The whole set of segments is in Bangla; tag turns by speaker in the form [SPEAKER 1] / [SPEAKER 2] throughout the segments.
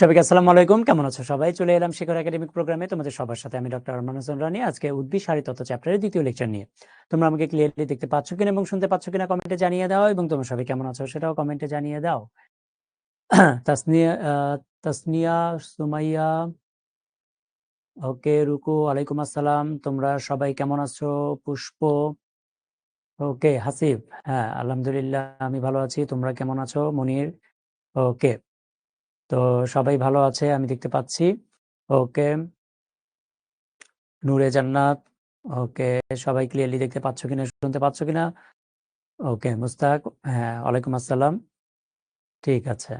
[SPEAKER 1] সবাইকে আসসালামু আলাইকুম। কেমন আছো সবাই? চলে এলাম শিখর একাডেমিক প্রোগ্রামে তোমাদের সবার সাথে আমি ডক্টর আরমান হোসেন রানী। আজকে উদ্ভিদ সারিতত্ত্ব চ্যাপ্টারের দ্বিতীয় লেকচার নিয়ে। তোমরা আমাকে ক্লিয়ারলি দেখতে পাচ্ছ কিনা এবং শুনতে পাচ্ছ কিনা কমেন্টে জানিয়ে দাও, এবং তোমরা সবাই কেমন আছো সেটাও কমেন্টে জানিয়ে দাও। তাসনিয়া তাসনিয়া, সুমাইয়া, ওকে, রুকু, ওয়ালাইকুম আসসালাম। তোমরা সবাই কেমন আছো? পুষ্প, ওকে, হাসিব, হ্যাঁ আলহামদুলিল্লাহ আমি ভালো আছি। তোমরা কেমন আছো? মনির, ওকে। তো সবাই ভালো আছে আমি দেখতে পাচ্ছি। ওকে, নূরে জান্নাত, ওকে। সবাই ক্লিয়ারলি দেখতে পাচ্ছ কিনা, শুনতে পাচ্ছ কিনা? ওকে, মুস্তাক, হ্যাঁ ওয়ালাইকুম আসসালাম। ঠিক আছে,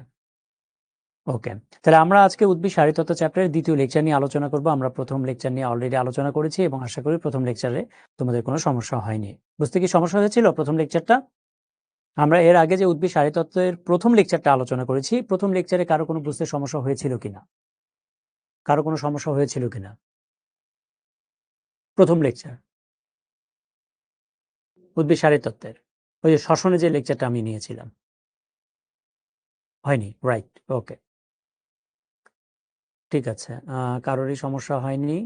[SPEAKER 1] ওকে। তাহলে আমরা আজকে উদ্ভিদ সারিতত্ত্ব চ্যাপ্টারের দ্বিতীয় লেকচার নিয়ে আলোচনা করব। আমরা প্রথম লেকচার নিয়ে অলরেডি আলোচনা করেছি এবং আশা করি প্রথম লেকচারে তোমাদের কোনো সমস্যা হয়নি। বুঝতে কি সমস্যা হয়েছিল প্রথম লেকচারটা? আমরা এর আগে যে উদ্ভিদ সারিতত্ত্বের প্রথম লেকচারটা আলোচনা করেছি, প্রথম লেকচারে কারো কোনো বুঝতে সমস্যা হয়েছিল কিনা? কারো কোনো সমস্যা হয়েছিল কিনা প্রথম লেকচার উদ্ভিদ সারিতত্ত্বের? ওই যে শ্বসনে যে লেকচারটা আমি নিয়েছিলাম, হয়নি, রাইট, ওকে, ঠিক আছে। কারোরই সমস্যা হয়নি,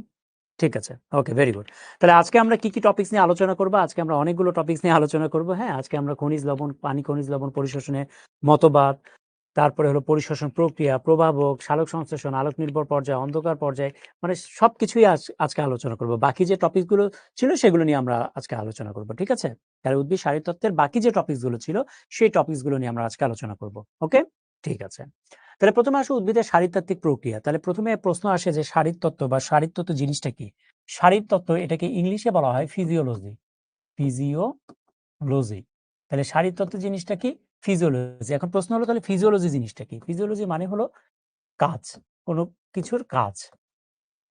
[SPEAKER 1] ঠিক আছে, ওকে, ভেরি গুড। তাহলে আজকে আমরা কি কি টপিকস নিয়ে আলোচনা করব? আজকে আমরা অনেকগুলো টপিকস নিয়ে আলোচনা করব। হ্যাঁ, আজকে আমরা খনিজ লবণ, পানি খনিজ লবণ পরিশোষণের মতবাদ, তারপরে হলো পরিশোষণ প্রক্রিয়া, প্রভাবক, সালোক সংশ্লেষণ, আলোক নির্ভর পর্যায়, অন্ধকার পর্যায়, মানে সবকিছুই আজকে আলোচনা করব। বাকি যে টপিকগুলো ছিল সেগুলো নিয়ে আমরা আজকে আলোচনা করব, ঠিক আছে? তাহলে উদ্ভিদ শারীরতত্ত্বের বাকি যে টপিকসগুলো ছিল সেই টপিকসগুলো নিয়ে আমরা আজকে আলোচনা করব, ওকে, ঠিক আছে। তাহলে প্রথমে আসো উদ্ভিদের শারীরতাত্ত্বিক প্রক্রিয়া। তাহলে প্রথমে প্রশ্ন আসে যে শারীরতত্ত্ব বা শারীরতত্ত্ব জিনিসটা কি? শারীরতত্ত্ব, এটাকে ইংলিশে বলা হয় ফিজিওলজি। ফিজিওলজি। তাহলে শারীরতত্ত্ব জিনিসটা কি? ফিজিওলজি। এখন প্রশ্ন হলো তাহলে ফিজিওলজি জিনিসটা কি? ফিজিওলজি মানে হলো কাজ, কোনো কিছুর কাজ।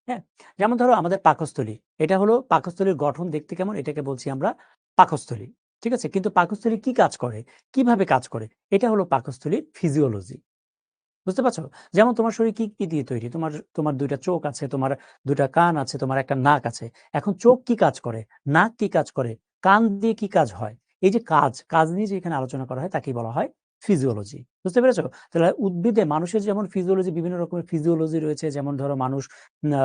[SPEAKER 1] হ্যাঁ, যেমন ধরো আমাদের পাকস্থলী, এটা হলো পাকস্থলীর গঠন দেখতে কেমন, এটাকে বলছি আমরা পাকস্থলী, ঠিক আছে? কিন্তু পাকস্থলী কি কাজ করে, কিভাবে কাজ করে, এটা হলো পাকস্থলীর ফিজিওলজি। বুঝতে পারছো? যেমন তোমার শরীর কি কি দিয়ে তৈরি? তোমার তোমার ২ টা চোখ আছে, তোমার ২ টা কান আছে, তোমার একটা নাক আছে। এখন চোখ কি কাজ করে? নাক কি কাজ করে? কান দিয়ে কি কাজ হয়? এই যে কাজ নিয়ে যে এখানে আলোচনা করা হয় তাকেই বলা হয় ফিজিওলজি। বুঝতে পেরেছো? তাহলে উদ্ভিদে মানুষের যেমন ফিজিওলজি, বিভিন্ন রকমের ফিজিওলজি রয়েছে। যেমন ধরো মানুষ আ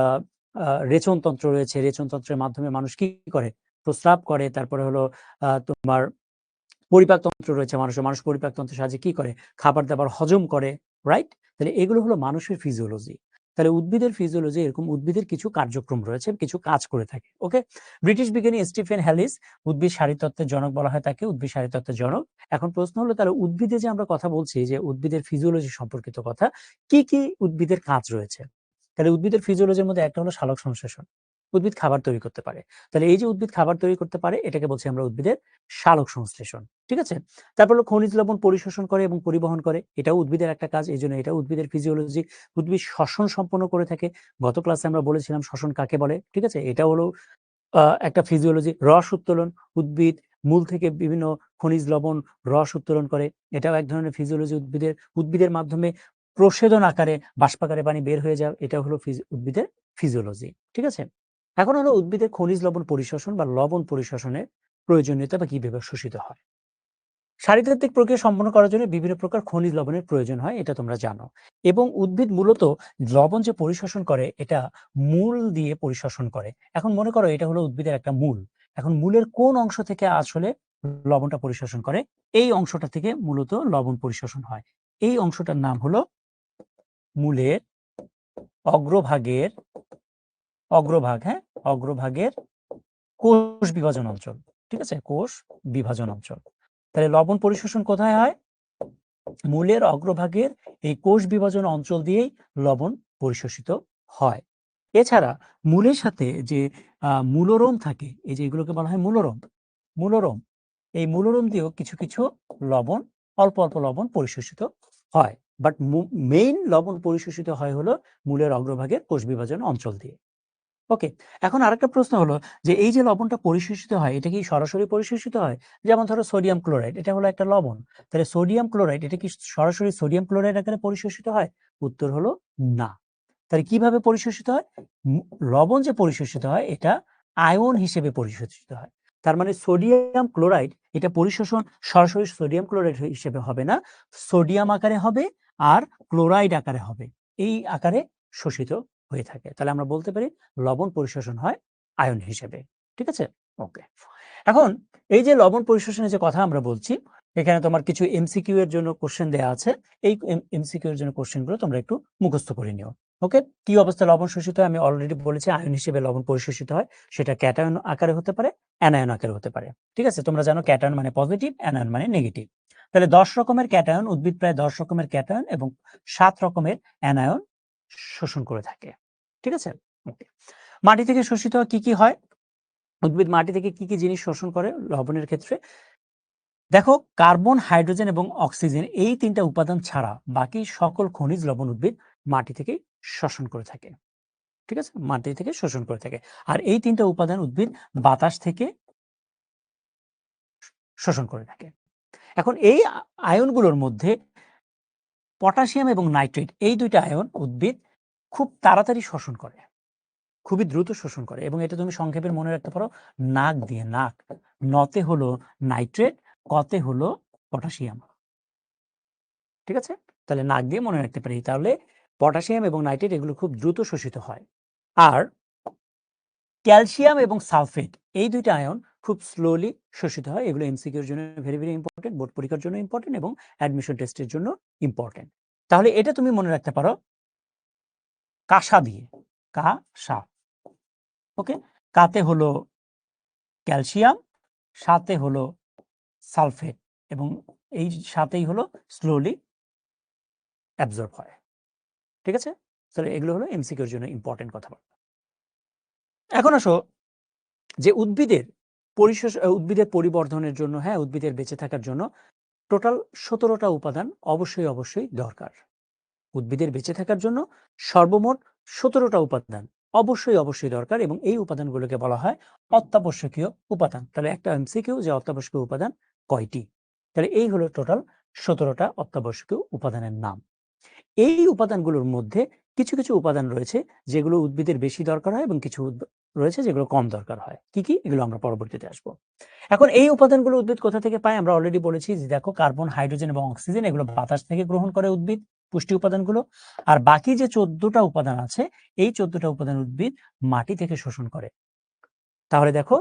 [SPEAKER 1] আ রেচনতন্ত্র রয়েছে। রেচনতন্ত্রের মাধ্যমে মানুষ কি করে? প্রস্রাব করে। তারপরে হলো তোমার পরিপাকতন্ত্র রয়েছে মানুষের। মানুষ পরিপাকতন্ত্রের সাহায্যে কি করে? খাবার-দাবার হজম করে, রাইট? তাহলে এগুলো হলো মানুষের ফিজিওলজি। তাহলে উদ্ভিদের ফিজিওলজি এরকম উদ্ভিদের কিছু কার্যক্রম রয়েছে, কিছু কাজ করে থাকে, ওকে? ব্রিটিশ বিজ্ঞানী স্টিফেন হ্যালিস উদ্ভিদ শারীরতত্ত্বের জনক বলা হয় তাকে, উদ্ভিদ শারীরতত্ত্বের জনক। এখন প্রশ্ন হলো তাহলে উদ্ভিদে যে আমরা কথা বলছি যে উদ্ভিদের ফিজিওলজি সম্পর্কিত কথা, কি, কি উদ্ভিদের কাজ রয়েছে? তাহলে উদ্ভিদের ফিজিওলজির মধ্যে একটা হলো সালোক সংশ্লেষণ। উদ্ভিদ খাবার তৈরি করতে পারে। তাহলে এই যে উদ্ভিদ খাবার তৈরি করতে পারে এটাকে বলছি আমরা উদ্ভিদের সালোক সংশ্লেষণ। ঠিক আছে? তারপর হলো খনিজ লবণ পরিশোষণ করে এবং পরিবহন করে। এটাও উদ্ভিদের একটা কাজ। এজন্য এটা উদ্ভিদের ফিজিওলজি। উদ্ভিদ শ্বসন সম্পন্ন করে থাকে। গত ক্লাসে আমরা বলেছিলাম শ্বসন কাকে বলে। ঠিক আছে? এটাও হলো একটা ফিজিওলজি। রস উত্তোলন, উদ্ভিদ মূল থেকে বিভিন্ন খনিজ লবণ রস উত্তোলন করে। এটাও এক ধরনের ফিজিওলজি উদ্ভিদের। উদ্ভিদের মাধ্যমে প্রস্বেদন আকারে বাষ্পাকারে পানি বের হয়ে যায়। এটাও হলো উদ্ভিদের ফিজিওলজি। ঠিক আছে? এখন হলো উদ্ভিদের খনিজ লবণ পরিশোষণ বা লবণ পরিশোষণের প্রয়োজনীয়তা বা কিভাবে শোষিত হয়। শারীরতাত্ত্বিক প্রক্রিয়া সম্পন্ন করার জন্য বিভিন্ন প্রকার খনিজ লবণের প্রয়োজন হয়, এটা তোমরা জানো। এবং উদ্ভিদ মূলত লবণ যে পরিশোষণ করে এটা মূল দিয়ে পরিশোষণ করে। এখন মনে করো এটা হলো উদ্ভিদের একটা মূল। এখন মূলের কোন অংশ থেকে আসলে লবণটা পরিশোষণ করে? এই অংশটা থেকে মূলত লবণ পরিশোষণ হয়। এই অংশটার নাম হলো মূলের অগ্রভাগের অগ্রভাগ, হ্যাঁ, অগ্রভাগের কোষ বিভাজন অঞ্চল। ঠিক আছে? কোষ বিভাজন অঞ্চল। তাহলে লবণ পরিশোষণ কোথায় হয়? মূলের অগ্রভাগের এই কোষ বিভাজন অঞ্চল দিয়েই লবণ পরিশোষিত হয়। এছাড়া মূলের সাথে যে মূলরোম থাকে, এই যে এগুলোকে বলা হয় মূলরোম। মূলরোম, এই মূলরোম দিয়েও কিছু, কিছু লবণ, অল্প, অল্প লবণ পরিশোষিত হয়। বাট মেইন লবণ পরিশোষিত হয় হলো মূলের অগ্রভাগের কোষ বিভাজন অঞ্চল দিয়ে। ওকে। এখন আরেকটা প্রশ্ন হলো যে এই যে লবণটা পরিশোষিত হয় এটা কি সরাসরি পরিশোষিত হয়? যেমন ধরো সোডিয়াম ক্লোরাইড, এটা হলো একটা লবণ। তাহলে সোডিয়াম ক্লোরাইড এটা কি সরাসরি সোডিয়াম ক্লোরাইড আকারে পরিশোষিত হয়? উত্তর হলো না। তাহলে কিভাবে পরিশোষিত হয়? লবণ যে পরিশোষিত হয় এটা আয়ন হিসেবে পরিশোষিত হয়। তার মানে সোডিয়াম ক্লোরাইড এটা পরিশোষণ সরাসরি সোডিয়াম ক্লোরাইড হিসেবে হবে না, সোডিয়াম আকারে হবে আর ক্লোরাইড আকারে হবে। এই আকারে শোষিত হয়ে থাকে। তাহলে আমরা বলতে পারি লবণ পরিশোষণ হয় আয়ন হিসেবে। ঠিক আছে? ওকে। এখন এই যে লবণ পরিশোষণের যে কথা আমরা বলছি, এখানে তোমার কিছু এমসিকিউ এর জন্য কোশ্চেন দেয়া আছে। এই এমসিকিউ এর জন্য কোশ্চেনগুলো তোমরা একটু মুখস্থ করে নিও। ওকে? কি অবস্থায় লবণ শোষিত হয় আমি অলরেডি বলেছি, আয়ন হিসেবে লবণ পরিশোষিত হয়। সেটা ক্যাটায়ন আকারে হতে পারে, অ্যানায়ন আকারে হতে পারে। ঠিক আছে? তোমরা জানো ক্যাটায়ন মানে পজিটিভ, অ্যানায়ন মানে নেগেটিভ। তাহলে 10 রকমের ক্যাটায়ন, উদ্ভিদ প্রায় 10 রকমের ক্যাটায়ন এবং 7 রকমের অ্যানায়ন শোষণ করে থাকে। ঠিক আছে? ওকে। মাটি থেকে শোষিত কি, কি হয়? উদ্ভিদ মাটি থেকে কি, কি জিনিস শোষণ করে লবণের ক্ষেত্রে? দেখো, কার্বন, হাইড্রোজেন এবং অক্সিজেন এই ৩ টা উপাদান ছাড়া বাকি সকল খনিজ লবণ উদ্ভিদ মাটি থেকেই শোষণ করে থাকে। ঠিক আছে? মাটি থেকে শোষণ করে থাকে। আর এই ৩ টা উপাদান উদ্ভিদ বাতাস থেকে শোষণ করে থাকে। এখন এই আয়নগুলোর মধ্যে পটাশিয়াম এবং নাইট্রেট এই ২ টা আয়ন উদ্ভিদ খুব তাড়াতাড়ি শোষণ করে। খুবই দ্রুত শোষণ করে এবং এটা তুমি সংক্ষেপে মনে রাখতে পারো নাক দিয়ে, নাক। নতে হলো নাইট্রেট, কতে হলো পটাশিয়াম। ঠিক আছে? তাহলে নাক দিয়ে মনে রাখতে পারি। তাহলে পটাশিয়াম এবং নাইট্রেট এগুলো খুব দ্রুত শোষিত হয়। আর ক্যালসিয়াম এবং সালফেট এই ২ টা আয়ন খুব স্লোলি শোষিত হয়। এগুলো এমসিকিউ এর জন্য ভেরি, ভেরি ইম্পোর্টেন্ট, বোর্ড পরীক্ষার জন্য ইম্পোর্টেন্ট এবং অ্যাডমিশন টেস্টের জন্য ইম্পোর্টেন্ট। তাহলে এটা তুমি মনে রাখতে পারো কাঁসা দিয়ে, কাঁসা। ওকে? কাতে হলো ক্যালসিয়াম, সাথে হলো সালফেট এবং এই সাথেই হলো স্লোলি অ্যাবজর্ব হয়। ঠিক আছে? তাহলে এগুলো হলো এমসিকিউ এর জন্য ইম্পোর্টেন্ট কথাবার্তা। এখন আসো যে উদ্ভিদের পরিবর্ধনের জন্য, হ্যাঁ, উদ্ভিদের বেঁচে থাকার জন্য টোটাল ১৭ টা উপাদান অবশ্যই দরকার। উদ্ভিদের বেঁচে থাকার জন্য সর্বমোট ১৭ টা উপাদান অবশ্যই দরকার এবং এই উপাদানগুলোকে বলা হয় অত্যাবশ্যকীয় উপাদান। তাহলে একটা এমসিকিউ যে অত্যাবশ্যকীয় উপাদান কয়টি? তাহলে এই হলো টোটাল ১৭ টা অত্যাবশ্যকীয় উপাদানের নাম। এই উপাদানগুলোর মধ্যে কিছু, কিছু উপাদান রয়েছে যেগুলো উদ্ভিদের বেশি দরকার হয় এবং কিছু রয়েছে যেগুলো কম দরকার হয়। কি, কি? এগুলো আমরা পরবর্তীতে আসবো। এখন এই উপাদানগুলো উদ্ভিদ কোথা থেকে পায়? আমরা অলরেডি বলেছি যে দেখো কার্বন, হাইড্রোজেন এবং অক্সিজেন এগুলো বাতাস থেকে গ্রহণ করে উদ্ভিদ, পুষ্টি উপাদানগুলো। আর বাকি যে ১৪ টা উপাদান আছে, এই ১৪ টা উপাদান উদ্ভিদ মাটি থেকে শোষণ করে। তাহলে দেখো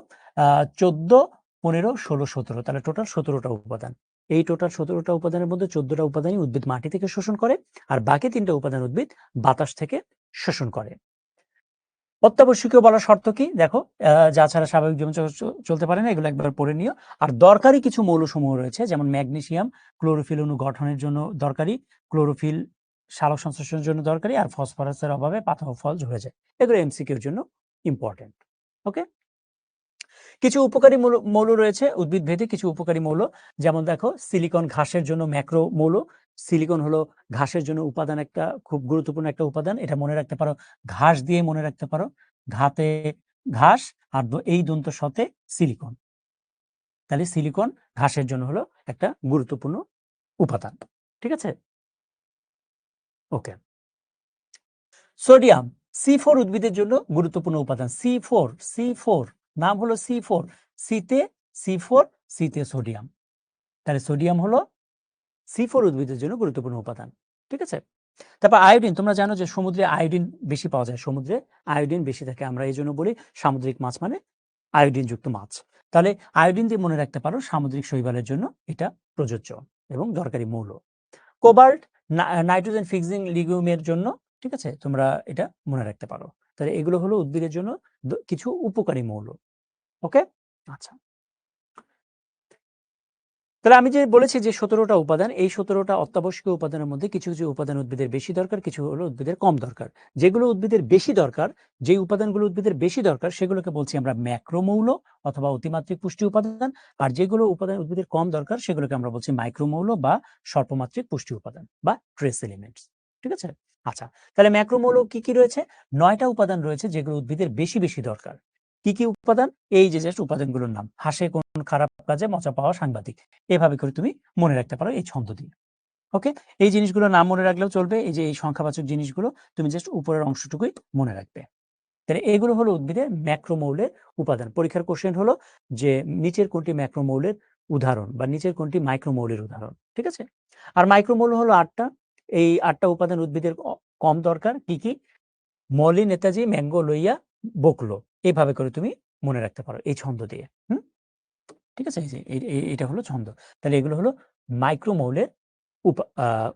[SPEAKER 1] ১৪, ১৫, ১৬, ১৭ তাহলে টোটাল ১৭ টা উপাদান। এই টোটাল ১৭ টা উপাদানের মধ্যে ১৪ টা উপাদানই উদ্ভিদ মাটি থেকে শোষণ করে আর বাকি ৩ টা উপাদান উদ্ভিদ বাতাস থেকে শোষণ করে। অত্যাবশ্যকীয় বলার শর্ত কি? দেখো, যা ছাড়া স্বাভাবিক জীবন চলতে পারে না, এগুলো একবার পড়ে নিও। আর দরকারি কিছু মৌলসমূহ রয়েছে, যেমন ম্যাগনেসিয়াম ক্লোরোফিল অণু গঠনের জন্য দরকারি, ক্লোরোফিল সালোক সংশ্লেষণের জন্য দরকারি, আর ফসফরাসের অভাবে পাতা ও ফল ঝরে যায়। এগুলো এমসিকিউর জন্য ইম্পর্টেন্ট। ওকে? কিছু উপকারী মৌল রয়েছে উদ্ভিদ ভেদে, কিছু উপকারী মৌল, যেমন দেখো সিলিকন ঘাসের জন্য ম্যাক্রো মৌল। সিলিকন হলো ঘাসের জন্য উপাদান, একটা খুব গুরুত্বপূর্ণ একটা উপাদান। এটা মনে রাখতে পারো, ঘাস দিয়ে মনে রাখতে পারো, ঘাতে ঘাস আর এই দন্ত সতে সিলিকন। তাহলে সিলিকন ঘাসের জন্য হলো একটা গুরুত্বপূর্ণ উপাদান। ঠিক আছে? ওকে। সোডিয়াম C4 উদ্ভিদের জন্য গুরুত্বপূর্ণ উপাদান। C4 নাম হলো C4, সিতে C4, সিতে সোডিয়াম। তাহলে সোডিয়াম হলো C4 উদ্ভিদের জন্য গুরুত্বপূর্ণ উপাদান। ঠিক আছে? তারপর আয়োডিন, তোমরা জানো যে সমুদ্রে আয়োডিন বেশি পাওয়া যায়, সমুদ্রে আয়োডিন বেশি থাকে। আমরা এই জন্য বলি সামুদ্রিক মাছ মানে আয়োডিন যুক্ত মাছ। তাহলে আয়োডিন দিয়ে মনে রাখতে পারো সামুদ্রিক শৈবালের জন্য এটা প্রযোজ্য এবং দরকারি মৌল। কোবাল্ট নাইট্রোজেন ফিক্সিং লিগুমের জন্য, ঠিক আছে, তোমরা এটা মনে রাখতে পারো। তাহলে এগুলো হলো উদ্ভিদের জন্য কিছু উপকারী মৌল। ওকে? আচ্ছা, তাহলে আমি যে বলেছি যে ১৭ টা উপাদান, এই ১৭ টা অত্যাবশ্যকীয় উপাদানের মধ্যে কিছু, কিছু উপাদান উদ্ভিদের বেশি দরকার, কিছু হলো উদ্ভিদের কম দরকার। যেগুলো উদ্ভিদের বেশি দরকার, যেই উপাদানগুলো উদ্ভিদের বেশি দরকার সেগুলোকে বলছি আমরা ম্যাক্রোমৌল অথবা অতিমাত্রিক পুষ্টি উপাদান। আর যেগুলো উপাদান উদ্ভিদের কম দরকার সেগুলোকে আমরা বলছি মাইক্রোমৌল বা স্বল্পমাত্রিক পুষ্টি উপাদান বা ট্রেস এলিমেন্টস। ঠিক আছে? আচ্ছা, তাহলে ম্যাক্রোমৌল কি, কি রয়েছে? ৯ টা উপাদান রয়েছে যেগুলো উদ্ভিদের বেশি, বেশি দরকার। কি, কি উপাদান? এই যে জাস্ট উপাদানগুলোর নাম। হাসে কোন খারাপ কাজে মজা পাওয়া সাংঘাতিক। এভাবে করে তুমি মনে রাখতে পারো এই ছন্দ দিয়ে। ওকে? এই জিনিসগুলো নাম মনে রাখলেও চলবে। এই যে এই সংখ্যাবাচক জিনিসগুলো তুমি জাস্ট উপরের অংশটুকুই মনে রাখবে। তাহলে এগুলো হলো উদ্ভিদের ম্যাক্রোমৌলের উপাদান। পরীক্ষার কোশ্চেন হলো যে নিচের কোনটি ম্যাক্রোমৌলের উদাহরণ বা নিচের কোনটি মাইক্রোমৌলের উদাহরণ। ঠিক আছে? আর মাইক্রোমৌল হলো ৮ টা। এই ৮ টা উপাদান উদ্ভিদের কম দরকার কি কি? মলি নেতাজি ম্যাঙ্গো লইয়া বকলো, এইভাবে করে তুমি মনে রাখতে পারো এই ছন্দ দিয়ে। ঠিক আছে? এই যে এটা হলো ছন্দ। তাহলে এগুলো হলো মাইক্রোমৌলের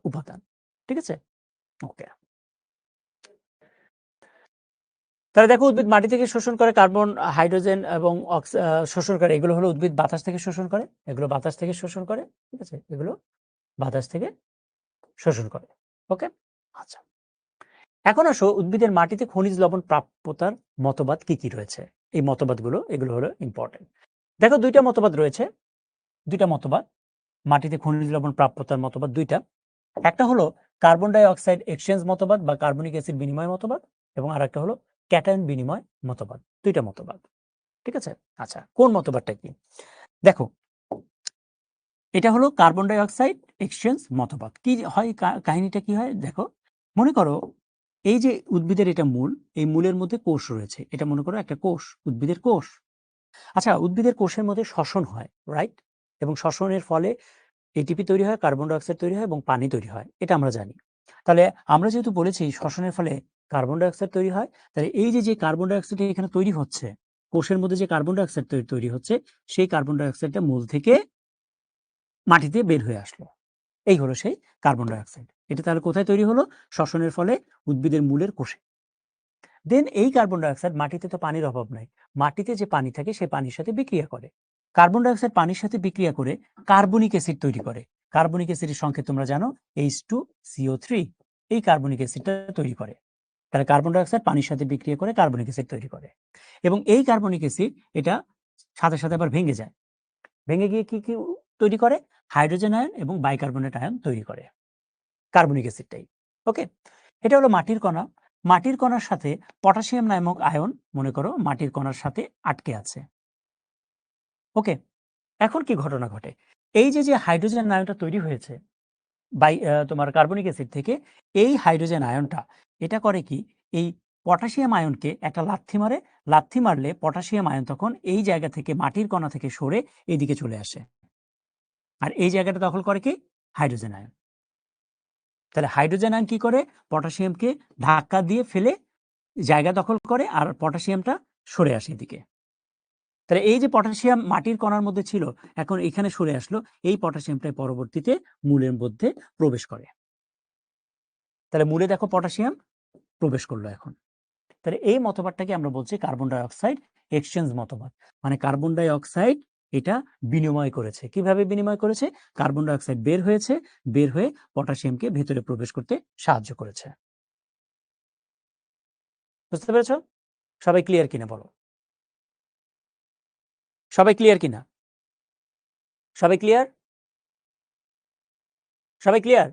[SPEAKER 1] উপাদান। ঠিক আছে? ওকে। তাহলে দেখো উদ্ভিদ মাটি থেকে শোষণ করে কার্বন, হাইড্রোজেন এবং শোষণ করে। এগুলো হলো উদ্ভিদ বাতাস থেকে শোষণ করে। এগুলো বাতাস থেকে শোষণ করে। ঠিক আছে? এগুলো বাতাস থেকে শোষণ করে। ওকে? আচ্ছা। এখন আসো উদ্ভিদের মাটিতে খনিজ লবণ প্রাপ্যতার মতবাদ কি কি রয়েছে? এই মতবাদগুলো এগুলো হলো ইম্পর্টেন্ট। দেখো ২টা মতবাদ রয়েছে। ২টা মতবাদ মাটিতে খনিজ লবণ প্রাপ্যতার মতবাদ ২টা। একটা হলো কার্বন ডাই অক্সাইড এক্সচেঞ্জ মতবাদ বা কার্বনিক অ্যাসিড বিনিময় মতবাদ, এবং আরেকটা হলো ক্যাটায়ন বিনিময় মতবাদ। ২টা মতবাদ। ঠিক আছে? আচ্ছা, কোন মতবাদটা কি? দেখো, এটা হলো কার্বন ডাই অক্সাইড এক্সচেঞ্জ মতবাদ। কি হয়, কাহিনীটা কি হয় দেখো। মনে করো এই যে উদ্ভিদের এটা মূল, এই মূলের মধ্যে কোষ রয়েছে। এটা মনে করো একটা কোষ, উদ্ভিদের কোষ। আচ্ছা, উদ্ভিদের কোষের মধ্যে শ্বসন হয়, রাইট? এবং শ্বসনের ফলে এটিপি তৈরি হয়, কার্বন ডাই অক্সাইড তৈরি হয় এবং পানি তৈরি হয়। এটা আমরা জানি। তাহলে আমরা যেহেতু বলেছি শ্বসনের ফলে কার্বন ডাই অক্সাইড তৈরি হয়, তাহলে এই যে কার্বন ডাই অক্সাইড এখানে তৈরি হচ্ছে, কোষের মধ্যে যে কার্বন ডাই অক্সাইড তৈরি হচ্ছে, সেই কার্বন ডাই অক্সাইডটা মূল থেকে মাটিতে বের হয়ে আসলো। এই হলো সেই কার্বন ডাই অক্সাইড। এটা তাহলে কোথায় তৈরি হলো? শ্বসনের ফলে উদ্ভিদের মূলের কোষে। দেন এই কার্বন ডাই অক্সাইড, মাটিতে তো পানির অভাব নাই, মাটিতে যে পানি থাকে সেই পানির সাথে বিক্রিয়া করে। কার্বন ডাই অক্সাইড পানির সাথে বিক্রিয়া করে কার্বনিক অ্যাসিড তৈরি করে। কার্বনিক অ্যাসিডের সংকেত তোমরা জানো H2CO3। এই কার্বনিক অ্যাসিডটা তৈরি করে। তাহলে কার্বন ডাই অক্সাইড পানির সাথে বিক্রিয়া করে কার্বনিক অ্যাসিড তৈরি করে, এবং এই কার্বনিক অ্যাসিড এটা সাথে সাথে আবার ভেঙে যায়। ভেঙে গিয়ে কি কি তৈরি করে? হাইড্রোজেন আয়ন এবং বাইকার্বনেট আয়ন তৈরি করে কার্বনিক অ্যাসিডটাই। ওকে, এটা হলো মাটির কণা। মাটির কণার সাথে পটাশিয়াম নামক আয়ন মনে করো মাটির কণার সাথে আটকে আছে। ওকে, এখন কি ঘটনা ঘটে? এই যে হাইড্রোজেন আয়নটা তৈরি হয়েছে তোমার কার্বনিক অ্যাসিড থেকে, এই হাইড্রোজেন আয়নটা এটা করে কি, এই পটাশিয়াম আয়নকে একটা লাথি মারে। লাথি মারলে পটাশিয়াম আয়ন তখন এই জায়গা থেকে, মাটির কণা থেকে সরে এইদিকে চলে আসে। আর এই জায়গাটা দখল করে কি? Hydrogen ion. তাহলে হাইড্রোজেন আয়ন কি করে? পটাশিয়ামকে ধাক্কা দিয়ে ফেলে জায়গা দখল করে, আর পটাশিয়ামটা সরে আসে এদিকে। তাহলে এই যে পটাশিয়াম মাটির কণার মধ্যে ছিল, এখন এখানে সরে আসলো। এই পটাশিয়ামটাই পরবর্তীতে মূলের মধ্যে প্রবেশ করে। তাহলে মূলে দেখো পটাশিয়াম প্রবেশ করলো এখন। তাহলে এই মতবাদটাকে আমরা বলছি কার্বন ডাই অক্সাইড এক্সচেঞ্জ মতবাদ। মানে কার্বন ডাই অক্সাইড এটা বিনিময় করেছে। কিভাবে বিনিময় করেছে? কার্বন ডাই অক্সাইড বের হয়েছে, বের হয়ে পটাশিয়ামকে ভেতরে প্রবেশ করতে সাহায্য করেছে। বুঝতে পেরেছো? সবাই ক্লিয়ার কিনা বলো? সবাই ক্লিয়ার কিনা? সবাই ক্লিয়ার? সবাই ক্লিয়ার?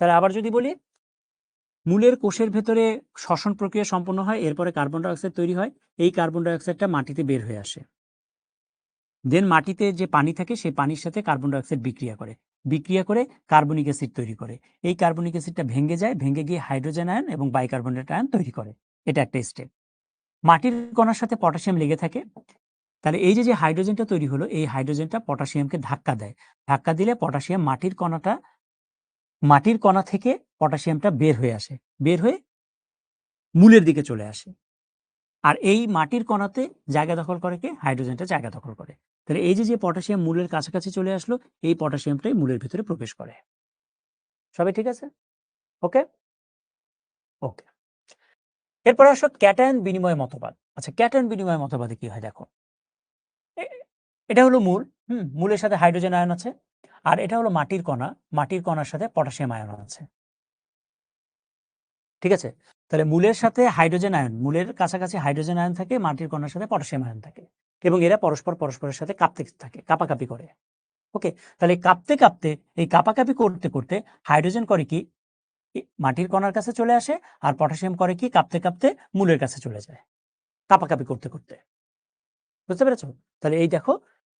[SPEAKER 1] তাহলে আবার যদি বলি, মূলের কোষের ভেতরে শ্বসন প্রক্রিয়া সম্পন্ন হয়, এরপরে কার্বন ডাই অক্সাইড তৈরি হয়। এই কার্বন ডাই অক্সাইডটা মাটিতে বের হয়ে আসে। দেন মাটিতে যে পানি থাকে সেই পানির সাথে কার্বন ডাই অক্সাইড বিক্রিয়া করে। বিক্রিয়া করে কার্বনিক অ্যাসিড তৈরি করে। এই কার্বনিক অ্যাসিডটা ভেঙে যায়, ভেঙে গিয়ে হাইড্রোজেন আয়ন এবং বাইকার্বনেট আয়ন তৈরি করে। এটা একটা স্টেপ। মাটির কণার সাথে পটাশিয়াম লেগে থাকে। তাহলে এই যে হাইড্রোজেনটা তৈরি হলো, এই হাইড্রোজেনটা পটাশিয়ামকে ধাক্কা দেয়। ধাক্কা দিলে পটাশিয়াম মাটির কণা থেকে পটাশিয়ামটা বের হয়ে আসে। বের হয়ে মূলের দিকে চলে আসে। আর এই মাটির কণাতে জায়গা দখল করে কে? হাইড্রোজেনটা জায়গা দখল করে। তাহলে এই যে পটাশিয়াম মূলের কাছাকাছি চলে আসলো, এই পটাশিয়ামটাই মূলের ভিতরে প্রবেশ করে। সবাই ঠিক আছে? ওকে? ওকে। এরপর আসো ক্যাটায়ন বিনিময় মতবাদ। আচ্ছা, ক্যাটায়ন বিনিময় মতবাদে কি হয় দেখো। এটা হলো মূল, মূলের সাথে হাইড্রোজেন আয়ন আছে। আর এটা হলো মাটির কণা, মাটির কণার সাথে পটাশিয়াম আয়ন আছে। ঠিক আছে? তাহলে মূলের সাথে হাইড্রোজেন আয়ন, মূলের কাছাকাছি হাইড্রোজেন আয়ন থাকে, মাটির কণার সাথে পটাশিয়াম আয়ন থাকে, এবং এরা পরস্পরের সাথে কাঁপতে থাকে, কাপাকাপি করে। ওকে, তাহলে কাঁপতে কাঁপতে, এই কাপাকাপি করতে করতে হাইড্রোজেন করে কি, মাটির কণার কাছে চলে আসে, আর পটাশিয়াম করে কি, কাঁপতে কাঁপতে মূলের কাছে চলে যায়, কাপাকাপি করতে করতে। বুঝতে পেরেছো? তাহলে এই দেখো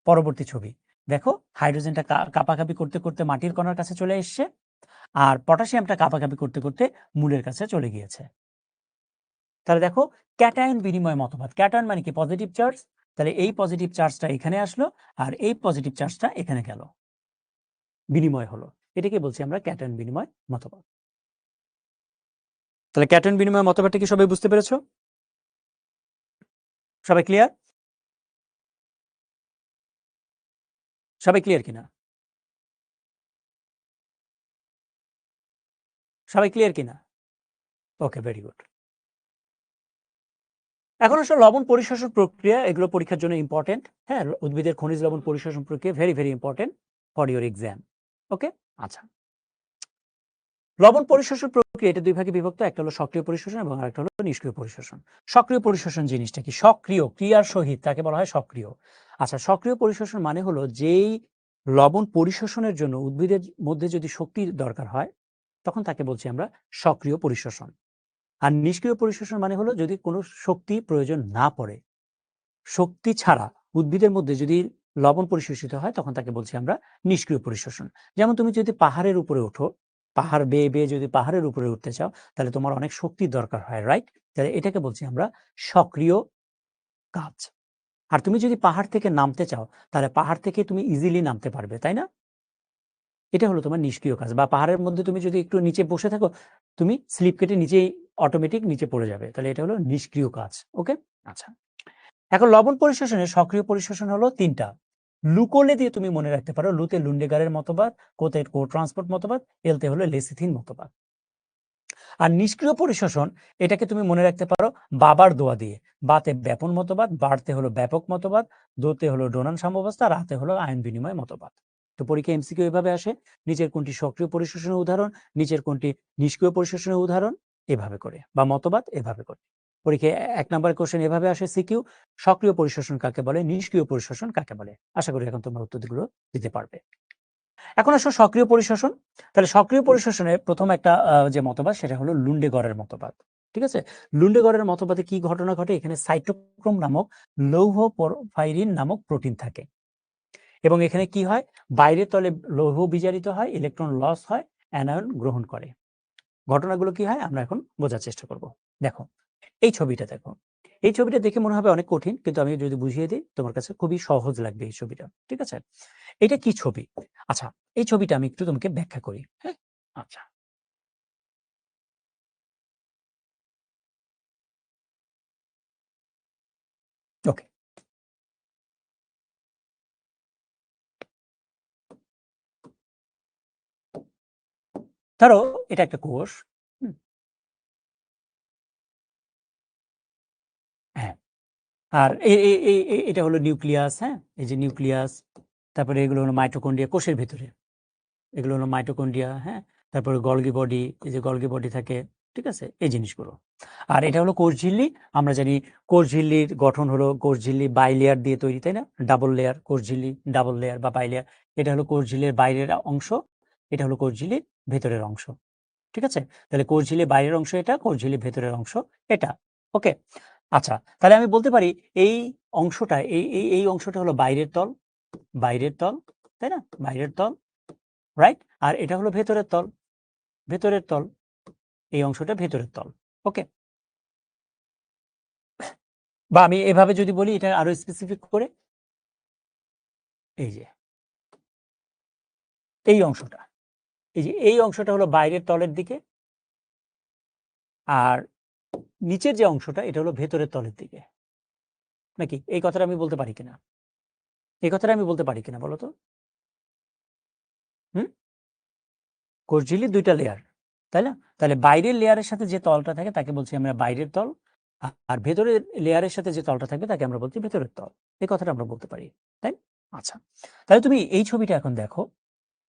[SPEAKER 1] পরবর্তী ছবি। দেখো হাইড্রোজেনটা কাপাকাপি করতে করতে মাটির কণার কাছে চলে এসছে, আর পটাশিয়ামটা কাপাকাপি করতে করতে মূলের কাছে চলে গিয়েছে। তাহলে দেখো ক্যাটায়ন বিনিময় মতবাদ। ক্যাটায়ন মানে কি? Positive charge. তাহলে এই পজিটিভ চার্জটা এখানে আসলো আর এই পজিটিভ চার্জটা এখানে গেল, বিনিময় হলো। এটাকে বলছি আমরা ক্যাটায়ন বিনিময় মতবাদ। তাহলে ক্যাটায়ন বিনিময় মতবাদটা কি সবাই বুঝতে পেরেছো? সবাই ক্লিয়ার? সবাই ক্লিয়ার কিনা? সবাই ক্লিয়ার কিনা? ওকে, ভেরি গুড। এখন আসলে লবণ পরিশোষণ প্রক্রিয়া, এগুলো পরীক্ষার জন্য ইম্পর্টেন্ট। হ্যাঁ, উদ্ভিদের খনিজ লবণ পরিশোষণ প্রক্রিয়া very very important for your exam. Okay, আচ্ছা। লবণ পরিশোষণ প্রক্রিয়া এটা দুই ভাগে বিভক্ত, একটা হলো সক্রিয় পরিশোষণ এবং আরেকটা হলো নিষ্ক্রিয় পরিশোষণ। সক্রিয় পরিশোষণ জিনিসটা কি? সক্রিয় ক্রিয়ার সহিত তাকে বলা হয় সক্রিয়। আচ্ছা, সক্রিয় পরিশোষণ মানে হলো যেই লবণ পরিশোষণের জন্য উদ্ভিদের মধ্যে যদি শক্তির দরকার হয় তখন তাকে বলছি আমরা সক্রিয় পরিশোষণ। আর নিষ্ক্রিয় পরিশোষণ মানে হলো যদি কোনো শক্তি প্রয়োজন না পড়ে, শক্তি ছাড়া উদ্ভিদের মধ্যে যদি লবণ পরিশোষিত হয় তখন তাকে বলছি আমরা নিষ্ক্রিয় পরিশোষণ। যেমন তুমি যদি পাহাড়ের উপরে ওঠো, পাহাড় বেয়ে বেয়ে যদি পাহাড়ের উপরে উঠতে চাও তাহলে তোমার অনেক শক্তির দরকার হয়, রাইট? তাহলে এটাকে বলছি আমরা সক্রিয় কাজ। আর তুমি যদি পাহাড় থেকে নামতে চাও তাহলে পাহাড় থেকে তুমি ইজিলি নামতে পারবে, তাই না? এটা হলো তোমার নিষ্ক্রিয় কাজ। বা পাহাড়ের মধ্যে তুমি যদি একটু নিচে বসে থাকো, তুমি স্লিপ কেটে নিচেই অটোমেটিক নিচে পড়ে যাবে। তাহলে এটা হলো নিষ্ক্রিয় কাজ। ওকে, আচ্ছা। এখন লবণ পরিশোষণে সক্রিয় পরিশোষণ হলো তিনটা। লু করলে দিয়ে তুমি মনে রাখতে পারো, লুতে লুন্ডেগারের মতবাদ, কোতে কো ট্রান্সপোর্ট মতবাদ, এলতে হলো লেসিথিন মতবাদ। আর নিষ্ক্রিয় পরিশোষণ এটাকে তুমি মনে রাখতে পারো বাবার দোয়া দিয়ে। বাতে ব্যাপন মতবাদ, বাড়তে হলো ব্যাপক মতবাদ, দোতে হলো ডোনান সাম্যাবস্থা, রাতে হলো আয়ন বিনিময় মতবাদ। তো পরীক্ষা এমসিকিউ এভাবে আসে, নিচের কোনটি সক্রিয় পরিশোষণের উদাহরণ, নিচের কোনটি নিষ্ক্রিয় পরিশোষণের উদাহরণ, এভাবে করে, বা মতবাদ এভাবে করে। পরীক্ষায় ১ নাম্বার কোশ্চেন এভাবে আসে সিকিউ, সক্রিয় পরিশোষণ কাকে বলে, নিষ্ক্রিয় পরিশোষণ কাকে বলে। আশা করি এখন তোমরা উত্তরগুলো দিতে পারবে। এখন আসো সক্রিয় পরিশোষণ। তাহলে সক্রিয় পরিশোষণের প্রথম একটা যে মতবাদ সেটা হলো লুন্ডেগড়ের মতবাদ। ঠিক আছে? লুন্ডেগড়ের মতবাদে কি ঘটনা ঘটে? এখানে সাইটোক্রোম নামক লৌহ পরফাইরিন নামক প্রোটিন থাকে এবং এখানে কি হয়? বাইরের তলে লৌহ বিজারিত হয়, ইলেকট্রন লস হয়, অ্যানায়ন গ্রহণ করে। ঘটনাগুলো কি হয় আমরা এখন বোঝার চেষ্টা করব। দেখো, এই ছবিটা দেখো। এই ছবিটা দেখে মনে হবে অনেক কঠিন, কিন্তু আমি যদি বুঝিয়ে দিই তোমার কাছে খুবই সহজ লাগবে এই ছবিটা। ঠিক আছে? এটা কি ছবি? আচ্ছা, এই ছবিটা আমি একটু তোমাকে ব্যাখ্যা করি। হ্যাঁ? আচ্ছা। ওকে। ধরো এটা একটা কোষ। হুম? হ্যাঁ। আর এটা হলো নিউক্লিয়াস, হ্যাঁ? এই যে নিউক্লিয়াস, তারপরে এগুলো হলো মাইটোকন্ড্রিয়া কোষের ভেতরে। এগুলো হলো মাইটোকন্ড্রিয়া, হ্যাঁ? তারপরে গলগি বডি, এই যে গলগি বডি থাকে, ঠিক আছে? এই জিনিসগুলো। আর এটা হলো কোষ ঝিল্লি। আমরা জানি কোষ ঝিল্লির গঠন হলো কোষ ঝিল্লি বাইলেয়ার দিয়ে তৈরি, তাই না? ডাবল লেয়ার কোষ ঝিল্লি, ডাবল লেয়ার বা বাইলেয়ার। এটা হলো কোষ ঝিল্লির বাইরের অংশ, এটা হলো কোষ ঝিল্লির ভেতরের অংশ। ঠিক আছে? তাহলে কোষ ঝিল্লির বাইরের অংশ এটা, কোষ ঝিল্লির ভেতরের অংশ এটা। ওকে? আচ্ছা, তাহলে আমি বলতে পারি এই অংশটা এই অংশটা হলো বাইরের তল, বাইরের তল, তাই না? বাইরের তল, রাইট? আর এটা হলো ভেতরের তল, ভেতরের তল। এই অংশটা ভেতরের তল। ওকে? বা আমি এভাবে যদি বলি এটা আরো স্পেসিফিক করে, এই যে এই অংশটা, এই যে এই অংশটা হলো বাইরের তলের দিকে, আর নিচের যে অংশটা এটা হলো ভেতরের তলের দিকে। নাকি এই কথাটা আমি বলতে পারি কিনা? এই কথাটা আমি বলতে পারি কিনা বলো তো? হুম? কোষ ঝিল্লির ২ টা লেয়ার, তাই না? তাহলে বাইরের লেয়ারের সাথে যে তলটা থাকে তাকে বলছি আমরা বাইরের তল। আর ভেতরের লেয়ারের সাথে যে তলটা থাকবে তাকে আমরা বলছি ভেতরের তল। এই কথাটা আমরা বলতে পারি। তাই? আচ্ছা। তাহলে তুমি এই ছবিটা এখন দেখো।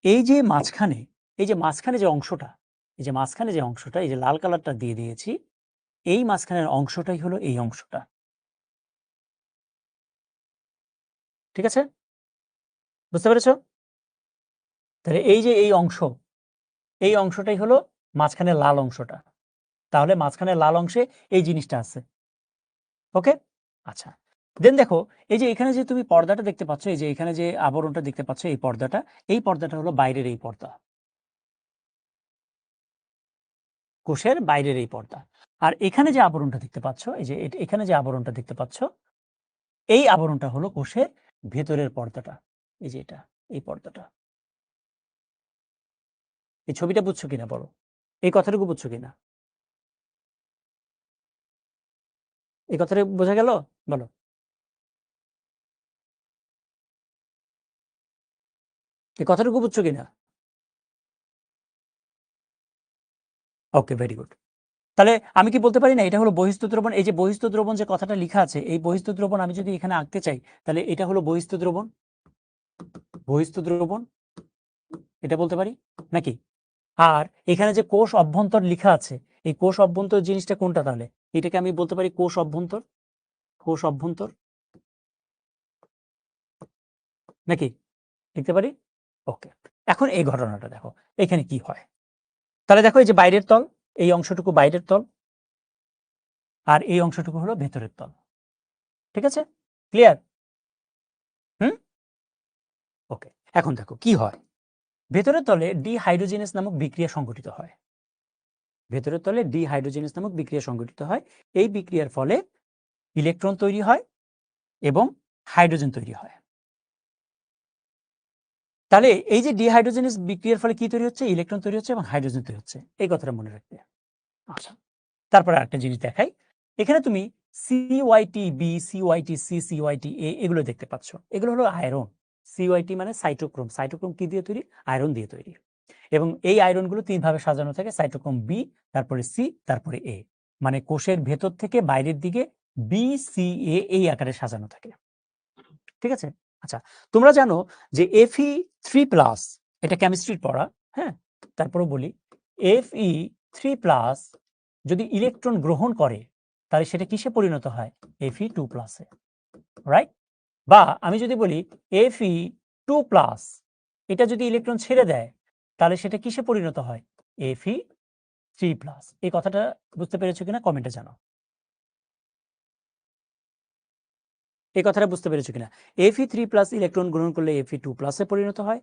[SPEAKER 1] এই যে মাঝখানে, এই যে মাঝখানে যে অংশটা, এই যে মাঝখানে যে অংশটা, এই যে লাল কালারটা দিয়ে দিয়েছি, এই মাঝখানের অংশটাই হলো এই অংশটা। ঠিক আছে? বুঝতে পেরেছো? তাহলে এই যে এই অংশ, এই অংশটাই হলো মাঝখানের লাল অংশটা। তাহলে মাঝখানের লাল অংশে এই জিনিসটা আছে। ওকে? আচ্ছা। দেন দেখো, এই যে এখানে যে তুমি পর্দাটা দেখতে পাচ্ছ, এই যে এখানে যে আবরণটা দেখতে পাচ্ছ এই পর্দাটা হলো বাইরের এই পর্দা। কোষের বাইরের এই পর্দা। আর এখানে যে আবরণটা দেখতে পাচ্ছ, এই যে এখানে যে আবরণটা দেখতে পাচ্ছ, এই আবরণটা হলো কোষের ভেতরের পর্দাটা, এই যে এটা, এই পর্দাটা। এই ছবিটা বুঝছো কিনা বলো, এই কথাটুকু বুঝছো কিনা, এই কথাটা বোঝা গেল? বলো। এই কথাটুকু বুঝছো কিনা? ওকে, ভেরি গুড। তাহলে আমি কি বলতে পারি না এটা হলো বহিঃস্থ দ্রবণ? এই যে বহিঃস্থ দ্রবণ যে কথাটা লেখা আছে, এই বহিঃস্থ দ্রবণ আমি যদি এখানে আঁকতে চাই, তাহলে এটা হলো বহিঃস্থ দ্রবণ, বহিঃস্থ দ্রবণ, এটা বলতে পারি নাকি? আর এখানে যে কোষ অভ্যন্তর লেখা আছে, এই কোষ অভ্যন্তর জিনিসটা কোনটা তাহলে? এটাকে আমি বলতে পারি কোষ অভ্যন্তর, কোষ অভ্যন্তর নাকি? লিখতে পারি? ওকে। এখন এই ঘটনাটা দেখো, এখানে কি হয়। তাহলে দেখো এই যে বাইরের তল, এই অংশটুকু বাইরের তল, আর এই অংশটুকু হলো ভেতরের তল। ঠিক আছে? ক্লিয়ার? হুম? ওকে। এখন দেখো কি হয়। ভেতরের তলে ডিহাইড্রোজেনেস নামক বিক্রিয়া সংঘটিত হয়। ভেতরের তলে ডিহাইড্রোজেনেস নামক বিক্রিয়া সংঘটিত হয়। এই বিক্রিয়ার ফলে ইলেকট্রন তৈরি হয় এবং হাইড্রোজেন তৈরি হয়। তাহলে এই যে ডিহাইড্রোজেনেস বিক্রিয়ার ফলে কি তৈরি হচ্ছে? ইলেকট্রন তৈরি হচ্ছে এবং হাইড্রোজেন তৈরি হচ্ছে। এই কথাটা মনে রাখবে। আচ্ছা, তারপরে আরেকটা জিনিস দেখাই। এখানে তুমি CYT-B, CYT-C, CYT-A এগুলো দেখতে পাচ্ছ। এগুলো হলো আয়রন। CYT মানে সাইটোক্রোম। সাইটোক্রোম কি দিয়ে তৈরি? আয়রন দিয়ে তৈরি। এবং এই আয়রনগুলো 3 ভাবে সাজানো থাকে, সাইটোক্রোম B, তারপরে C, তারপরে A। মানে কোষের ভেতর থেকে বাইরের দিকে BCA এই আকারে সাজানো থাকে। ঠিক আছে? আচ্ছা, তোমরা জানো যে Fe3+ এটা কেমিস্ট্রির পড়া, হ্যাঁ? তারপরেও বলি, Fe3+ যদি ইলেকট্রন গ্রহণ করে তাহলে সেটা কিসে পরিণত হয়? Fe2+ এ, রাইট? বা আমি যদি বলি Fe2+ এটা যদি ইলেকট্রন ছেড়ে দেয় তাহলে সেটা কিসে পরিণত হয়? Fe3+। এই কথাটা বুঝতে পেরেছো কিনা কমেন্টে জানাও। এই কথাটা বুঝতে পেরেছো কিনা? Fe3+ ইলেকট্রন গ্রহণ করলে Fe2+ এ পরিণত হয়,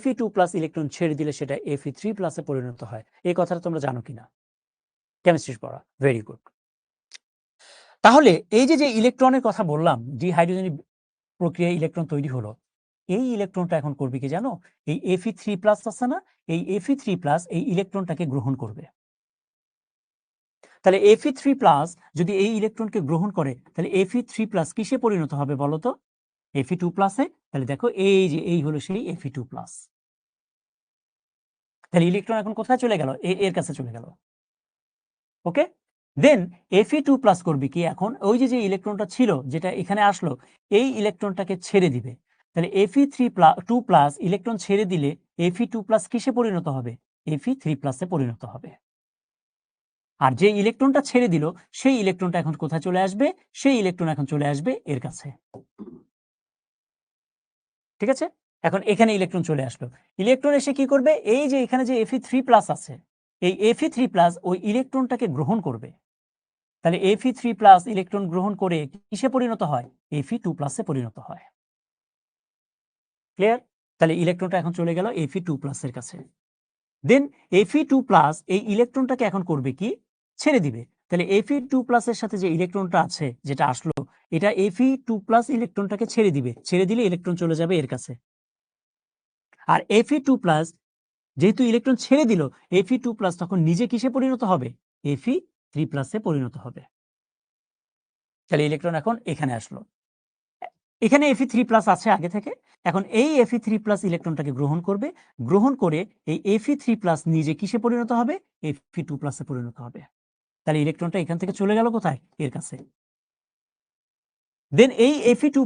[SPEAKER 1] Fe2+ ইলেকট্রন ছেড়ে দিলে সেটা Fe3+ এ পরিণত হয়। এই কথাটা তোমরা জানো কিনা? কেমিস্ট্রির পড়া, ভেরি গুড। তাহলে এই যে ইলেকট্রনের কথা বললাম, ডিহাইড্রোজেন প্রক্রিয়ায় ইলেকট্রন তৈরি হলো, এই ইলেকট্রনটা এখন করবে কি জানো? এই Fe3+ আছে না, এই Fe3+ এই ইলেকট্রনটাকে গ্রহণ করবে। তাহলে Fe3+ যদি এই ইলেকট্রনকে গ্রহণ করে তাহলে Fe3+ কিসে পরিণত হবে বলো তো? Fe2+ এ। তাহলে দেখো এই যে এই হলো সেই Fe2+। তাহলে ইলেকট্রন এখন কোথায় চলে গেল? এর কাছে চলে গেল। ওকে? দেন Fe2+ করবে কি এখন? ওই যে ইলেকট্রনটা ছিল যেটা এখানে আসলো, এই ইলেকট্রনটাকে ছেড়ে দিবে। তাহলে Fe2+ ইলেকট্রন ছেড়ে দিলে Fe2+ কিসে পরিণত হবে? Fe3+ এ পরিণত হবে। আর যে ইলেকট্রনটা ছেড়ে দিল সেই ইলেকট্রনটা এখন কোথায় চলে আসবে? সেই ইলেকট্রন এখন চলে আসবে এর কাছে। ঠিক আছে? এখন এখানে ইলেকট্রন চলে আসলো। ইলেকট্রন এসে কি করবে? এই যে এখানে যে Fe3+ আছে, এই Fe3+ ওই ইলেকট্রনটাকে গ্রহণ করবে। তাহলে Fe3+ ইলেকট্রন গ্রহণ করে কিসে পরিণত হয়? Fe2+ এ পরিণত হয়। ক্লিয়ার? তাহলে ইলেকট্রনটা এখন চলে গেল Fe2+ এর কাছে। দেন Fe2+ এই ইলেকট্রনটাকে এখন করবে কি? ছেড়ে দিবে। তাহলে Fe2+ এর সাথে যে ইলেকট্রনটা আছে যেটা আসলো, এটা Fe2+ ইলেকট্রনটাকে ছেড়ে দিবে। ছেড়ে দিলে ইলেকট্রন চলে যাবে এর কাছে। আর Fe2+ যেহেতু ইলেকট্রন ছেড়ে দিল, Fe2+ তখন নিজে কিসে পরিণত হবে? Fe3+ এ পরিণত হবে। তাহলে ইলেকট্রন এখন এখানে আসলো। এখানে Fe3+ আছে আগে থেকে। এখন এই Fe3+ ইলেকট্রনটাকে গ্রহণ করবে। গ্রহণ করে এই Fe3+ নিজে কিসে পরিণত হবে? Fe2+ এ পরিণত হবে। তাহলে ইলেকট্রনটা এখান থেকে চলে গেল কোথায়? এর কাছে। দেন এই Fe2+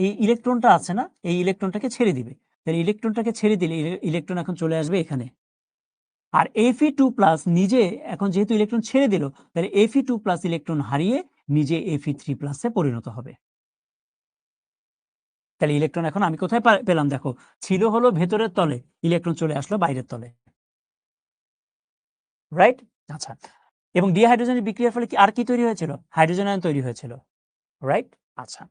[SPEAKER 1] এই ইলেকট্রনটা আছে না, এই ইলেকট্রনটাকে ছেড়ে দিবে। তাহলে ইলেকট্রনটাকে ছেড়ে দিলে ইলেকট্রন এখন চলে আসবে এখানে। আর Fe2+ নিজে এখন যেহেতু ইলেকট্রন ছেড়ে দিল, তাহলে Fe2+ ইলেকট্রন হারিয়ে নিজে Fe3+ এ পরিণত হবে। তাহলে ইলেকট্রন এখন আমি কোথায় পেলাম দেখো, ছিল হলো ভেতরের তলে, ইলেকট্রন চলে আসলো বাইরের তলে, রাইট? আচ্ছা, এবং ডিহাইড্রোজেনের বিক্রিয়ার ফলে আর কি তৈরি হয়েছিল? হাইড্রোজেন আয়ন তৈরি হয়েছিল, রাইট? আচ্ছা,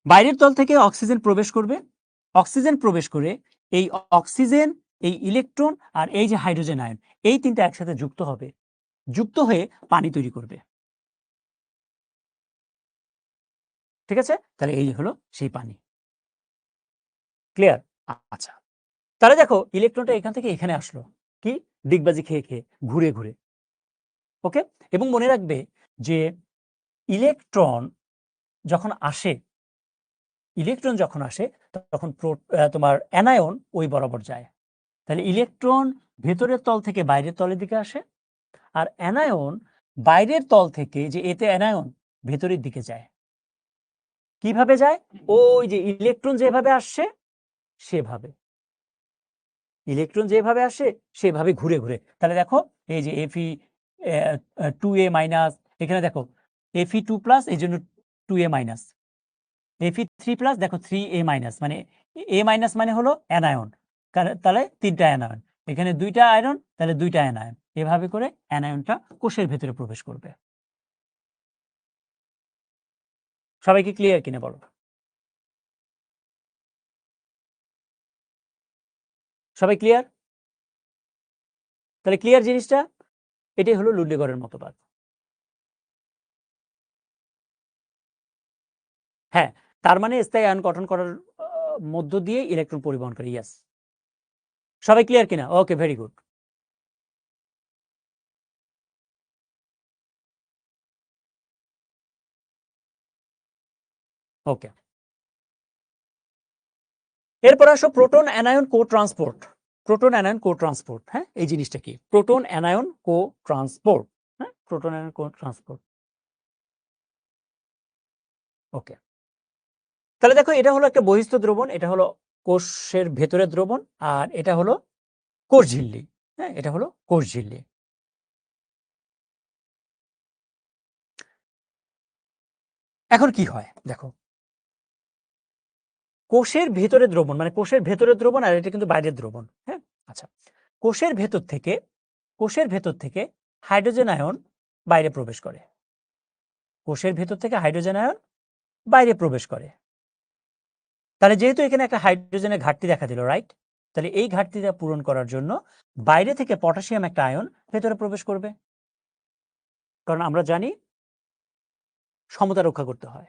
[SPEAKER 1] বাইরের তল থেকে অক্সিজেন প্রবেশ করবে। অক্সিজেন প্রবেশ করে এই অক্সিজেন, এই ইলেকট্রন আর এই যে হাইড্রোজেন আয়ন, এই তিনটা একসাথে যুক্ত হবে, যুক্ত হয়ে পানি তৈরি করবে। ঠিক আছে, তাহলে এই হলো সেই পানি। ক্লিয়ার? আচ্ছা, তাহলে দেখো ইলেকট্রনটা এখান থেকে এখানে আসলো কি ডিগবাজি খেয়ে খেয়ে ঘুরে ঘুরে। ওকে, এবং মনে রাখবে যে ইলেকট্রন যখন আসে তখন তোমার অ্যানায়ন ওই বরাবর যায়। তাহলে ইলেকট্রন ভেতরের তল থেকে বাইরের তলের দিকে আসে, আর অ্যানায়ন বাইরের তল থেকে, যে এতে অ্যানায়ন, ভেতরের দিকে যায়। কিভাবে যায়? ওই যে ইলেকট্রন যেভাবে আসছে সেভাবে, ইলেকট্রন যেভাবে আসে সেভাবে ঘুরে ঘুরে। তাহলে দেখো এই যে Fe2a মাইনাস, এখানে দেখো Fe2 প্লাস, এই জন্য 2a মাইনাস, Fe3 প্লাস, দেখো 3a মাইনাস, মানে a মাইনাস মানে হলো অ্যানায়ন, তাহলে 3টা অ্যানায়ন, এখানে 2টা আয়রন, তাহলে 2টা অ্যানায়ন। এভাবে করে অ্যানায়নটা কোষের ভেতরে প্রবেশ করবে। সবাইকে ক্লিয়ার কিনা বলো? সবাই ক্লিয়ার? তাহলে ক্লিয়ার জিনিসটা? এটাই হলো লুডলিগরের মতবাদ। হ্যাঁ, তার মানে স্থায়ী আয়ন গঠন করার মধ্য দিয়ে ইলেকট্রন পরিবহন করে। ইয়াস, সবাই ক্লিয়ার কিনা? ওকে, ভেরি গুড। ওকে, এরপর আসো প্রোটন অ্যানায়ন কো ট্রান্সপোর্ট। প্রোটন অ্যানায়ন কো ট্রান্সপোর্ট, হ্যাঁ, এই জিনিসটা কি? প্রোটন অ্যানায়ন কো ট্রান্সপোর্ট, হ্যাঁ, প্রোটন অ্যানায়ন কো ট্রান্সপোর্ট। ওকে, তাহলে দেখো এটা হলো একটা বহিস্থ দ্রবণ, এটা হলো কোষের ভেতরের দ্রবণ, আর এটা হলো কোষ ঝিল্লি। হ্যাঁ, এটা হলো কোষ ঝিল্লি। এখন কি হয় দেখো, কোষের ভেতরে দ্রবণ, মানে কোষের ভেতরের দ্রবণ, আর এটা কিন্তু বাইরের দ্রবণ। হ্যাঁ, আচ্ছা, কোষের ভেতর থেকে হাইড্রোজেন আয়ন বাইরে প্রবেশ করে। কোষের ভেতর থেকে হাইড্রোজেন আয়ন বাইরে প্রবেশ করে। তাহলে যেহেতু এখানে একটা হাইড্রোজেনের ঘাটতি দেখা দিল, রাইট? তাহলে এই ঘাটতিটা পূরণ করার জন্য বাইরে থেকে পটাশিয়াম একটা আয়ন ভেতরে প্রবেশ করবে, কারণ আমরা জানি সমতা রক্ষা করতে হয়,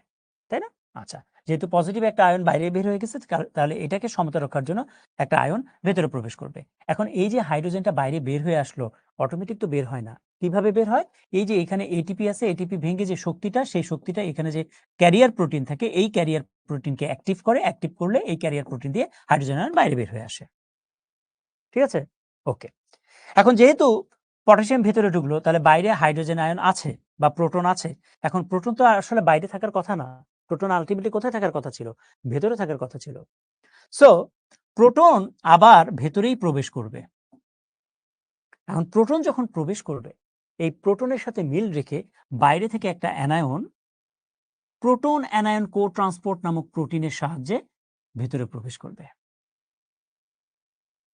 [SPEAKER 1] তাই না? আচ্ছা, যেহেতু পজিটিভ একটা আয়ন বাইরে বের হয়ে গেছে, তাহলে এটাকে সমতা রক্ষার জন্য একটা আয়ন ভেতরে প্রবেশ করবে। এখন এই যে হাইড্রোজেনটা বাইরে বের হয়ে আসলো, অটোমেটিক তো বের হয় না। কিভাবে বের হয়? এই যে এখানে এটিপি আছে, এটিপি ভেঙে যে শক্তিটা, সেই শক্তিটা এখানে যে ক্যারিয়ার প্রোটিন থাকে, এই ক্যারিয়ার প্রোটিনকে অ্যাক্টিভ করে, অ্যাক্টিভ করলে এই ক্যারিয়ার প্রোটিন দিয়ে হাইড্রোজেন আয়ন বাইরে বের হয়ে আসে। ঠিক আছে, ওকে। এখন যেহেতু পটাশিয়াম ভেতরে ঢুকলো, তাহলে বাইরে হাইড্রোজেন আয়ন আছে বা প্রোটন আছে। এখন প্রোটন তো আসলে বাইরে থাকার কথা না, প্রোটন আলটিমেটলি কোথায় থাকার কথা ছিল? ভেতরে থাকার কথা ছিল। সো প্রোটন আবার ভেতরেই প্রবেশ করবে। এখন প্রোটন যখন প্রবেশ করবে, এই প্রোটনের সাথে মিল রেখে বাইরে থেকে একটা অ্যানায়ন প্রোটন অ্যানায়ন কো ট্রান্সপোর্ট নামক প্রোটিনের সাহায্যে ভেতরে প্রবেশ করবে।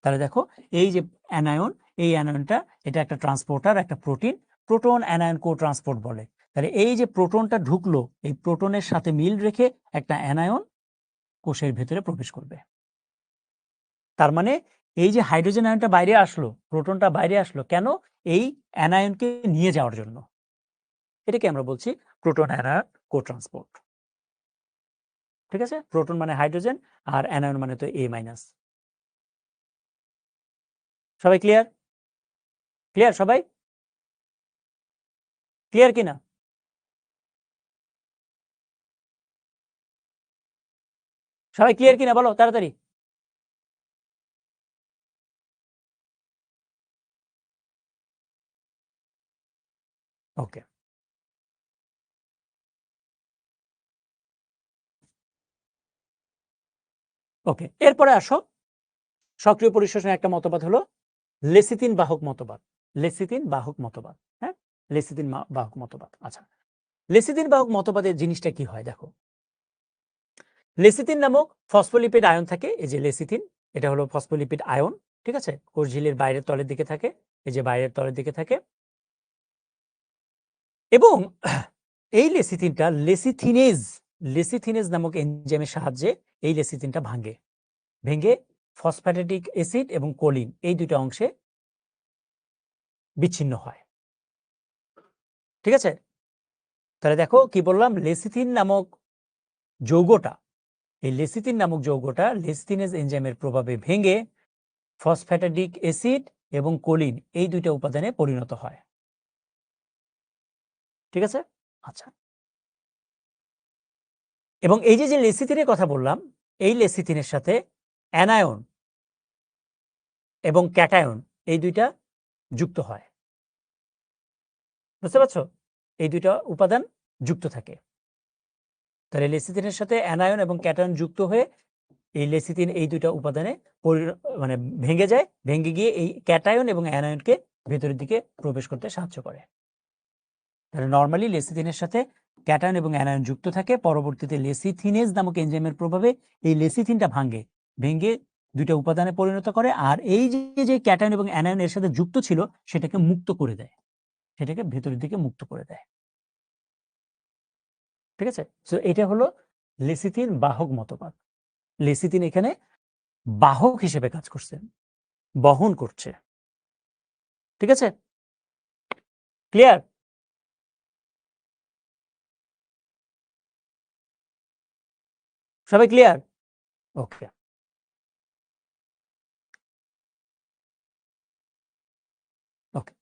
[SPEAKER 1] তাহলে দেখো এই যে অ্যানায়ন, এই অ্যানায়নটা, এটা একটা ট্রান্সপোর্টার, একটা প্রোটিন, প্রোটন অ্যানায়ন কো ট্রান্সপোর্ট বলে। তাহলে এই যে প্রোটনটা ঢুকলো, এই প্রোটনের সাথে মিল রেখে একটা অ্যানায়ন কোষের ভেতরে প্রবেশ করবে। তার মানে এই যে হাইড্রোজেন আয়নটা বাইরে আসলো, প্রোটনটা বাইরে আসলো কেন? এই অ্যানায়নকে নিয়ে যাওয়ার জন্য। এটাকে আমরা বলছি প্রোটন অ্যানায়ন কো ট্রান্সপোর্ট। ঠিক আছে, প্রোটন মানে হাইড্রোজেন, আর অ্যানায়ন মানে তো এ মাইনাস। সবাই ক্লিয়ার? ক্লিয়ার সবাই? ক্লিয়ার কিনা? সবাই ক্লিয়ার কিনা বলো তাড়াতাড়ি। ওকে, ওকে, এরপরে আসো সক্রিয় পরিশোষণের একটা মতবাদ হলো লেসিথিন বাহক মতবাদ। লেসিথিন বাহক মতবাদ, হ্যাঁ, লেসিথিন বাহক মতবাদ। আচ্ছা, লেসিথিন বাহক মতবাদের জিনিসটা কি হয় দেখো, লেসিথিন নামক ফসফোলিপিড আয়ন থাকে। এই যে লেসিথিন, এটা হলো ফসফোলিপিড আয়ন। ঠিক আছে, কোষ ঝিল্লির বাইরের তলের দিকে থাকে, এই যে বাইরের তলের দিকে থাকে। এবং এই লেসিথিনটা লেসিথিনেজ নামক এনজাইমের সাহায্যে এই লেসিথিনটা ভেঙে ফসফ্যাটিক অ্যাসিড এবং কোলিন, এই দুটো অংশে বিচ্ছিন্ন হয়। ঠিক আছে, তাহলে দেখো কি বললাম, লেসিথিন নামক যৌগটা, এই লেসিথিন নামক যৌগটা লেসিথিনেজ এনজাইমের প্রভাবে ভেঙে ফসফ্যাটিডিক অ্যাসিড এবং কোলিন এই দুইটা উপাদানে পরিণত হয়। ঠিক আছে? আচ্ছা, এবং এই যে লেসিথিনের কথা বললাম, এই লেসিথিনের সাথে অ্যানায়ন এবং ক্যাটায়ন এই দুইটা যুক্ত হয়। বুঝতে পারছো? এই দুইটা উপাদান যুক্ত থাকে। তাহলে লেসিথিনের সাথে অ্যানায়ন এবং ক্যাটায়ন যুক্ত হয়ে এই লেসিথিন এই দুইটা উপাদানে মানে ভেঙে যায়, ভেঙে গিয়ে এই ক্যাটায়ন এবং অ্যানায়নকে ভেতরের দিকে প্রবেশ করতে সাহায্য করে। তাহলে নর্মালি লেসিথিনের সাথে ক্যাটায়ন এবং অ্যানায়ন যুক্ত থাকে, পরবর্তীতে লেসিথিনেজ নামক এনজাইমের প্রভাবে এই লেসিথিনটা ভেঙে দুইটা উপাদানে পরিণত করে, আর এই যে ক্যাটায়ন এবং অ্যানায়ন এর সাথে যুক্ত ছিল সেটাকে মুক্ত করে দেয়, সেটাকে ভেতরের দিকে মুক্ত করে দেয়। ঠিক আছে? সো এটা হলো লেসিথিন বাহক মতবাদ। লেসিথিন এখানে বাহক হিসেবে কাজ করছে, বহন করছে। ঠিক আছে? ক্লিয়ার? সবাই ক্লিয়ার? ওকে। ওকে,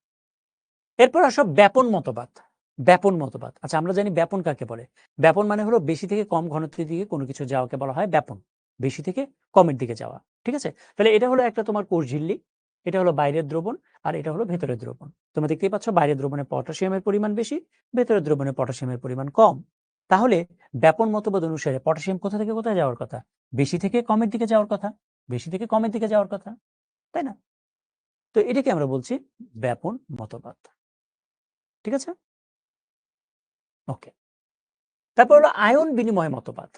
[SPEAKER 1] এরপর আসো ব্যাপন মতবাদ। ব্যাপন মতবাদ, আচ্ছা আমরা জানি ব্যাপন কাকে বলে। ব্যাপন মানে হলো বেশি থেকে কম ঘনত্বের দিকে কোনো কিছু যাওয়াকে বলা হয় ব্যাপন, বেশি থেকে কমের দিকে যাওয়া। ঠিক আছে? তাহলে এটা হলো একটা তোমার কোষ ঝিল্লি, এটা হলো বাইরের দ্রবণ, আর এটা হলো ভেতরের দ্রবণ। তোমরা দেখতেই পাচ্ছ বাইরের দ্রবণে পটাশিয়ামের পরিমাণ বেশি, ভেতরের দ্রবণে পটাশিয়ামের পরিমাণ কম। তাহলে ব্যাপন মতবাদ অনুসারে পটাশিয়াম কোথা থেকে কোথায় যাওয়ার কথা? বেশি থেকে কমের দিকে যাওয়ার কথা, বেশি থেকে কমের দিকে যাওয়ার কথা, তাই না? তো এটাকে আমরা বলছি ব্যাপন মতবাদ। ঠিক আছে? ওকে, তারপর হলো আয়ন বিনিময় মতবাদ।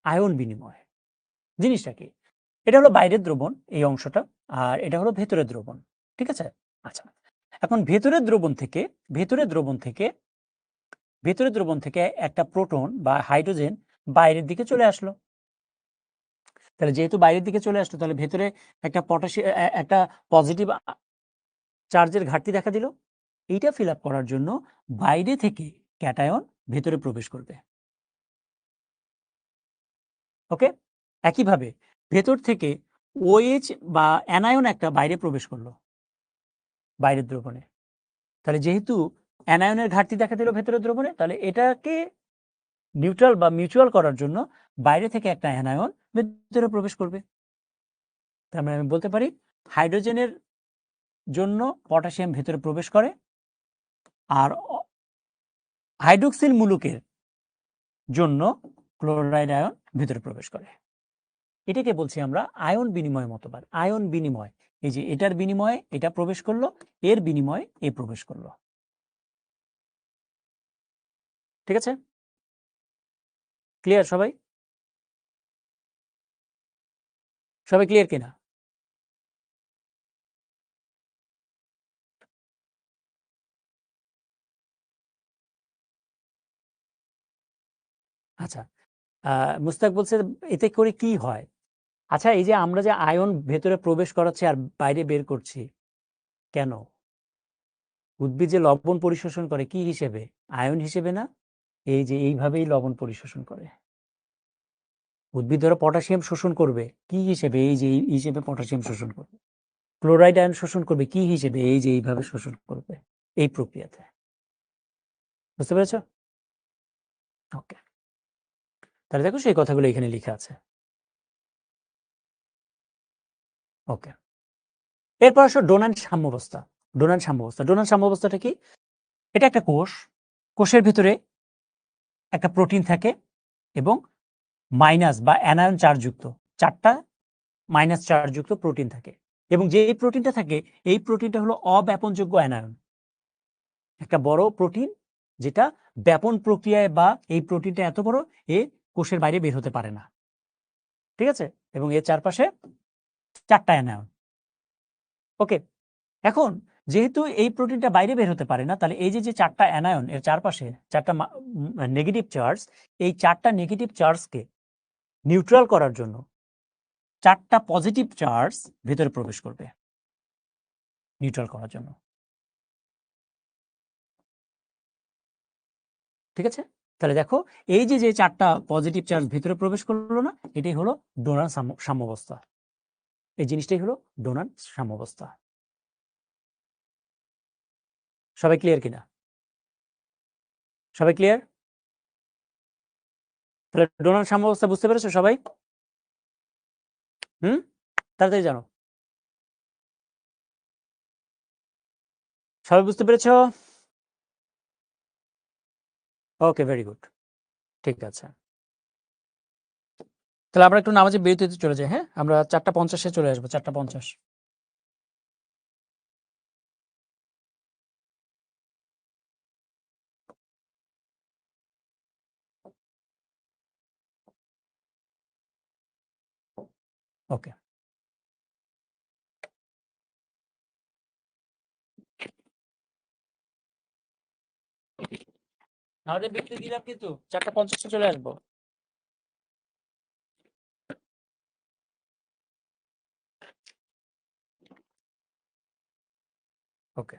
[SPEAKER 1] আয়ন বিনিময় জিনিসটা কি? এটা হলো বাইরের দ্রবণ এই অংশটা, আর এটা হলো ভেতরের দ্রবণ। ঠিক আছে? আচ্ছা, এখন ভেতরের দ্রবণ থেকে একটা প্রোটন বা হাইড্রোজেন বাইরের দিকে চলে আসলো। তাহলে যেহেতু বাইরের দিকে চলে আসলো, তাহলে ভেতরে একটা একটা পজিটিভ চার্জের ঘাটতি দেখা দিল। এইটা ফিল আপ করার জন্য বাইরে থেকে ক্যাটায়ন ভেতরে প্রবেশ করবে। ওকে, একইভাবে ভেতর থেকে OH বা অ্যানায়ন একটা বাইরে প্রবেশ করলো বাইরের দ্রবণে। তাহলে যেহেতু অ্যানায়নের ঘাটতি দেখা দিল ভেতরের দ্রবণে, তাহলে এটাকে নিউট্রাল বা মিউচুয়াল করার জন্য বাইরে থেকে একটা অ্যানায়ন ভেতরে প্রবেশ করবে। তার মানে আমি বলতে পারি হাইড্রোজেনের জন্য পটাশিয়াম ভেতরে প্রবেশ করে, আর হাইড্রোক্সিল মূলকের জন্য ক্লোরাইড আয়ন ভেতরে প্রবেশ করে। এটাকে বলছি আমরা আয়ন বিনিময় মতবাদ। আয়ন বিনিময়, এই যে এটার বিনিময়ে এটা প্রবেশ করলো, এর বিনিময়ে এ প্রবেশ করলো। ঠিক আছে? ক্লিয়ার সবাই? সবাই ক্লিয়ার কিনা? আচ্ছা, মুস্তাক বলছে এতে করে কি হয়? আচ্ছা, এই যে আমরা যে আয়ন ভেতরে প্রবেশ করাচ্ছি আর বাইরে বের করছি, কেন? উদ্ভিদ যে লবণ পরিশোষণ করে কি হিসেবে? আয়ন হিসেবে না? এই যে এইভাবেই লবণ পরিশোষণ করে। উদ্ভিদ ধরো পটাশিয়াম শোষণ করবে কি হিসেবে? এই যে এই হিসেবে পটাশিয়াম শোষণ করবে। ক্লোরাইড আয়ন শোষণ করবে কি হিসেবে? এই যে এইভাবে শোষণ করবে, এই প্রক্রিয়াতে। বুঝতে পেরেছ? ওকে, তাহলে দেখো সেই কথাগুলো এখানে লিখা আছে। ওকে, এরপর আসো ডোনান্ট সাম্যাবস্থা। ডোনান্ট সাম্যাবস্থাটা কি? এটা একটা কোষ, কোষের ভিতরে একটা প্রোটিন থাকে এবং মাইনাস বা অ্যানায়ন চার্জযুক্ত 4টা মাইনাস চার্জযুক্ত প্রোটিন থাকে, এবং যে প্রোটিনটা থাকে এই প্রোটিনটা হলো অব্যাপনযোগ্য অ্যানায়ন। একটা বড় প্রোটিন যেটা ব্যাপন প্রক্রিয়ায়, বা এই প্রোটিনটা এত বড় এ কোষের বাইরে বের হতে পারে না। ঠিক আছে? এবং এর চারপাশে 4টা অ্যানায়ন। ওকে, এখন যেহেতু এই প্রোটিনটা বাইরে বের হতে পারে না, তাহলে এই যে 4টা অ্যানায়ন এর চারপাশে 4টা নেগেটিভ চার্জ, এই 4টা নেগেটিভ চার্জকে নিউট্রাল করার জন্য 4টা পজিটিভ চার্জ ভেতরে প্রবেশ করবে নিউট্রাল করার জন্য। ঠিক আছে? তাহলে দেখো এই যে 4টা পজিটিভ চার্জ ভিতরে প্রবেশ করলো না, এটাই হলো ডোনার সাম্যাবস্থা। এই জিনিসটাই হলো ডোনার সাম্যাবস্থা। সবাই ক্লিয়ার কিনা? সবাই ক্লিয়ার? তাহলে ডোনার সাম্যাবস্থা বুঝতে পেরেছো সবাই? তাড়াতাড়ি জানো। সবাই বুঝতে পেরেছো? ওকে, ভেরি গুড। ঠিক আছে, তাহলে আমরা একটু নামাজে বিরতিতে চলে যাই। হ্যাঁ, আমরা 4:50-এ চলে আসবো। 4:50। ওকে, নামাজের বিরতি দিলাম, কিন্তু 4:50-এ চলে আসবো। ওকে।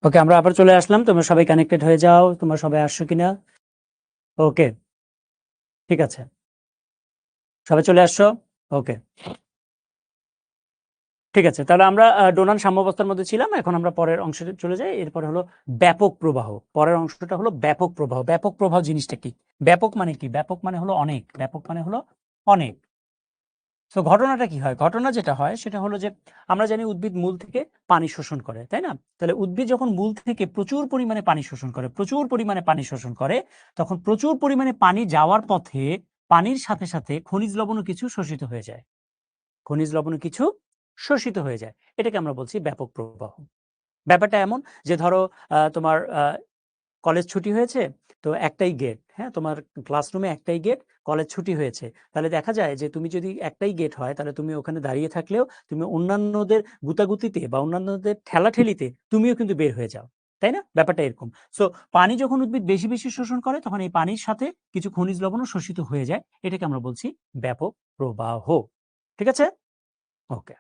[SPEAKER 1] ওকে, আমরা আবার চলে আসলাম। তোমরা সবাই কানেক্টেড হয়ে যাও। তোমরা সবাই আসছো কিনা? ওকে, ঠিক আছে, সবাই চলে আসছো। ওকে, ঠিক আছে। তাহলে আমরা ডোনান সাম্যাবস্থার মধ্যে ছিলাম। এখন আমরা পরের অংশে চলে যাই। এরপরে হলো ব্যাপক প্রবাহ। পরের অংশটা হলো ব্যাপক প্রবাহ। ব্যাপক প্রবাহ জিনিসটা কি? ব্যাপক মানে কি? ব্যাপক মানে হলো অনেক। ব্যাপক মানে হলো অনেক। তো ঘটনাটা কি হয়? ঘটনা যেটা হয় সেটা হলো যে আমরা জানি উদ্ভিদ মূল থেকে পানি শোষণ করে, তাই না? তাহলে উদ্ভিদ যখন মূল থেকে প্রচুর পরিমাণে পানি শোষণ করে, প্রচুর পরিমাণে পানি শোষণ করে, তখন প্রচুর পরিমাণে পানি যাওয়ার পথে পানির সাথে, সাথে খনিজ লবণও কিছু শোষিত হয়ে যায়। খনিজ লবণও কিছু শোষিত হয়ে যায়। এটাকে আমরা বলছি ব্যাপক প্রবাহ। ব্যাপারটা এমন যে ধরো তোমার কলেজ ছুটি হয়েছে, তো একটাই গেট, হ্যাঁ? তোমার ক্লাসরুমে একটাই গেট, কলেজ ছুটি হয়েছে। তাহলে দেখা যায় যে তুমি যদি একটাই গেট হয় তাহলে তুমি ওখানে দাঁড়িয়ে থাকলেও তুমি অন্যান্যদের গুতাগুতিতে বা অন্যান্যদের ঠেলাঠেলিতে তুমিও কিন্তু বের হয়ে যাও। তাই না? ব্যাপারটা এরকম। সো পানি যখন উদ্ভিদ বেশি, বেশি শোষণ করে তখন এই পানির সাথে কিছু খনিজ লবণও শোষিত হয়ে যায়। এটাকে আমরা বলছি ব্যাপক প্রবাহ। ঠিক আছে? ওকে।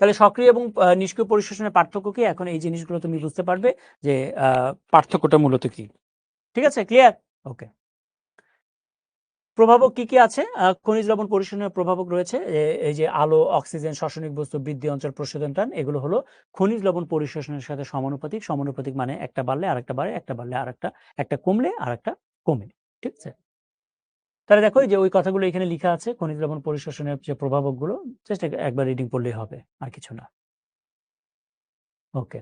[SPEAKER 1] তাহলে সক্রিয় এবং নিষ্ক্রিয় পরিশোষণের পার্থক্য কি? এখন এই জিনিসগুলো তুমি বুঝতে পারবে যে পার্থক্যটা মূলত কি। ঠিক আছে? ক্লিয়ার? ওকে। প্রভাবক কি, কি আছে? খনিজ লবণ পরিশোষণের প্রভাবক রয়েছে। এই যে আলো, অক্সিজেন, শ্বসনিক বস্তু, বৃদ্ধি অঞ্চল, প্রশোধন টান, এগুলো হলো খনিজ লবণ পরিশোষণের সাথে সমানুপাতিক। সমানুপাতিক মানে একটা বাড়লে আরেকটা বাড়ে, একটা বাড়লে আরেকটা, একটা কমলে আরেকটা কমে। ঠিক আছে? তাহলে দেখো এই যে ওই কথাগুলো এখানে লিখা আছে খনিজ লবণ পরিশোষণের যে প্রভাবকগুলো, জাস্ট একবার রিডিং পড়লেই হবে, আর কিছু না। ওকে।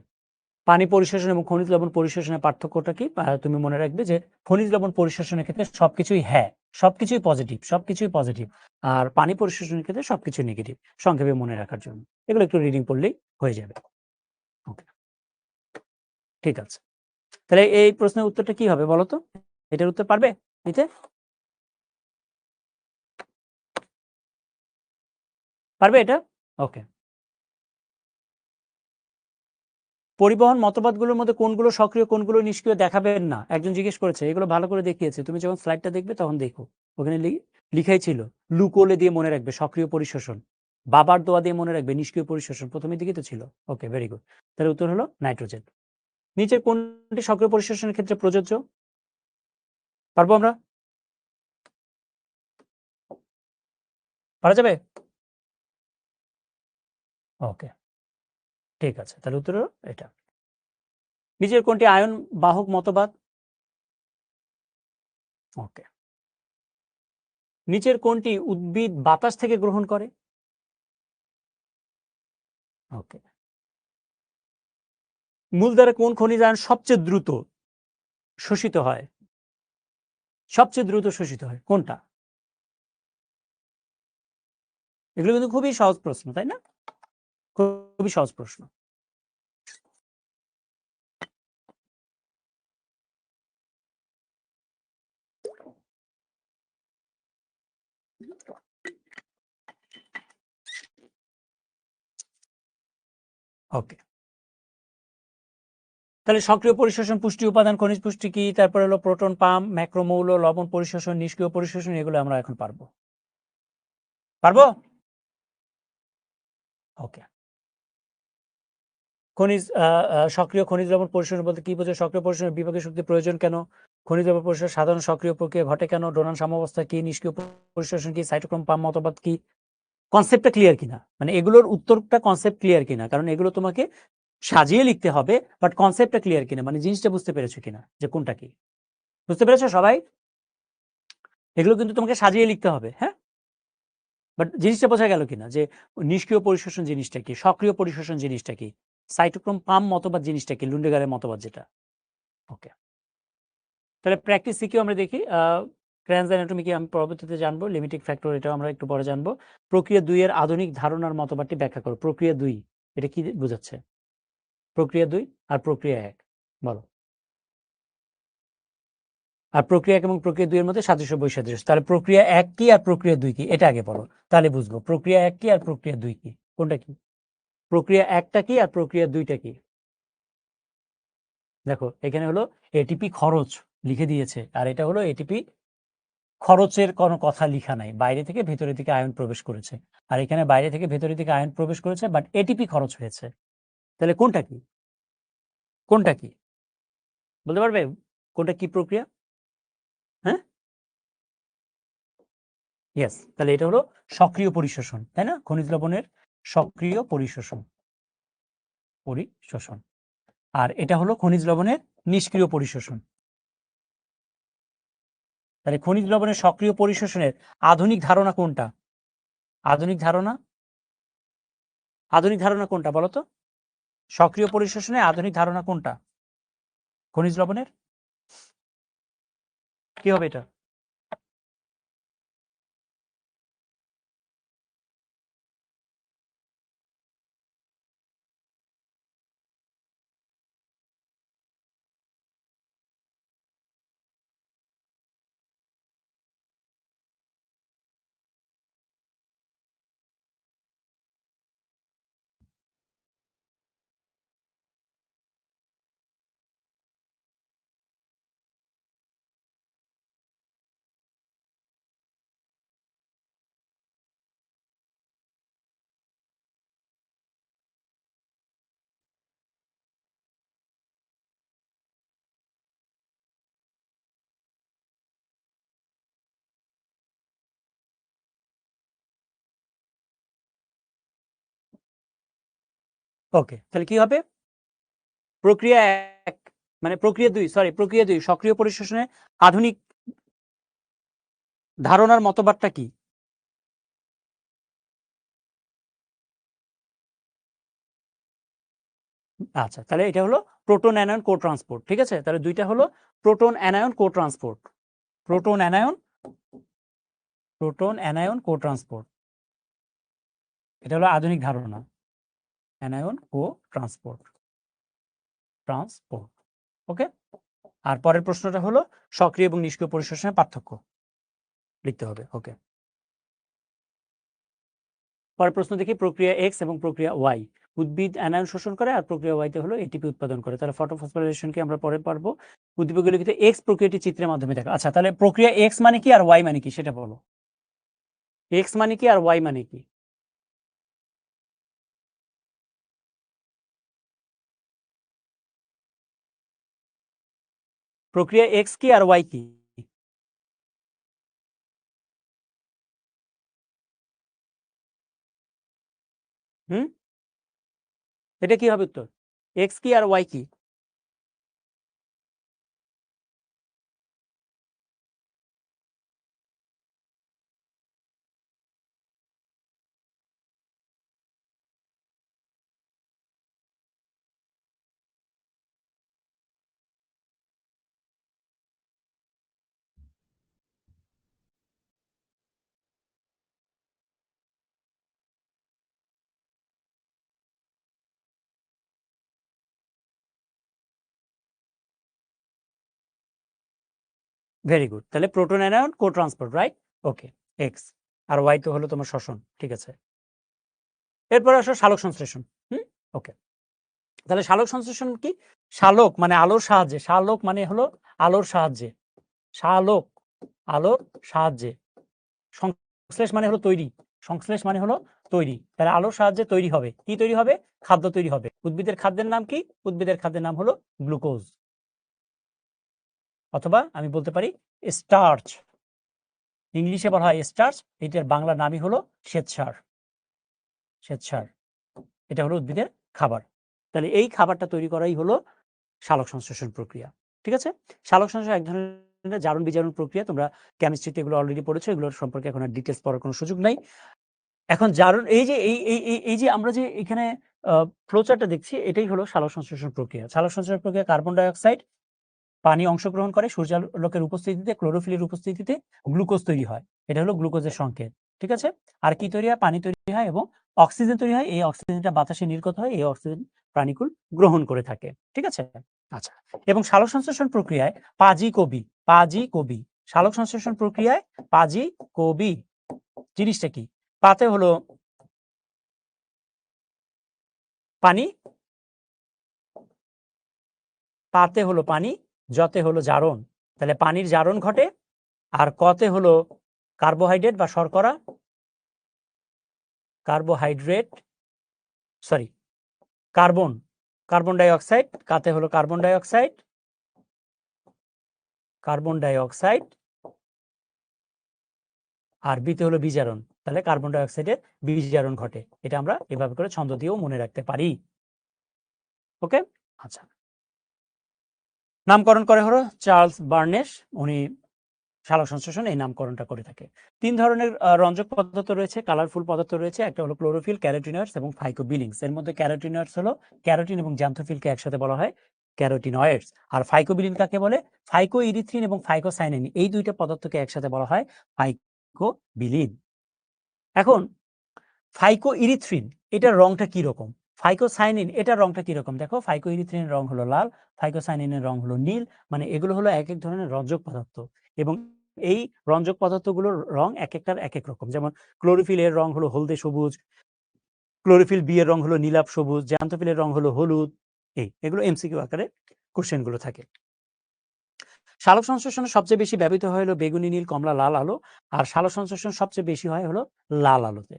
[SPEAKER 1] পানি পরিশোষণ এবং খনিজ লবণ পরিশোষণের পার্থক্যটা কি? তুমি মনে রাখবে যে খনিজ লবণ পরিশোষণের ক্ষেত্রে সবকিছুই হ্যাঁ, সবকিছুই পজিটিভ, সবকিছুই পজিটিভ। আর পানি পরিশোষণের ক্ষেত্রে সবকিছুই নেগেটিভ। সংক্ষেপে মনে রাখার জন্য। এগুলো একটু রিডিং পড়লেই হয়ে যাবে। ওকে, ঠিক আছে। তাহলে এই প্রশ্নের উত্তরটা কি হবে বলো তো? এটার উত্তর পারবে দিতে? পারবে এটা? ওকে। পরিবহন মতবাদগুলোর মধ্যে কোনগুলো সক্রিয় কোনগুলো নিষ্ক্রিয় দেখাবেন না? একজন জিজ্ঞেস করেছে। এগুলো ভালো করে দেখিয়েছে। তুমি যখন স্লাইডটা দেখবে তখন দেখো। ওখানে লিখাই ছিল। লুকোলে দিয়ে মনে রাখবে সক্রিয় পরিশোষণ। বাবার দোয়া দিয়ে মনে রাখবে নিষ্ক্রিয় পরিশোষণ। প্রথমের দিকেই তো ছিল। ওকে, ভেরি গুড। তাহলে উত্তর হলো নাইট্রোজেন। নিচের কোনটি সক্রিয় পরিশোষণের ক্ষেত্রে প্রযোজ্য? পারবো আমরা? পারা যাবে? ওকে, ঠিক আছে। তাহলে উত্তর হলো এটা। নিচের কোনটি আয়ন বাহক মতবাদ? ওকে। নিচের কোনটি উদ্ভিদ বাতাস থেকে গ্রহণ করে? ওকে। মূলধারে কোন খনিজ আয়ন সবচেয়ে দ্রুত শোষিত হয়? সবচেয়ে দ্রুত শোষিত হয় কোনটা? এগুলো কিন্তু খুবই সহজ প্রশ্ন, তাই না? খুবই সহজ প্রশ্ন। ওকে। তাহলে সক্রিয় পরিশোষণ, পুষ্টি উপাদান, খনিজ পুষ্টি কি, তারপরে হলো প্রোটন পাম্প, ম্যাক্রোমৌল, লবণ পরিশোষণ, নিষ্ক্রিয় পরিশোষণ, এগুলো আমরা এখন পারবো। পারবো? ওকে। খনিজ সক্রিয় খনিজ লবণ পরিশোষণ বলতে কি বোঝায়? সক্রিয় পরিশোষণের বিপাকীয় শক্তি প্রয়োজন কেন? খনিজ লবণ পরিশোষণ সাধারণ সক্রিয় প্রক্রিয়া ঘটে কেন? ডোনান সাম্যাবস্থা কি? নিষ্ক্রিয় পরিশোষণ কি? সাইটোক্রোম পাম্প মতবাদ কি? কনসেপ্টটা ক্লিয়ার কিনা? মানে এগুলোর উত্তরটা কনসেপ্ট ক্লিয়ার কিনা? কারণ এগুলো তোমাকে সাজিয়ে লিখতে হবে, বাট কনসেপ্টটা ক্লিয়ার কিনা, মানে জিনিসটা বুঝতে পেরেছো কিনা যে কোনটা কি? বুঝতে পেরেছো সবাই? এগুলো কিন্তু তোমাকে সাজিয়ে লিখতে হবে, হ্যাঁ? বাট জিনিসটা বোঝা গেল কিনা যে নিষ্ক্রিয় পরিশোষণ জিনিসটা কি, সক্রিয় পরিশোষণ জিনিসটা কি, সাইটোক্রোম পাম্প মতবাদ জিনিসটা কি, লুন্ডেগারের মতবাদ যেটা। ওকে, তাহলে প্র্যাকটিস সিকিউ আমরা দেখি। ক্র্যান্স অ্যানাটমি কি আমি পরবর্তীতে জানবো, লিমিটিং ফ্যাক্টর এটাও আমরা একটু পরে জানবো। প্রক্রিয়া 2 এর আধুনিক ধারণার মতবাদটি ব্যাখ্যা করো। প্রক্রিয়া 2 এটা কি বোঝাচ্ছে? প্রক্রিয়া 2 আর প্রক্রিয়া 1 বলো। আর প্রক্রিয়া 1 এবং প্রক্রিয়া 2 এর মধ্যে সাদৃশ্য বৈসাদৃশ্য। তাহলে প্রক্রিয়া 1 কি আর প্রক্রিয়া 2 কি এটা আগে বলো, তাহলে বুঝবো প্রক্রিয়া 1 কি আর প্রক্রিয়া 2 কি, কোনটা কি? প্রক্রিয়া 1টা কি আর প্রক্রিয়া 2টা কি? দেখো এখানে হলো এটিপি খরচ লিখে দিয়েছে, আর এটা হলো এটিপি খরচের কোনো কথা লিখা নাই। বাইরে থেকে ভেতরের দিকে আয়ন প্রবেশ করেছে। আর এখানে বাইরে থেকে ভেতরের দিকে আয়ন প্রবেশ করেছে, বাট এটিপি খরচ হয়েছে। তাহলে কোনটা কি? কোনটা কি বলতে পারবে? কোনটা কি প্রক্রিয়া? হ্যাঁ, ইয়েস। তাহলে এটা হলো সক্রিয় পরিশোষণ, তাই না? খনিজ লবণের সক্রিয় পরিশোষণ, পরিশোষণ। আর এটা হলো খনিজ লবণের নিষ্ক্রিয় পরিশোষণ। তাহলে খনিজ লবণের সক্রিয় পরিশোষণের আধুনিক ধারণা কোনটা? আধুনিক ধারণা, আধুনিক ধারণা কোনটা বলো তো? সক্রিয় পরিশোষণে আধুনিক ধারণা কোনটা খনিজ লবণের? কি হবে এটা? ওকে, তাহলে কি হবে? প্রক্রিয়া ১ মানে প্রক্রিয়া ২, সরি প্রক্রিয়া ২ সক্রিয় পরিশোষণে আধুনিক ধারণার মতবাদটা কি? আচ্ছা, তাহলে এটা হলো প্রোটন অ্যানায়ন কো-ট্রান্সপোর্ট। ঠিক আছে? তাহলে ২ টা হলো proton anion cotransport. Proton anion, proton anion cotransport. এটা হলো আধুনিক ধারণা। Anion কো-ট্রান্সপোর্ট, transport. ওকে? আর পরের প্রশ্নটা হলো সক্রিয় এবং নিষ্ক্রিয় পরিশোষণের পার্থক্য লিখতে হবে। ওকে। পরের প্রশ্ন দেখি, প্রক্রিয়া এক্স এবং প্রক্রিয়া ওয়াই। উদ্ভিদ অ্যানায়ন শোষণ করে আর প্রক্রিয়া ওয়াইতে হলো এটিপি উৎপাদন করে। তাহলে ফটোফসফোরাইলেশনকে আমরা পরে পারবো। উদ্দীপকে লিখিত এক্স প্রক্রিয়াটি চিত্রের মাধ্যমে দেখা। আচ্ছা, তাহলে প্রক্রিয়া এক্স মানে কি আর ওয়াই মানে কি সেটা বলো। এক্স মানে কি আর ওয়াই মানে কি? প্রক্রিয়া এক্স কি আর ওয়াই কি? হুম, এটা কি হবে উত্তর? এক্স কি আর ওয়াই কি? Very good. তাহলে প্রোটন অ্যানায়ন কো ট্রান্সপোর্ট, রাইট? ওকে, এক্স। আর ওয়াই তো হলো তোমার শ্বসন। ঠিক আছে। এরপর আসো সালোক সংশ্লেষণ। হুম, ওকে। তাহলে সালোক সংশ্লেষণ কি? সালোক মানে আলোর সাহায্যে, সালোক মানে হলো আলোর সাহায্যে, সালোক আলোর সাহায্যে, সংশ্লেষ মানে হলো তৈরি, সংশ্লেষ মানে হলো তৈরি। তাহলে আলোর সাহায্যে তৈরি হবে কি? তৈরি হবে খাদ্য তৈরি হবে। উদ্ভিদের খাদ্যের নাম কি? উদ্ভিদের খাদ্যের নাম হলো গ্লুকোজ, অথবা আমি বলতে পারি স্টার্চ। ইংলিশে বলা হয় স্টার্চ, এটার বাংলা নামই হলো শ্বেতসার। শ্বেতসার, এটা হলো উদ্ভিদের খাবার। তাহলে এই খাবারটা তৈরি করাই হলো সালোক সংশ্লেষণ প্রক্রিয়া। ঠিক আছে? সালোক সংশ্লেষণ এক ধরনের জারণ বিজারণ প্রক্রিয়া। তোমরা কেমিস্ট্রিতে এগুলো অলরেডি পড়েছো। এগুলোর সম্পর্কে এখন আর ডিটেইলস পড়ার কোনো সুযোগ নাই। এখন জারণ এই যে এই যে আমরা যে এখানে ফ্লোচার্টটা দেখছি, এটাই হলো সালোক সংশ্লেষণ প্রক্রিয়া। সালোক সংশ্লেষণ প্রক্রিয়া কার্বন ডাই অক্সাইড, পানি অংশগ্রহণ করে, সূর্যালোকের উপস্থিতিতে, ক্লোরোফিলের উপস্থিতিতে গ্লুকোজ তৈরি হয়। এটা হলো গ্লুকোজের সংকেত। ঠিক আছে? আর কি তৈরি হয়? পানি তৈরি হয় এবং অক্সিজেন তৈরি হয়। এই অক্সিজেনটা বাতাসে নির্গত হয়। এই অক্সিজেন প্রাণীকুল গ্রহণ করে থাকে। ঠিক আছে? আচ্ছা। এবং সালোক সংশ্লেষণ প্রক্রিয়ায় পাজি কবি, পাজি কবি, সালোক সংশ্লেষণ প্রক্রিয়ায় পাজি কবি জিনিসটা কি? পাতে হলো পানি, পাতে হলো পানি, জতে হলো জারণ। তাহলে পানির জারণ ঘটে। আর কতে হলো কার্বোহাইড্রেট বা শর্করা, carbohydrate, sorry carbon, carbon die oxide, কাতে হলো carbon die oxide, carbon die oxide, আর বিতে হলো বিজারণ। তাহলে কার্বন ডাই অক্সাইডের বিজারণ ঘটে। এটা আমরা এভাবে করে ছন্দ দিয়েও মনে রাখতে পারি। ওকে, আচ্ছা। নামকরণ করে হলো চার্লস বার্নেস, উনি সালোক সংশ্লেষণ এই নামকরণটা করে থাকে। 3 ধরনের রঞ্জক পদার্থ রয়েছে, কালারফুল পদার্থ রয়েছে। একটা হলো ক্লোরোফিল, ক্যারোটিনয়েডস এবং ফাইকোবিলিনস। এর মধ্যে ক্যারোটিনয়েডস হলো ক্যারোটিন এবং জ্যান্থোফিলকে একসাথে বলা হয় ক্যারোটিনয়েডস। আর ফাইকোবিলিন কাকে বলে? ফাইকোইরিথ্রিন এবং ফাইকোসাইনিন, এই দুইটা পদার্থকে একসাথে বলা হয় ফাইকোবিলিন। এখন ফাইকোইরিথ্রিন, এটার রংটা কি রকম? ফাইকোসাইনিন, এটার রংটা কি রকম? দেখো, ফাইকোইরিথ্রিনের রং হলো লাল, ফাইকোসাইনিনের রং হলো নীল। মানে এগুলো হলো এক এক ধরনের রঞ্জক পদার্থ, এবং এই রঞ্জক পদার্থগুলোর রং এক একটার এক এক রকম। যেমন ক্লোরোফিল এর রং হলো হলদে সবুজ, ক্লোরোফিল বি এর রং হলো নীলাভ সবুজ, জ্যান্থোফিলের রং হলো হলুদ। এগুলো এমসিকিউ আকারে কোশ্চেন গুলো থাকে। সালোক সংশ্লেষণে সবচেয়ে বেশি ব্যবহৃত হয় হলো বেগুনি, নীল, কমলা, লাল আলো। আর সালোক সংশ্লেষণ সবচেয়ে বেশি হয় হলো লাল আলোতে।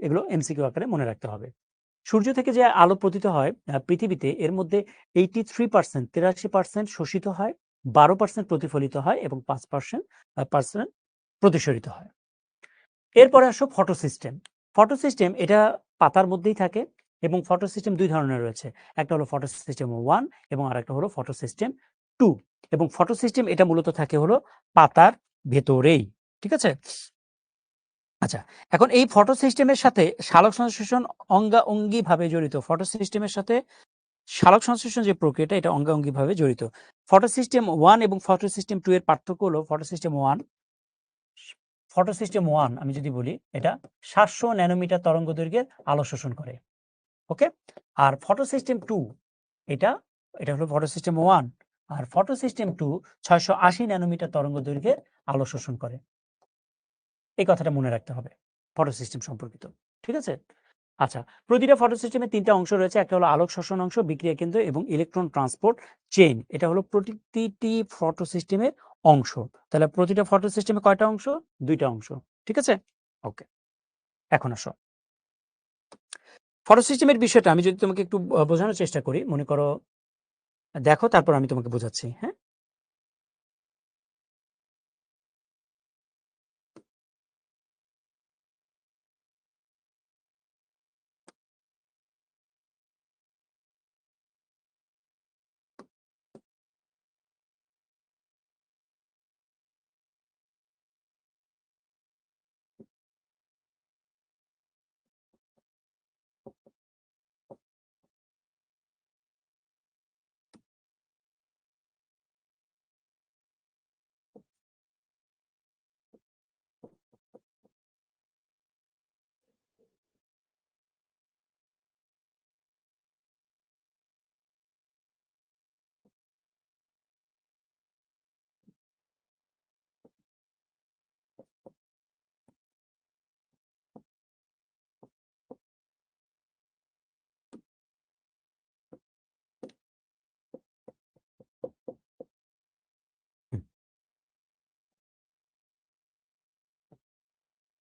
[SPEAKER 1] এগুলো এমসিকিউ আকারে মনে রাখতে হবে। সূর্য থেকে যে আলো পতিত হয় পৃথিবীতে, এর মধ্যে 83%, 83% শোষিত হয়, 12% প্রতিফলিত হয় এবং 5% প্রতিসরিত হয়। এরপরে আসো ফটোসিস্টেম। ফটোসিস্টেম এটা পাতার মধ্যেই থাকে, এবং ফটোসিস্টেম 2 ধরনের রয়েছে। একটা হলো ফটোসিস্টেম 1 এবং আরেকটা হলো ফটোসিস্টেম 2। এবং ফটোসিস্টেম এটা মূলত থাকে হলো পাতার ভেতরেই। ঠিক আছে? আচ্ছা, এখন এই ফটোসিস্টেমের সাথে সালোক সংশ্লেষণ অঙ্গাঅঙ্গিভাবে জড়িত। ফটোসিস্টেমের সাথে সালোক সংশ্লেষণ যে প্রক্রিয়াটা, এটা অঙ্গাঅঙ্গিভাবে জড়িত। ফটোসিস্টেম 1 এবং ফটোসিস্টেম 2 এর পার্থক্য হলো, ফটোসিস্টেম 1 আমি যদি বলি, এটা 700 ন্যানোমিটার তরঙ্গ দৈর্ঘ্যের আলো শোষণ করে। ওকে, আর ফটোসিস্টেম 2 এটা হলো ফটোসিস্টেম 1, আর ফটোসিস্টেম 2 680 ন্যানোমিটার তরঙ্গ দৈর্ঘ্যের আলো শোষণ করে। এই কথাটা মনে রাখতে হবে ফটোসিস্টেম সম্পর্কিত। ঠিক আছে? আচ্ছা, প্রতিটা ফটোসিস্টেমে 3টা অংশ রয়েছে। একটা হলো আলোক শোষণ অংশ, বিক্রিয়া কেন্দ্র এবং ইলেকট্রন ট্রান্সপোর্ট চেইন। এটা হলো প্রতিটি ফটোসিস্টেমের অংশ। তাহলে প্রতিটা ফটোসিস্টেমে কয়টা অংশ? 2টা অংশ। ঠিক আছে? ওকে, এখন আসো ফটোসিস্টেমের বিষয়টা আমি যদি তোমাকে একটু বোঝানোর চেষ্টা করি। মনে করো, দেখো, তারপর আমি তোমাকে বোঝাচ্ছি। হ্যাঁ,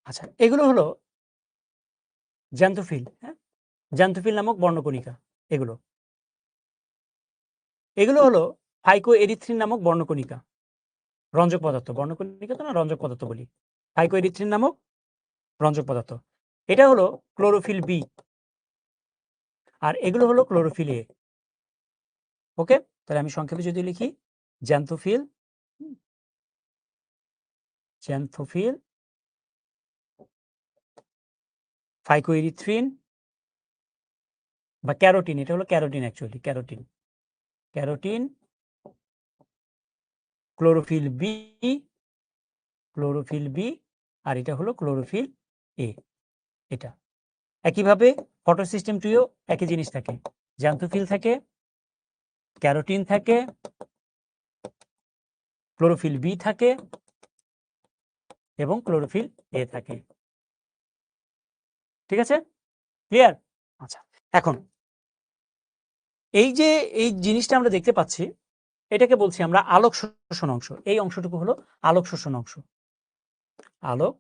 [SPEAKER 1] আচ্ছা, এগুলো হলো জ্যান্থোফিল। হ্যাঁ, জ্যান্থোফিল নামক বর্ণকণিকা। এগুলো এগুলো হলো ফাইকোএরিথ্রিন নামক বর্ণকণিকা, রঞ্জক পদার্থ। বর্ণকণিকা তো না, রঞ্জক পদার্থ বলি। ফাইকোএরিথ্রিন নামক রঞ্জক পদার্থ। এটা হলো ক্লোরোফিল বি, আর এগুলো হলো ক্লোরোফিল এ। ওকে, তাহলে আমি সংক্ষেপে যদি লিখি, জ্যান্থোফিল, জ্যান্থোফিল, ফাইকোএরিথ্রিন বা ক্যারোটিন। এটা হলো carotene, actually carotene, carotene, chlorophyll B, chlorophyll B, আর এটা হলো ক্লোরোফিল এ। এটা একইভাবে ফটোসিস্টেম 2 একই জিনিস থাকে। জ্যান্থোফিল থাকে, ক্যারোটিন থাকে, ক্লোরোফিল বি থাকে এবং ক্লোরোফিল এ থাকে। ঠিক আছে? ক্লিয়ার? আচ্ছা, এখন এই যে এই জিনিসটা আমরা দেখতে পাচ্ছি, এটাকে বলছি আমরা আলোক শোষণ অংশ। এই অংশটুকু হলো আলোক শোষণ অংশ, আলোক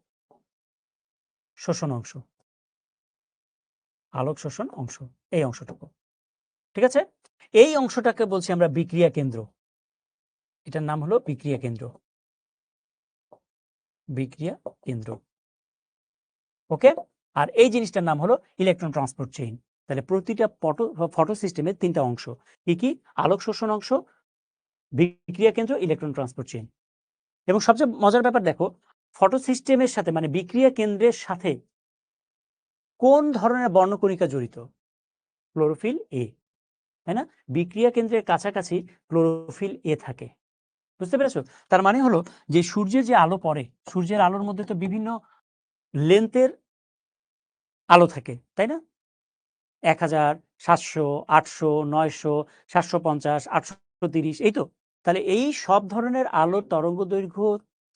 [SPEAKER 1] শোষণ অংশ, আলোক শোষণ অংশ, এই অংশটুকু। ঠিক আছে? এই অংশটাকে বলছি আমরা বিক্রিয়া কেন্দ্র। এটার নাম হলো বিক্রিয়া কেন্দ্র। বিক্রিয়া কেন্দ্র। ওকে? আর এই জিনিসটার নাম হলো ইলেকট্রন ট্রান্সপোর্ট চেইন। তাহলে প্রতিটা ফটো সিস্টেমের ৩টা অংশ। কি? আলোক শোষণ অংশ, বিক্রিয়া কেন্দ্র, ইলেকট্রন ট্রান্সপোর্ট চেইন। এবং সবচেয়ে মজার ব্যাপার দেখো, ফটো সিস্টেমের সাথে মানে বিক্রিয়া কেন্দ্রের সাথে কোন ধরনের বর্ণকণিকা জড়িত? ক্লোরোফিল এ, তাই না? বিক্রিয়া কেন্দ্রের কাছাকাছি ক্লোরোফিল এ থাকে। বুঝতে পেরেছো? তার মানে হলো যে সূর্যের যে আলো পড়ে, সূর্যের আলোর মধ্যে তো বিভিন্ন লেন্থের আলো থাকে, তাই না? ১০০০, ৭০০, ৮০০, ৯০০, ৭৫০, ৮৩০, এই তো। তাহলে এই সব ধরনের আলোর তরঙ্গ দৈর্ঘ্য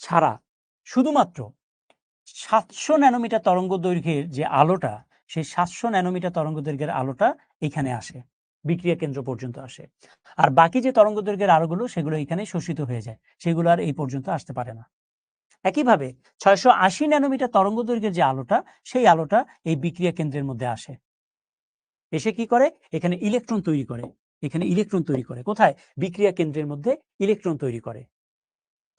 [SPEAKER 1] ছাড়া শুধুমাত্র ৭০০ ন্যানোমিটার তরঙ্গ দৈর্ঘ্যের যে আলোটা, সেই ৭০০ ন্যানোমিটার তরঙ্গ দৈর্ঘ্যের আলোটা এখানে আসে, বিক্রিয়া কেন্দ্র পর্যন্ত আসে। আর বাকি যে তরঙ্গ দৈর্ঘ্যের আলোগুলো সেগুলো এখানে শোষিত হয়ে যায়, সেগুলো আর এই পর্যন্ত আসতে পারে না। একইভাবে ৬৮০ ন্যানোমিটার তরঙ্গ দৈর্ঘ্যের যে আলোটা, সেই আলোটা এই বিক্রিয়া কেন্দ্রের মধ্যে আসে। এসে কি করে? এখানে ইলেকট্রন তৈরি করে। এখানে ইলেকট্রন তৈরি করে। কোথায়? বিক্রিয়া কেন্দ্রের মধ্যে ইলেকট্রন তৈরি করে।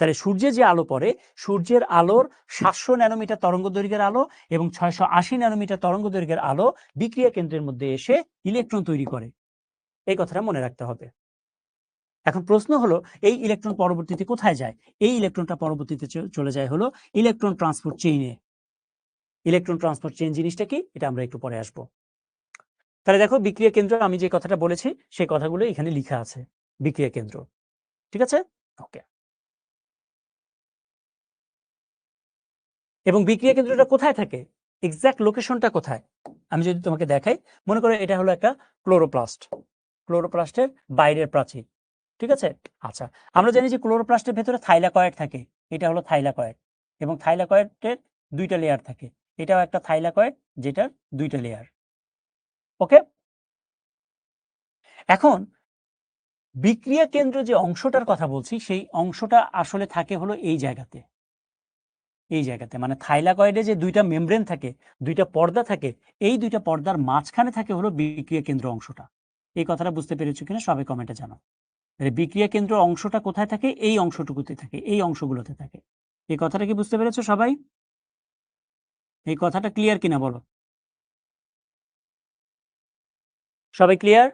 [SPEAKER 1] তাহলে সূর্যে যে আলো পড়ে, সূর্যের আলোর ৭০০ ন্যানোমিটার তরঙ্গ দৈর্ঘ্যের আলো এবং ৬৮০ ন্যানোমিটার তরঙ্গ দৈর্ঘ্যের আলো বিক্রিয়া কেন্দ্রের মধ্যে এসে ইলেকট্রন তৈরি করে। এই কথাটা মনে রাখতে হবে। এখন প্রশ্ন হলো, এই ইলেকট্রন পরবর্তীতে কোথায় যায়? এই ইলেকট্রনটা পরবর্তীতে চলে যায় হলো ইলেকট্রন ট্রান্সপোর্ট চেইনে। ইলেকট্রন ট্রান্সপোর্ট চেইন জিনিসটা কি? এটা আমরা একটু পরে আসবো। তাহলে দেখো, বিক্রিয়া কেন্দ্র আমি যে কথাটা বলেছি সেই কথাগুলো এখানে লিখা আছে। বিক্রিয়া কেন্দ্র, ঠিক আছে? ওকে। এবং বিক্রিয়া কেন্দ্রটা কোথায় থাকে? এক্সাক্ট লোকেশনটা কোথায়? আমি যদি তোমাকে দেখাই, মনে করো এটা হলো একটা ক্লোরোপ্লাস্ট। ক্লোরোপ্লাস্টের বাইরের প্রাচীর, ঠিক আছে? আচ্ছা, আমরা জানি যে ক্লোরোপ্লাস্টের ভেতরে থাইলাকয়েড থাকে। এটা হলো থাইলাকয়েড, এবং থাইলাকয়েডের ২টা লেয়ার থাকে। এটাও একটা থাইলাকয়েড, যেটার ২টা লেয়ার। ওকে? এখন বিক্রিয়া কেন্দ্র যে অংশটার কথা বলছি, সেই অংশটা আসলে থাকে হলো এই জায়গাতে। এই জায়গাতে মানে থাইলাকয়েডে যে ২টা মেমব্রেন থাকে, ২টা পর্দা থাকে, এই ২টা পর্দার মাঝখানে থাকে হলো বিক্রিয়া কেন্দ্র অংশটা। এই কথাটা বুঝতে পেরেছো কিনা সবাই কমেন্টে জানাও। বিক্রিয়া কেন্দ্র অংশটা কোথায় থাকে? এই অংশটুকুতে থাকে, এই অংশগুলোতে থাকে। এই কথাটা কি বুঝতে পেরেছো সবাই? এই কথাটা ক্লিয়ার কিনা বলো? সবাই ক্লিয়ার?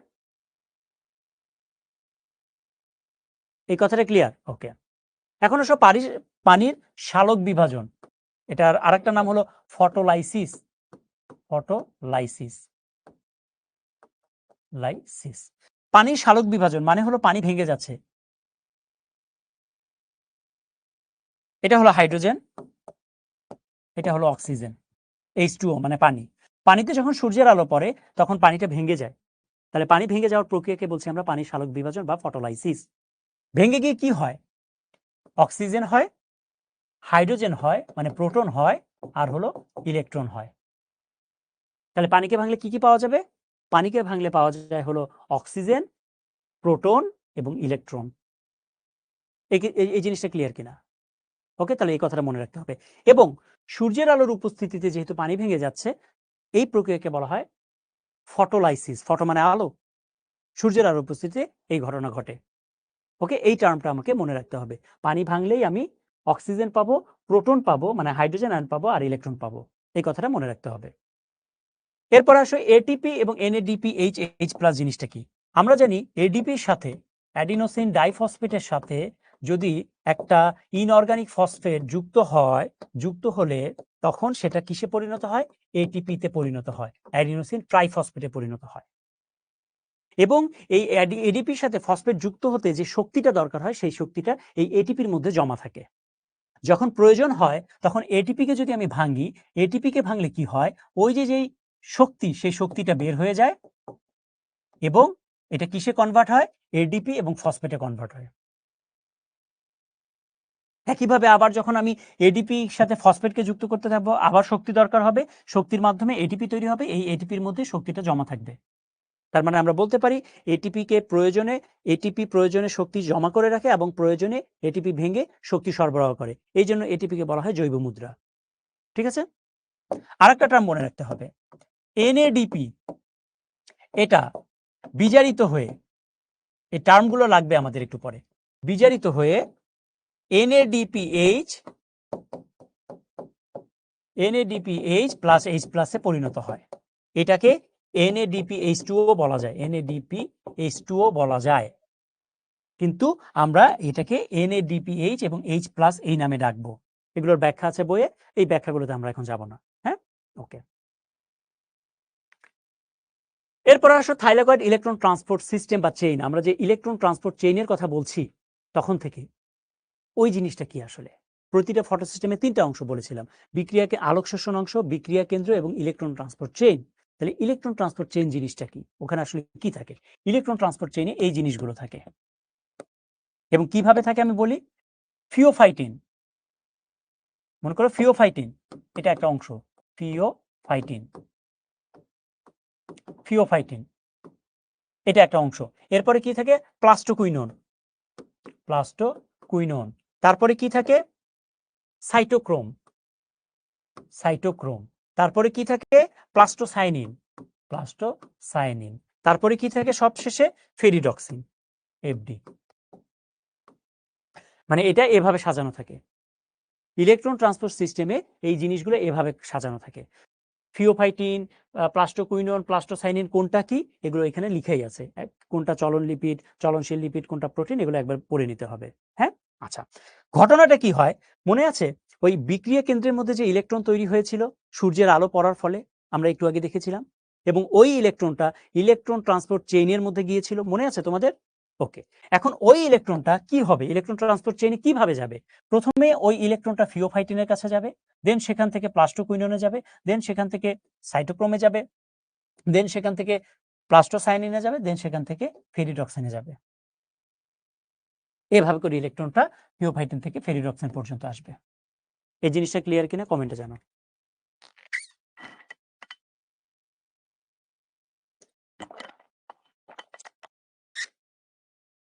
[SPEAKER 1] এই কথাটা ক্লিয়ার? ওকে। এখন আসো পানির সালোক বিভাজন। এটার আরেকটা নাম হলো ফটোলাইসিস। Photolysis, lysis. পানির সালোক বিভাজন মানে হলো পানি ভেঙে যাচ্ছে। এটা হলো হাইড্রোজেন, এটা হলো অক্সিজেন, H2O মানে পানি। পানিতে যখন সূর্যের আলো পড়ে তখন পানিটা ভেঙে যায়। তাহলে পানি ভেঙে যাওয়ার প্রক্রিয়াকে বলছি আমরা পানির সালোক বিভাজন বা ফটোলাইসিস। ভেঙে গিয়ে কি হয়? অক্সিজেন হয়, হাইড্রোজেন হয় মানে প্রোটন হয়, আর হলো ইলেকট্রন হয়। তাহলে পানিকে ভাঙলে কি কি পাওয়া যাবে? পানিকে ভাঙলে পাওয়া যায় হলো অক্সিজেন, প্রোটন এবং ইলেকট্রন। এই জিনিসটা ক্লিয়ার কিনা? ওকে, তাহলে এই কথাটা মনে রাখতে হবে। এবং সূর্যের আলোর উপস্থিতিতে যেহেতু পানি ভেঙে যাচ্ছে, এই প্রক্রিয়াকে বলা হয় ফটোলাইসিস। ফটো মানে আলো, সূর্যের আলোর উপস্থিতিতে এই ঘটনা ঘটে। ওকে, এই টার্মটা আমাকে মনে রাখতে হবে। পানি ভাঙলেই আমি অক্সিজেন পাবো, প্রোটন পাবো মানে হাইড্রোজেন আয়ন পাবো, আর ইলেকট্রন পাবো। এই কথাটা মনে রাখতে হবে। এরপর আসো এটিপি এবং NADPH+ জিনিসটা কি? আমরা জানি এডিপির সাথে, অ্যাডিনোসিন ডাইফসফেটের সাথে যদি একটা ইনঅর্গানিক ফসফেট যুক্ত হলে তখন সেটা কিসে পরিণত হয়? এটিপিতে পরিণত হয়, অ্যাডিনোসিন ট্রাইফসফেটে পরিণত হয়। এবং এই এডিপির সাথে ফসফেট যুক্ত হতে যে শক্তিটা দরকার হয়, সেই শক্তিটা এই এটিপির মধ্যে জমা থাকে। যখন প্রয়োজন হয় তখন এটিপিকে যদি আমি ভাঙি, এটিপিকে ভাঙলে কি হয়? ওই যেই শক্তি, সেই শক্তিটা বের হয়ে যায় এবং এটা কিসে কনভার্ট হয়? এডিপি এবং ফসফেটে কনভার্ট হয়। একইভাবে আবার যখন আমি এডিপির সাথে ফসফেটকে যুক্ত করতে থাকবো, আবার শক্তি দরকার হবে। শক্তির মাধ্যমে এটিপি তৈরি হবে, এই এটিপির মধ্যে শক্তিটা জমা থাকবে। তার মানে আমরা বলতে পারি এটিপি প্রয়োজনে শক্তি জমা করে রাখে এবং প্রয়োজনে এটিপি ভেঙে শক্তি সরবরাহ করে। এই জন্য এটিপিকে বলা হয় জৈব মুদ্রা। ঠিক আছে? আরেকটা টার্ম মনে রাখতে হবে, NADP। এটা বিজারিত হয়ে, এই টার্মগুলো লাগবে আমাদের একটু পরে, বিজারিত হয়ে NADPH প্লাস H প্লাসে পরিণত হয়। এটাকে NADPH2O বলা যায়, NADPH2O বলা যায়, কিন্তু আমরা এটাকে NADPH এবং H প্লাস এই নামে ডাকবো। এগুলোর ব্যাখ্যা আছে বইয়ে, এই ব্যাখ্যাগুলোতে আমরা এখন যাব না। হ্যাঁ, ওকে। এরপর আসো থাইলাকয়েড ইলেকট্রন ট্রান্সপোর্ট সিস্টেম বা চেইন। আমরা যে ইলেকট্রন ট্রান্সপোর্ট চেইনের কথা বলছি তখন থেকে, ওই জিনিসটা কি আসলে? প্রতিটা ফটো সিস্টেমে 3টা অংশ বলেছিলাম, বিক্রিয়াকে আলোক শোষণ অংশ, বিক্রিয়া কেন্দ্র এবং ইলেকট্রন ট্রান্সপোর্ট চেইন। তাহলে ইলেকট্রন ট্রান্সপোর্ট চেইন জিনিসটা কি? ওখানে আসলে কি থাকে? ইলেকট্রন ট্রান্সপোর্ট চেইনে এই জিনিসগুলো থাকে। এবং কিভাবে থাকে আমি বলি, ফিওফাইটিন, মনে করো ফিওফাইটিন, এটা একটা অংশ, ফিওফাইটিন, ফিওফাইটিন এটা একটা অংশ। এরপরে কি থাকে? Plastoquinone, plastoquinone. তারপরে কি থাকে? Cytochrome, cytochrome. তারপরে কি থাকে? Plastocyanin, plastocyanin. তারপরে কি থাকে সবশেষে? Ferredoxin, FD. মানে এটা এভাবে সাজানো থাকে। ইলেকট্রন ট্রান্সপোর্ট সিস্টেমে এই জিনিসগুলো এভাবে সাজানো থাকে। ফিওফাইটিন, প্লাস্টোকুইনোন, প্লাস্টোসাইনিন কোনটা কি এগুলো এখানে লিখেই আছে। কোনটা চলন লিপিড, চলনশীল লিপিড, কোনটা প্রোটিন, এগুলো একবার পড়ে নিতে হবে। হ্যাঁ, আচ্ছা। ঘটনাটা কি হয় মনে আছে? ওই বিক্রিয়া কেন্দ্রের মধ্যে যে ইলেকট্রন তৈরি হয়েছিল সূর্যের আলো পড়ার ফলে, আমরা একটু আগে দেখেছিলাম, এবং ওই ইলেকট্রনটা ইলেকট্রন ট্রান্সপোর্ট চেইনের মধ্যে গিয়েছিল, মনে আছে তোমাদের? ওকে। এখন ওই ইলেকট্রনটা কি হবে? ইলেকট্রন ট্রান্সপোর্ট চেইনে কিভাবে যাবে? প্রথমে ওই ইলেকট্রনটা ফিওফাইটিনের কাছে যাবে, দেন সেখান থেকে প্লাস্টোকুইনোনে যাবে, দেন সেখান থেকে সাইটোক্রোমে যাবে, দেন সেখান থেকে প্লাস্টোসাইনিনে যাবে, দেন সেখান থেকে ফেরিডক্সিনে যাবে। এভাবে করে ইলেকট্রনটা ফিওফাইটিন থেকে ফেরিডক্সিন পর্যন্ত আসবে। এই জিনিসটা ক্লিয়ার কিনা কমেন্টে জানাও।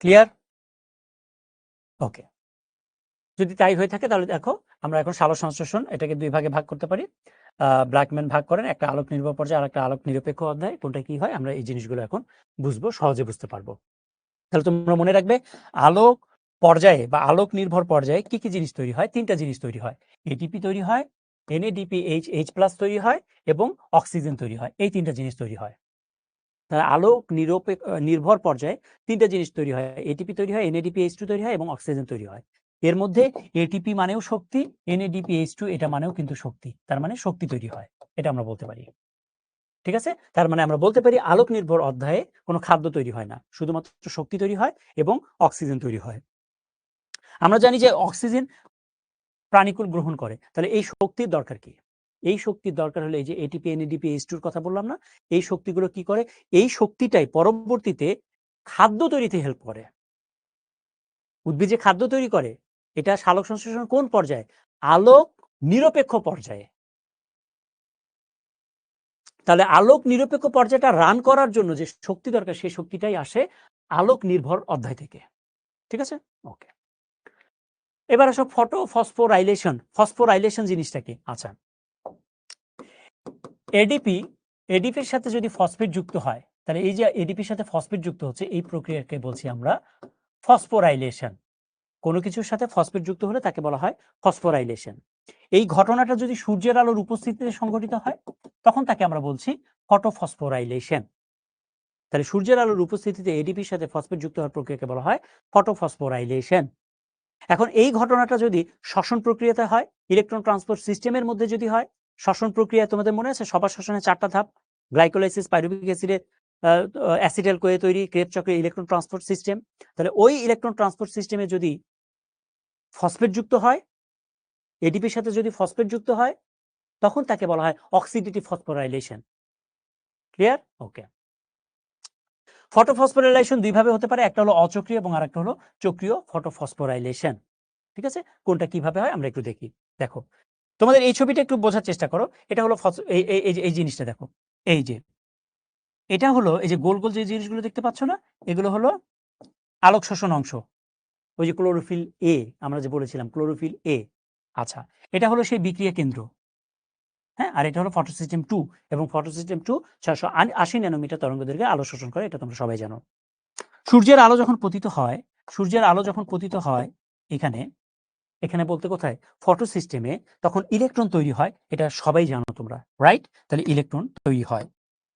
[SPEAKER 1] ক্লিয়ার? ওকে। যদি তাই হয়ে থাকে তাহলে দেখো আমরা এখন সালোক সংশ্লেষণ এটাকে 2 ভাগে ভাগ করতে পারি। ব্ল্যাকম্যান ভাগ করেন একটা আলোক নির্ভর পর্যায়ে আর একটা আলোক নিরপেক্ষ অধ্যায়, কোনটা কি হয় আমরা এই জিনিসগুলো এখন বুঝবো, সহজে বুঝতে পারবো। তাহলে তোমরা মনে রাখবে আলোক পর্যায়ে বা আলোক নির্ভর পর্যায়ে কি কি জিনিস তৈরি হয়? 3টা জিনিস তৈরি হয়, এটিপি তৈরি হয়, NADPH H+ তৈরি হয় এবং অক্সিজেন তৈরি হয়। এই 3টা জিনিস তৈরি হয়। তাহলে আলোক নির্ভর পর্যায়ে 3টা জিনিস তৈরি হয়, এটিপি তৈরি হয়, NADPH2 তৈরি হয় এবং অক্সিজেন তৈরি হয়। এর মধ্যে এটিপি মানেও শক্তি, NADPH2 এটা মানেও কিন্তু শক্তি, তার মানে শক্তি তৈরি হয়, এটা আমরা বলতে পারি। ঠিক আছে? তার মানে আমরা বলতে পারি আলোক নির্ভর অধ্যায়ে কোনো খাদ্য তৈরি হয় না, শুধুমাত্র শক্তি তৈরি হয় এবং অক্সিজেন তৈরি হয়। আমরা জানি যে অক্সিজেন প্রাণীকুল গ্রহণ করে, তাহলে এই শক্তির দরকার কি? এই শক্তির দরকার হলো এই যে এটিপি NADPH2 কথা বললাম না, এই শক্তিগুলো কি করে? এই শক্তিটাই পরবর্তীতে খাদ্য তৈরিতে হেল্প করে। উদ্ভিদ যে খাদ্য তৈরি করে এটা সালোক সংশ্লেষণ কোন পর্যায়ে? আলোক নিরপেক্ষ পর্যায়ে। তাহলে আলোক নিরপেক্ষ পর্যায়টা রান করার জন্য যে শক্তি দরকার সেই শক্তিটাই আসে আলোক নির্ভর অধ্যায় থেকে। ঠিক আছে? ওকে। এবার আসো ফসফোরাইলেশন। ফসফোরাইলেশন জিনিসটা কি? আচ্ছা, এডিপির সাথে যদি ফসফেট যুক্ত হয়, তাহলে এই যে এডিপির সাথে ফসফেট যুক্ত হচ্ছে এই প্রক্রিয়াকে বলছি আমরা ফসফোরাইলেশন। কোনো কিছুর সাথে ফসফেট যুক্ত হলে তাকে বলা হয় ফসফোরাইলেশন। এই ঘটনাটা যদি সূর্যের আলোর উপস্থিতিতে সংঘটিত হয় তখন তাকে আমরা বলছি ফটোফসফোরাইলেশন। তাহলে সূর্যের আলোর উপস্থিতিতে এডিপির সাথে ফসফেট যুক্ত হওয়ার প্রক্রিয়াকে বলা হয় ফটোফসফোরাইলেশন। এখন এই ঘটনাটা যদি শ্বসন প্রক্রিয়াতে হয়, ইলেকট্রন ট্রান্সপোর্ট সিস্টেমের মধ্যে যদি হয়, শ্বসন প্রক্রিয়া তোমাদের মনে আছে সবার শ্বসনের 4টা ধাপ, গ্লাইকোলাইসিস, পাইরুভিক অ্যাসিডে অ্যাসিটাইল কোয়ে তৈরি, ক্রেবস চক্রের ইলেকট্রন ট্রান্সপোর্ট সিস্টেম। তাহলে ওই ইলেকট্রন ট্রান্সপোর্ট সিস্টেমে যদি ফসফেট যুক্ত হয়, এডিপির সাথে যদি ফসফেট যুক্ত হয় তখন তাকে বলা হয় অক্সিডেটিভ ফসফোরাইলেশন। ক্লিয়ার? ওকে। ফটোফসফোরাইলেশন 2 ভাবে হতে পারে, একটা হলো অচক্রীয় এবং আরেকটা হলো চক্রীয় ফটোফসফোরাইলেশন। ঠিক আছে? কোনটা কিভাবে হয় আমরা একটু দেখি। দেখো তোমাদের এই ছবিটা একটু বোঝার চেষ্টা করো। এটা হলো এই জিনিসটা দেখো, এই যে এটা হলো এই যে গোল গোল যে জিনিসগুলো দেখতে পাচ্ছ না, এগুলো হলো আলোক শোষণ অংশ। ওই যে ক্লোরোফিল এ আমরা যে বলেছিলাম ক্লোরোফিল এ। আচ্ছা, এটা হলো সেই বিক্রিয়া কেন্দ্র। হ্যাঁ, আর এটা হলো ফটোসিস্টেম 2 এবং ফটোসিস্টেম 2 680 ন্যানোমিটার তরঙ্গ দৈর্ঘ্যে আলো শোষণ করে, এটা তোমরা সবাই জানো। সূর্যের আলো যখন পতিত হয় এখানে এখানে বলতে কোথায়, ফটোসিস্টেমে, তখন ইলেকট্রন তৈরি হয়, এটা সবাই জানো তোমরা, রাইট? তাহলে ইলেকট্রন তৈরি হয়,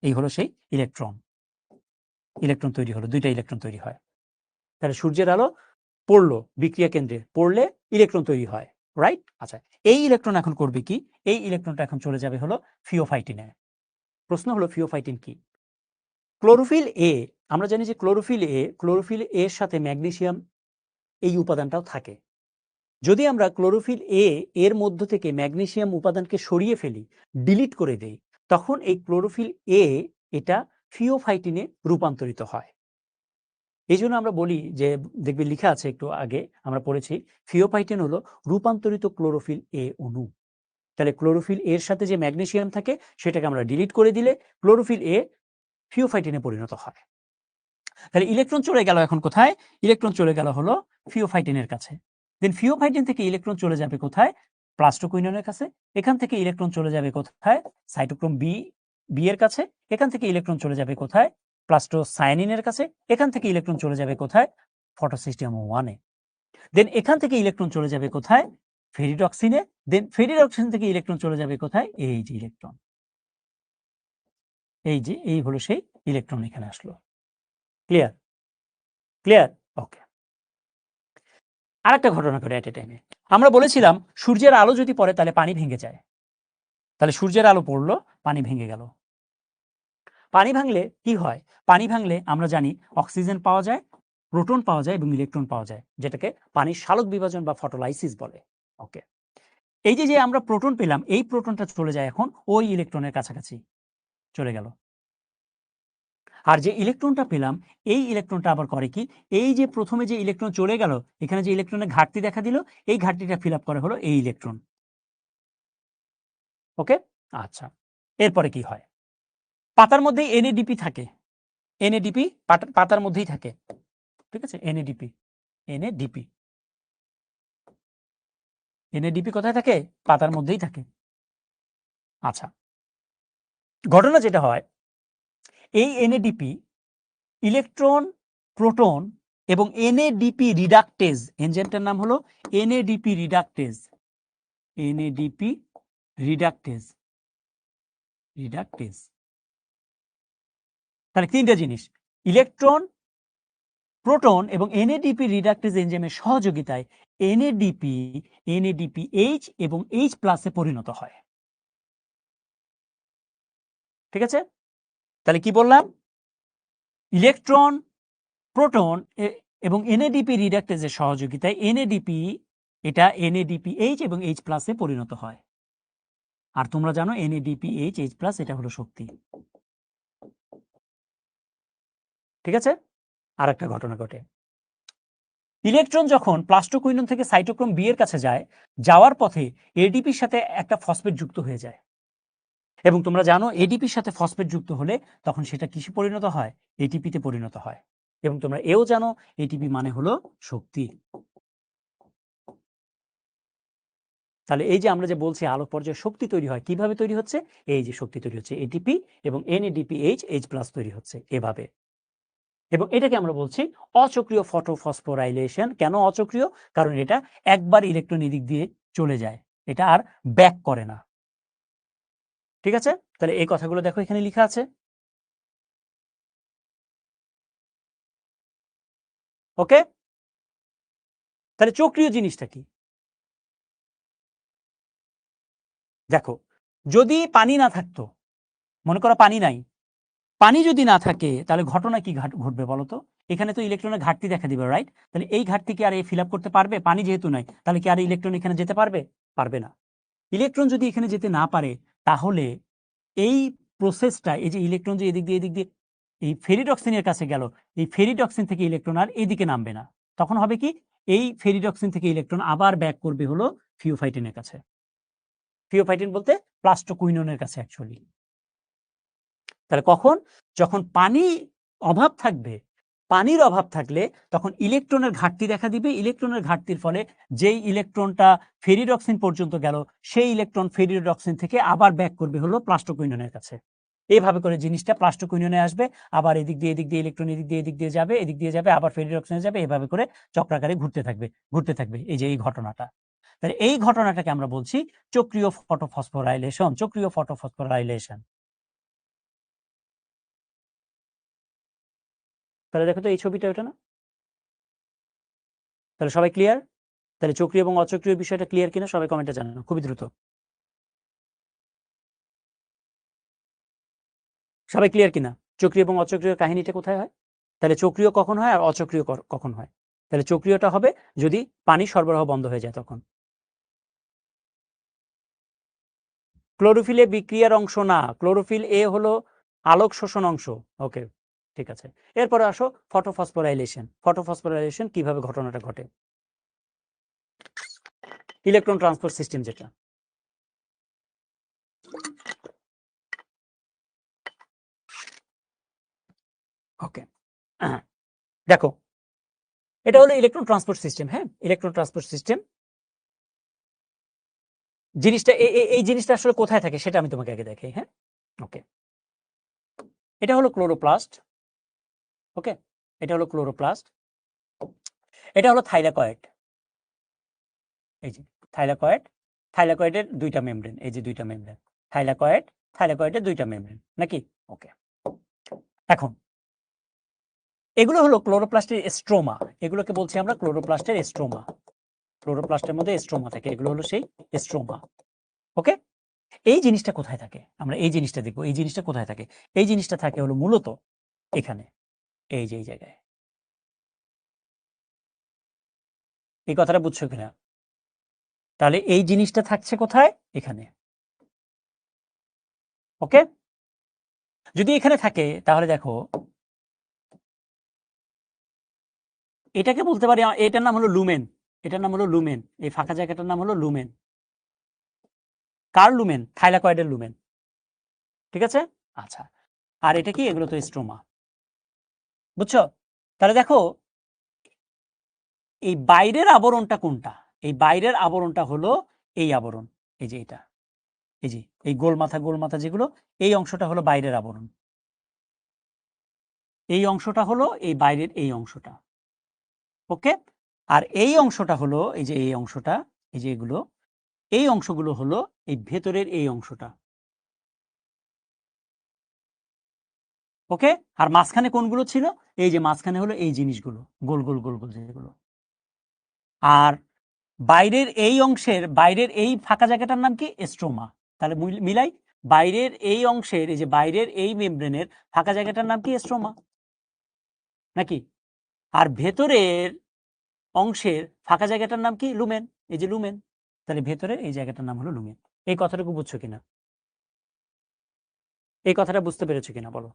[SPEAKER 1] এই হলো সেই ইলেকট্রন তৈরি হলো, দুইটা ইলেকট্রন তৈরি হয়। তাহলে সূর্যের আলো পড়লো বিক্রিয়া কেন্দ্রে, পড়লে ইলেকট্রন তৈরি হয়, রাইট? আচ্ছা, এই ইলেকট্রন এখন করবে কি, এই ইলেকট্রনটা এখন চলে যাবে হলো ফিওফাইটিনে। প্রশ্ন হলো ফিওফাইটিন কি? ক্লোরোফিল এ, আমরা জানি যে ক্লোরোফিল এর সাথে ম্যাগনেসিয়াম এই উপাদানটাও থাকে। যদি আমরা ক্লোরোফিল এর মধ্য থেকে ম্যাগনেসিয়াম উপাদানকে সরিয়ে ফেলি, ডিলিট করে দেই, তখন এই ক্লোরোফিল এটা ফিওফাইটিনে রূপান্তরিত হয়। এই জন্য আমরা বলি যে, দেখবে লেখা আছে একটু আগে আমরা পড়েছি, ফিওফাইটিন হলো রূপান্তরিত ক্লোরোফিল এ অণু। তাহলে ক্লোরোফিল এর সাথে যে ম্যাগনেসিয়াম থাকে সেটাকে আমরা ডিলিট করে দিলে ক্লোরোফিল এ ফিওফাইটিনে পরিণত হয়। তাহলে ইলেকট্রন চলে গেল এখন কোথায়? ইলেকট্রন চলে গেল হলো ফিওফাইটিনের কাছে। দেন ফিওফাইটিন থেকে ইলেকট্রন চলে যাবে কোথায়? প্লাস্টোকুইননের কাছে। এখান থেকে ইলেকট্রন চলে যাবে কোথায়? সাইটোক্রোম বি এর কাছে। এখান থেকে ইলেকট্রন চলে যাবে কোথায়? প্লাস্টোসায়ানিনের কাছে। এখান থেকে ইলেকট্রন চলে যাবে কোথায়? ফটোসিস্টেম 1 এ। দেন এখান থেকে ইলেকট্রন চলে যাবে কোথায়? ফেরিডক্সিনে। দেন ফেরিডক্সিন থেকে ইলেকট্রন চলে যাবে কোথায়? এই যে ইলেকট্রন, এই হলো সেই ইলেকট্রন এখানে আসলো। ক্লিয়ার? ওকে। আরেকটা ঘটনা ঘটে এট এ টাইমে। আমরা বলেছিলাম সূর্যের আলো যদি পড়ে তাহলে পানি ভেঙে যায়। তাহলে সূর্যের আলো পড়লো, পানি ভেঙে গেল। পানি ভাঙলে কি হয়? পানি ভাঙলে আমরা জানি অক্সিজেন পাওয়া যায়, প্রোটন পাওয়া যায় এবং ইলেকট্রন পাওয়া যায়, যেটাকে পানির সালোক বিভাজন বা ফটোলাইসিস বলে। ওকে। এই যে আমরা প্রোটন পেলাম, এই প্রোটনটা চলে যায় এখন ওই ইলেকট্রনের কাছাকাছি চলে গেল। আর যে ইলেকট্রনটা পেলাম, এই ইলেকট্রনটা আবার করে কি, এই যে প্রথমে যে ইলেকট্রন চলে গেল, এখানে যে ইলেকট্রনের ঘাটতি দেখা দিল, এই ঘাটতিটা ফিল আপ করে হলো এই ইলেকট্রন। ওকে, আচ্ছা, এরপরে কি হয়? পাতার মধ্যে এনএডিপি থাকে, এনএডিপি পাতার মধ্যেই থাকে, ঠিক আছে? এনএডিপি কোথায় থাকে? পাতার মধ্যেই থাকে। আচ্ছা, ঘটনা যেটা হয়, এই এনএডিপি ইলেকট্রন, প্রোটন এবং এনএডিপি রিডাকটেজ, এনজাইমটার নাম হলো এনএডিপি রিডাকটেজ। তাহলে তিনটা জিনিস, ইলেকট্রন, প্রোটন এবং এনএডিপি রিডাকটেজ এনজাইমের সহযোগিতায় এনএডিপি এইচ এবং এইচ প্লাসে পরিণত হয়। ঠিক আছে? তাহলে কি বললাম? ইলেকট্রন, প্রোটন এবং এনএডিপি রিডাকটেজের সহযোগিতায় এনএডিপি এইচ এবং এইচ প্লাসে পরিণত হয়। আর তোমরা জানো এনএডিপি এইচ প্লাস এটা হলো শক্তি। ঠিক আছে? আর একটা ঘটনা ঘটে, ইলেকট্রন যখন প্লাস্টোকুইনন থেকে সাইটোক্রোম বি এর কাছে যায়, যাওয়ার পথে এডিপির সাথে একটা ফসফেট যুক্ত হয়ে যায়, এবং তোমরা জানো এডিপির সাথে ফসফেট যুক্ত হলে তখন সেটা কিসে পরিণত হয়? এটিপিতে পরিণত হয়। এবং তোমরা এও জানো এটিপি মানে হলো শক্তি। তাহলে এই যে আমরা যে বলছি আলোক পর্যায়ে শক্তি তৈরি হয়, কিভাবে তৈরি হচ্ছে? এই যে শক্তি তৈরি হচ্ছে এটিপি এবং এনএডিপি এইচ প্লাস তৈরি হচ্ছে এভাবে। এবং এটাকে আমরা বলছি অচক্রীয় ফটোফসফোরাইলেশন। কেন অচক্রীয়? কারণ এটা একবার ইলেকট্রন এদিক দিয়ে চলে যায়, এটা আর ব্যাক করে না। ঠিক আছে? তাহলে এই কথাগুলো দেখো এখানে লেখা আছে। ওকে, তাহলে চক্রীয় জিনিসটা কি? দেখো, যদি পানি না থাকতো, মনে করো পানি নাই, পানি যদি না থাকে তাহলে ঘটনা কি ঘটবে বলো তো? এখানে তো ইলেকট্রনের ঘাটতি দেখা দিবে, রাইট? তাহলে এই ঘাটতি কি আর ফিল আপ করতে পারবে? পানি যেহেতু নাই, তাহলে কি আর ইলেকট্রন এখানে যেতে পারবে? পারবে না। ইলেকট্রন যদি এখানে যেতে না পারে, তাহলে এই প্রসেসটা, এই যে ইলেকট্রন যে এদিক দিয়ে এই ফেরিডক্সিনের কাছে গেল, এই ফেরিডক্সিন থেকে ইলেকট্রন আর এদিকে নামবে না। তখন হবে কি, এই ফেরিডক্সিন থেকে ইলেকট্রন আবার ব্যাক করবে হলো ফিওফাইটিনের কাছে। ফিওফাইটিন বলতে প্লাস্টোকুইননের কাছে অ্যাকচুয়ালি। তাহলে কখন? যখন পানি অভাব থাকবে, পানির অভাব থাকলে তখন ইলেকট্রনের ঘাটতি দেখা দিবে। ইলেকট্রনের ঘাটতির ফলে যেই ইলেকট্রনটা ফেরিডক্সিন পর্যন্ত গেল, সেই ইলেকট্রন ফেরিডক্সিন থেকে আবার ব্যাক করবে হলো প্লাস্টোকুইননের কাছে। এইভাবে করে জিনিসটা প্লাস্টোকুইননে আসবে, আবার এদিক দিয়ে ইলেকট্রন এদিক দিয়ে যাবে, আবার ফেরিডক্সিনে যাবে, এভাবে করে চক্রাকারে ঘুরতে থাকবে এই যে এই ঘটনাটা। তাহলে এই ঘটনাটাকে আমরা বলছি চক্রীয় ফটোফসফোরাইলেশন। তাহলে দেখো তো এই ছবিটা ওটা না? তাহলে সবাই ক্লিয়ার? তাহলে চক্রীয় এবং অচক্রীয় বিষয়টা ক্লিয়ার কিনা সবাই কমেন্টে জানানো খুবই দ্রুত। সবাই ক্লিয়ার কিনা? চক্রীয় এবং অচক্রীয় কাহিনীটা কোথায় হয়? তাহলে চক্রীয় কখন হয় আর অচক্রীয় কখন হয়? তাহলে চক্রীয়টা হবে যদি পানি সরবরাহ বন্ধ হয়ে যায় তখন। ক্লোরোফিল এ বিক্রিয়ার অংশ না, ক্লোরোফিল এ হলো আলোক শোষণ অংশ। ওকে, ঠিক আছে। এরপরে আসো ফটোফসফোরাইলেশন কিভাবে ঘটনাটা ঘটে? ইলেকট্রন ট্রান্সপোর্ট সিস্টেম যেটা, ওকে দেখো এটা হলো ইলেকট্রন ট্রান্সপোর্ট সিস্টেম। হ্যাঁ, ইলেকট্রন ট্রান্সপোর্ট সিস্টেম জিনিসটা এই জিনিসটা আসলে কোথায় থাকে সেটা আমি তোমাকে আগে দেখাই। হ্যাঁ, ওকে, এটা হলো ক্লোরোপ্লাস্ট। ওকে, এটা হলো ক্লোরোপ্লাস্ট, এটা হলো থাইলাকয়েড। এই যে থাইলাকয়েডের দুইটা মেমব্রেন, এই যে দুইটা মেমব্রেন, থাইলাকয়েডের দুইটা মেমব্রেন নাকি? ওকে, এখন এগুলো হলো ক্লোরোপ্লাস্টের স্ট্রোমা। এগুলোকে বলছি আমরা ক্লোরোপ্লাস্টের স্ট্রোমা। ক্লোরোপ্লাস্টের মধ্যে স্ট্রোমা থাকে, এগুলো হলো সেই স্ট্রোমা। ওকে, এই জিনিসটা কোথায় থাকে আমরা এই জিনিসটা দেখবো। এই জিনিসটা কোথায় থাকে? এই জিনিসটা থাকে হলো মূলত এখানে, এই যে এই জায়গায়। এই কথাটা বুঝছো কিনা? তাহলে এই জিনিসটা থাকছে কোথায়? এখানে। ওকে, যদি এখানে থাকে তাহলে দেখো এটাকে বলতে পারি, এটার নাম হলো লুমেন। এটার নাম হলো লুমেন, এই ফাঁকা জায়গাটার নাম হলো লুমেন। কার লুমেন? থাইলাকয়েডের লুমেন। ঠিক আছে, আচ্ছা। আর এটা কি? এগুলো তো স্ট্রোমা। বুঝছো? তাহলে দেখো এই বাইরের আবরণটা কোনটা? এই বাইরের আবরণটা হলো এই আবরণ, এই যে এটা, এই যে এই গোল মাথা যেগুলো, এই অংশটা হলো বাইরের আবরণ। এই অংশটা হলো এই বাইরের এই অংশটা। ওকে, আর এই অংশটা হলো এই যে এই অংশটা, এই যে এগুলো, এই অংশগুলো হলো এই ভেতরের এই অংশটা। ওকে, আর মাঝখানে কোনগুলো ছিল? এই যে মাঝখানে হলো এই জিনিসগুলো, গোল গোল গোল গোল যেগুলো। আর বাইরের এই অংশের বাইরের এই ফাঁকা জায়গাটার নাম কি? স্ট্রোমা। তাহলে মিলাই, বাইরের এই অংশের এই যে বাইরের এই মেমব্রেনের ফাঁকা জায়গাটার নাম কি? স্ট্রোমা নাকি? আর ভেতরের অংশের ফাঁকা জায়গাটার নাম কি? লুমেন। এই যে লুমেন। তাহলে ভেতরের এই জায়গাটার নাম হলো লুমেন। এই কথাটুকু বুঝছো কিনা? এই কথাটা বুঝতে পেরেছো কিনা বলো?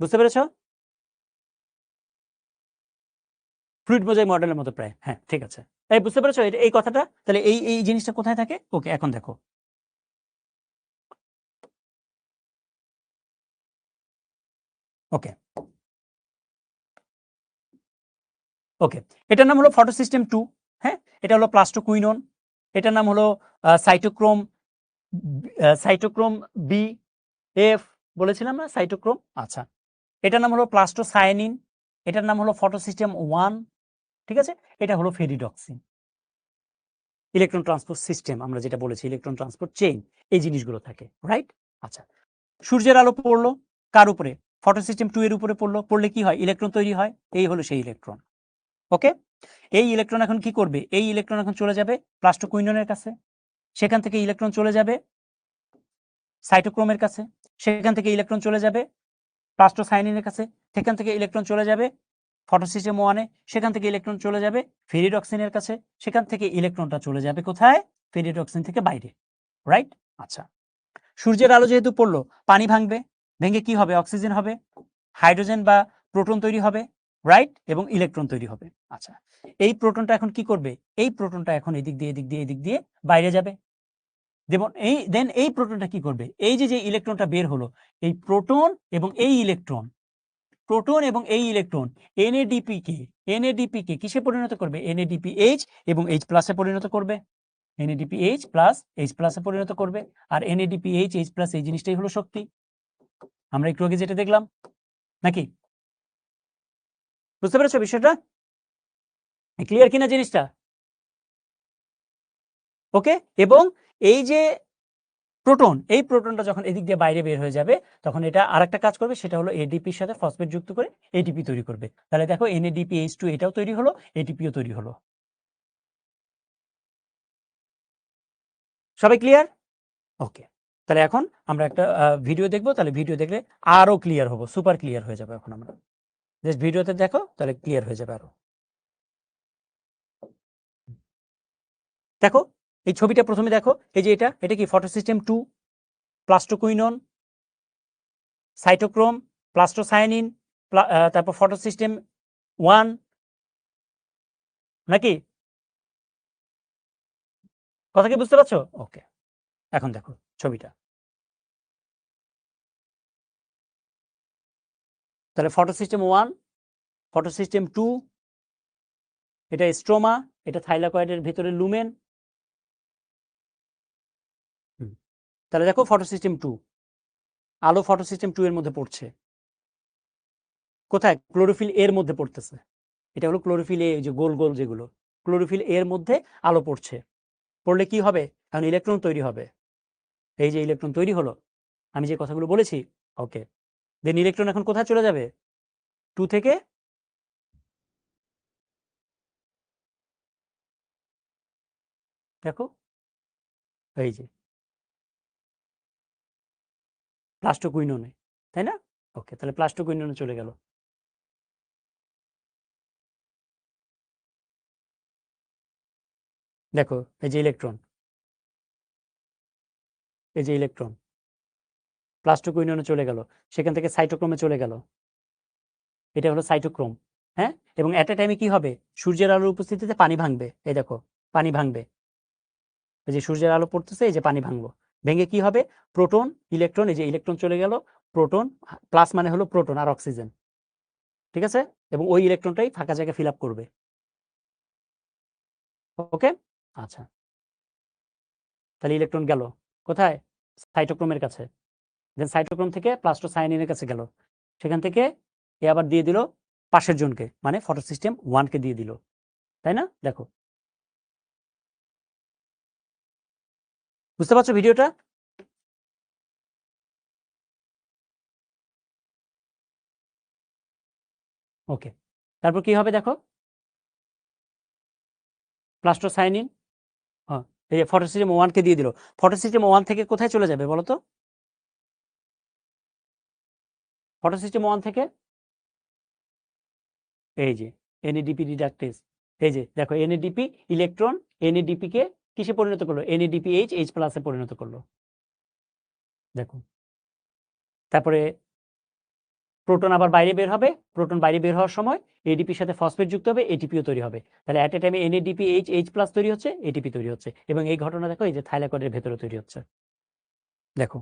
[SPEAKER 1] বুঝতে পেরেছো? ফ্লুইড মোজাইক মডেলের মতো প্রায়। হ্যাঁ, ঠিক আছে। এই বুঝতে পেরেছো এই কথাটা? তাহলে এই জিনিসটা কোথায় থাকে? ওকে, এখন দেখো ওকে ওকে এটার নাম হলো ফটোসিস্টেম 2। হ্যাঁ, এটা হলো প্লাস্টোকুইনন। এটার নাম হলো সাইটোক্রোম বি এফ বলেছিলাম না, সাইটোক্রোম। আচ্ছা, এটার নাম হলো প্লাস্টোসায়ানিন। এটার নাম হলো ফটোসিস্টেম 1। ঠিক আছে, এটা হলো ফেরিডক্সিন। ইলেকট্রন ট্রান্সপোর্ট সিস্টেম আমরা যেটা বলেছি, ইলেকট্রন ট্রান্সপোর্ট চেইন, এই জিনিসগুলো থাকে, রাইট? আচ্ছা, সূর্যের আলো পড়লো কার উপরে? ফটোসিস্টেম 2 এর উপরে পড়লো। পড়লে কি হয়? ইলেকট্রন তৈরি হয়। এই হলো সেই ইলেকট্রন। ওকে, এই ইলেকট্রন এখন কি করবে? এই ইলেকট্রন এখন চলে যাবে প্লাস্টোকুইননের কাছে। সেখান থেকে ইলেকট্রন চলে যাবে সাইটোক্রোমের কাছে। সেখান থেকে ইলেকট্রন চলে যাবে প্লাস্টোসায়ানিনের কাছে। সেখান থেকে ইলেকট্রন চলে যাবে ফটোসিস্টেম 1 এ। সেখান থেকে ইলেকট্রন চলে যাবে ফেরিডক্সিনের কাছে। সেখান থেকে ইলেকট্রনটা চলে যাবে কোথায়? ফেরিডক্সিন থেকে বাইরে, রাইট? আচ্ছা, সূর্যের আলো যেহেতু পড়লো, পানি ভাঙবে, ভেঙে কি হবে? অক্সিজেন হবে, হাইড্রোজেন বা প্রোটন তৈরি হবে, রাইট? এবং ইলেকট্রন তৈরি হবে। আচ্ছা, এই প্রোটনটা এখন কি করবে? এই প্রোটনটা এখন এদিক দিয়ে বাইরে যাবে। যেমন এই প্রোটনটা কি করবে? এই যে ইলেকট্রনটা বের হলো, এই প্রোটন এবং এই ইলেকট্রন প্রোটন এবং এই ইলেকট্রন এনএডিপি কে কিসে পরিণত করবে? NADPH এবং H প্লাসে পরিণত করবে। NADPH প্লাস H প্লাসে পরিণত করবে। আর NADPH H প্লাস এই জিনিসটাই হলো শক্তি। আমরা একটু আগে যেটা দেখলাম, নাকি? বুঝতে পেরেছো বিষয়টা? ক্লিয়ার কিনা জিনিসটা? ওকে। এবং এই যে প্রোটন, এই প্রোটনটা যখন এদিক দিয়ে বাইরে বের হয়ে যাবে তখন এটা আরেকটা কাজ করবে, সেটা হলো এডিপির সাথে ফসফেট যুক্ত করে এটিপি তৈরি করবে। তাহলে দেখো NADPH2 এটাও তৈরি হলো, এটিপিও তৈরি হলো। সবাই ক্লিয়ার? ওকে। তাহলে এখন আমরা একটা ভিডিও দেখবো, তাহলে ভিডিও দেখলে আরো ক্লিয়ার হবো, সুপার ক্লিয়ার হয়ে যাবে। এখন আমরা জাস্ট ভিডিওতে দেখো, তাহলে ক্লিয়ার হয়ে যাবে আরো। দেখো এই ছবিটা প্রথমে দেখো, এই যে এটা কি ফটোসিস্টেম 2, প্লাস্টোকুইনন, সাইটোক্রোম, প্লাস্টোসায়ানিন, তারপর ফটোসিস্টেম 1, নাকি? কথা কি বুঝতে পারছো? ওকে। এখন দেখো ছবিটা, তাহলে ফটোসিস্টেম 1, ফটোসিস্টেম 2, এটা স্ট্রোমা, এটা থাইলাকয়েডের ভিতরে লুমেন। তাহলে দেখো ফটোসিস্টেম 2, আলো ফটোসিস্টেম 2 এর মধ্যে পড়ছে। কোথায়? ক্লোরোফিল এর মধ্যে পড়তেছে। এটা হলো ক্লোরোফিল এ, যে গোল গোল যেগুলো, ক্লোরোফিল এর মধ্যে আলো পড়ছে। পড়লে কি হবে? এখন ইলেকট্রন তৈরি হবে। এই যে ইলেকট্রন তৈরি হলো, আমি যে কথাগুলো বলেছি। ওকে। দেন ইলেকট্রন এখন কোথায় চলে যাবে? 2 থেকে দেখো এই যে প্লাস্টোকুইননে, তাই না? ওকে, তাহলে প্লাস্টোকুইননে চলে গেল। দেখো এই যে ইলেকট্রন, এই যে ইলেকট্রন প্লাস্টোকুইননে চলে গেল, সেখান থেকে সাইটোক্রোমে চলে গেল। এটা হলো সাইটোক্রোম। হ্যাঁ, এবং এট এ টাইমে কি হবে? সূর্যের আলোর উপস্থিতিতে পানি ভাঙবে। এই দেখো পানি ভাঙবে, এই যে সূর্যের আলো পড়তেছে, এই যে পানি ভাঙলো। ভেঙে কি হবে? প্রোটন, ইলেকট্রন, এই যে ইলেকট্রন চলে গেল, প্রোটন প্লাস মানে হলো প্রোটন আর অক্সিজেন, ঠিক আছে? এবং ওই ইলেকট্রনটাই ফাঁকা জায়গা ফিল আপ করবে। ওকে, আচ্ছা। তাহলে ইলেকট্রন গেল কোথায়? সাইটোক্রোমের কাছে। দেন সাইটোক্রোম থেকে প্লাস্টোসায়ানিনের কাছে গেল, সেখান থেকে এ আবার দিয়ে দিল পাশের জনকে, মানে ফটোসিস্টেম 1 কে দিয়ে দিল, তাই না? দেখো, বুঝতে পারছো ভিডিওটা? ওকে, তারপর কি হবে দেখো, প্লাস্টোসায়ানিন, হ্যাঁ, এই যে ফটোসিস্টেম 1 কে দিয়ে দিল। ফটোসিস্টেম 1 থেকে কোথায় চলে যাবে বলো তো? ফটোসিস্টেম 1 থেকে এই যে NADP রিডাকটেজ, এই যে দেখো NADP ইলেকট্রন NADP কে কিসে পরিণত করলো? NADPH H প্লাসে পরিণত করলো। দেখো, তারপরে প্রোটন আবার বাইরে বের হবে, প্রোটন বাইরে বের হওয়ার সময় এডিপির সাথে ফসফেট যুক্ত হবে, এটিপিও তৈরি হবে। তাহলে অ্যাট এ টাইমে NADPH H প্লাস তৈরি হচ্ছে, এটিপি তৈরি হচ্ছে, এবং এই ঘটনা দেখো এই যে থাইলাকয়েডের ভেতরে তৈরি হচ্ছে। দেখো,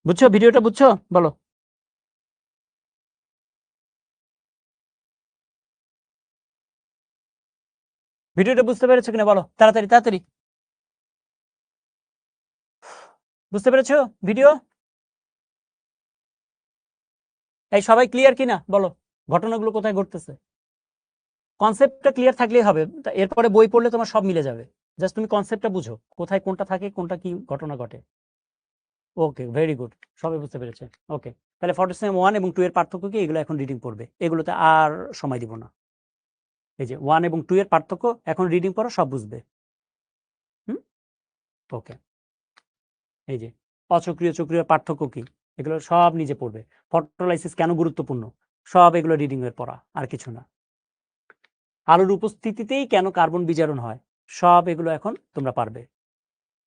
[SPEAKER 1] বুঝছো ভিডিওটা? বুঝছো? বলো। ভিডিওটা বুঝতে পেরেছো কিনা বলো, তাড়াতাড়ি তাড়াতাড়ি। বুঝতে পেরেছো ভিডিও? এই সবাই ক্লিয়ার কিনা বলো, ঘটনাগুলো কোথায় ঘটতেছে? কনসেপ্টটা ক্লিয়ার থাকলেই হবে, এরপরে বই পড়লে তোমার সব মিলে যাবে। জাস্ট তুমি কনসেপ্টটা বুঝো, কোথায় কোনটা থাকে, কোনটা কি ঘটনা ঘটে। ওকে, ভেরি গুড, সবাই বুঝতে পেরেছে। ওকে, তাহলে ফটোসিস্টেম 1 এবং 2 এর পার্থক্য কি, এগুলো এখন রিডিং পড়বে, এগুলোতে আর সময় দিব না। এই যে 1 এবং 2 এর পার্থক্য এখন রিডিং পড়ো, সব বুঝবে। হুম, ওকে। এই যে অচক্রিয় চক্রীয় পার্থক্য কি, এগুলো সব নিজে পড়বে। ফটোলাইসিস কেন গুরুত্বপূর্ণ, সব এগুলো রিডিং এর পড়া, আর কিছু না। আলোর উপস্থিতিতেই কেন কার্বন বিজারণ হয়, সব এগুলো এখন তোমরা পারবে।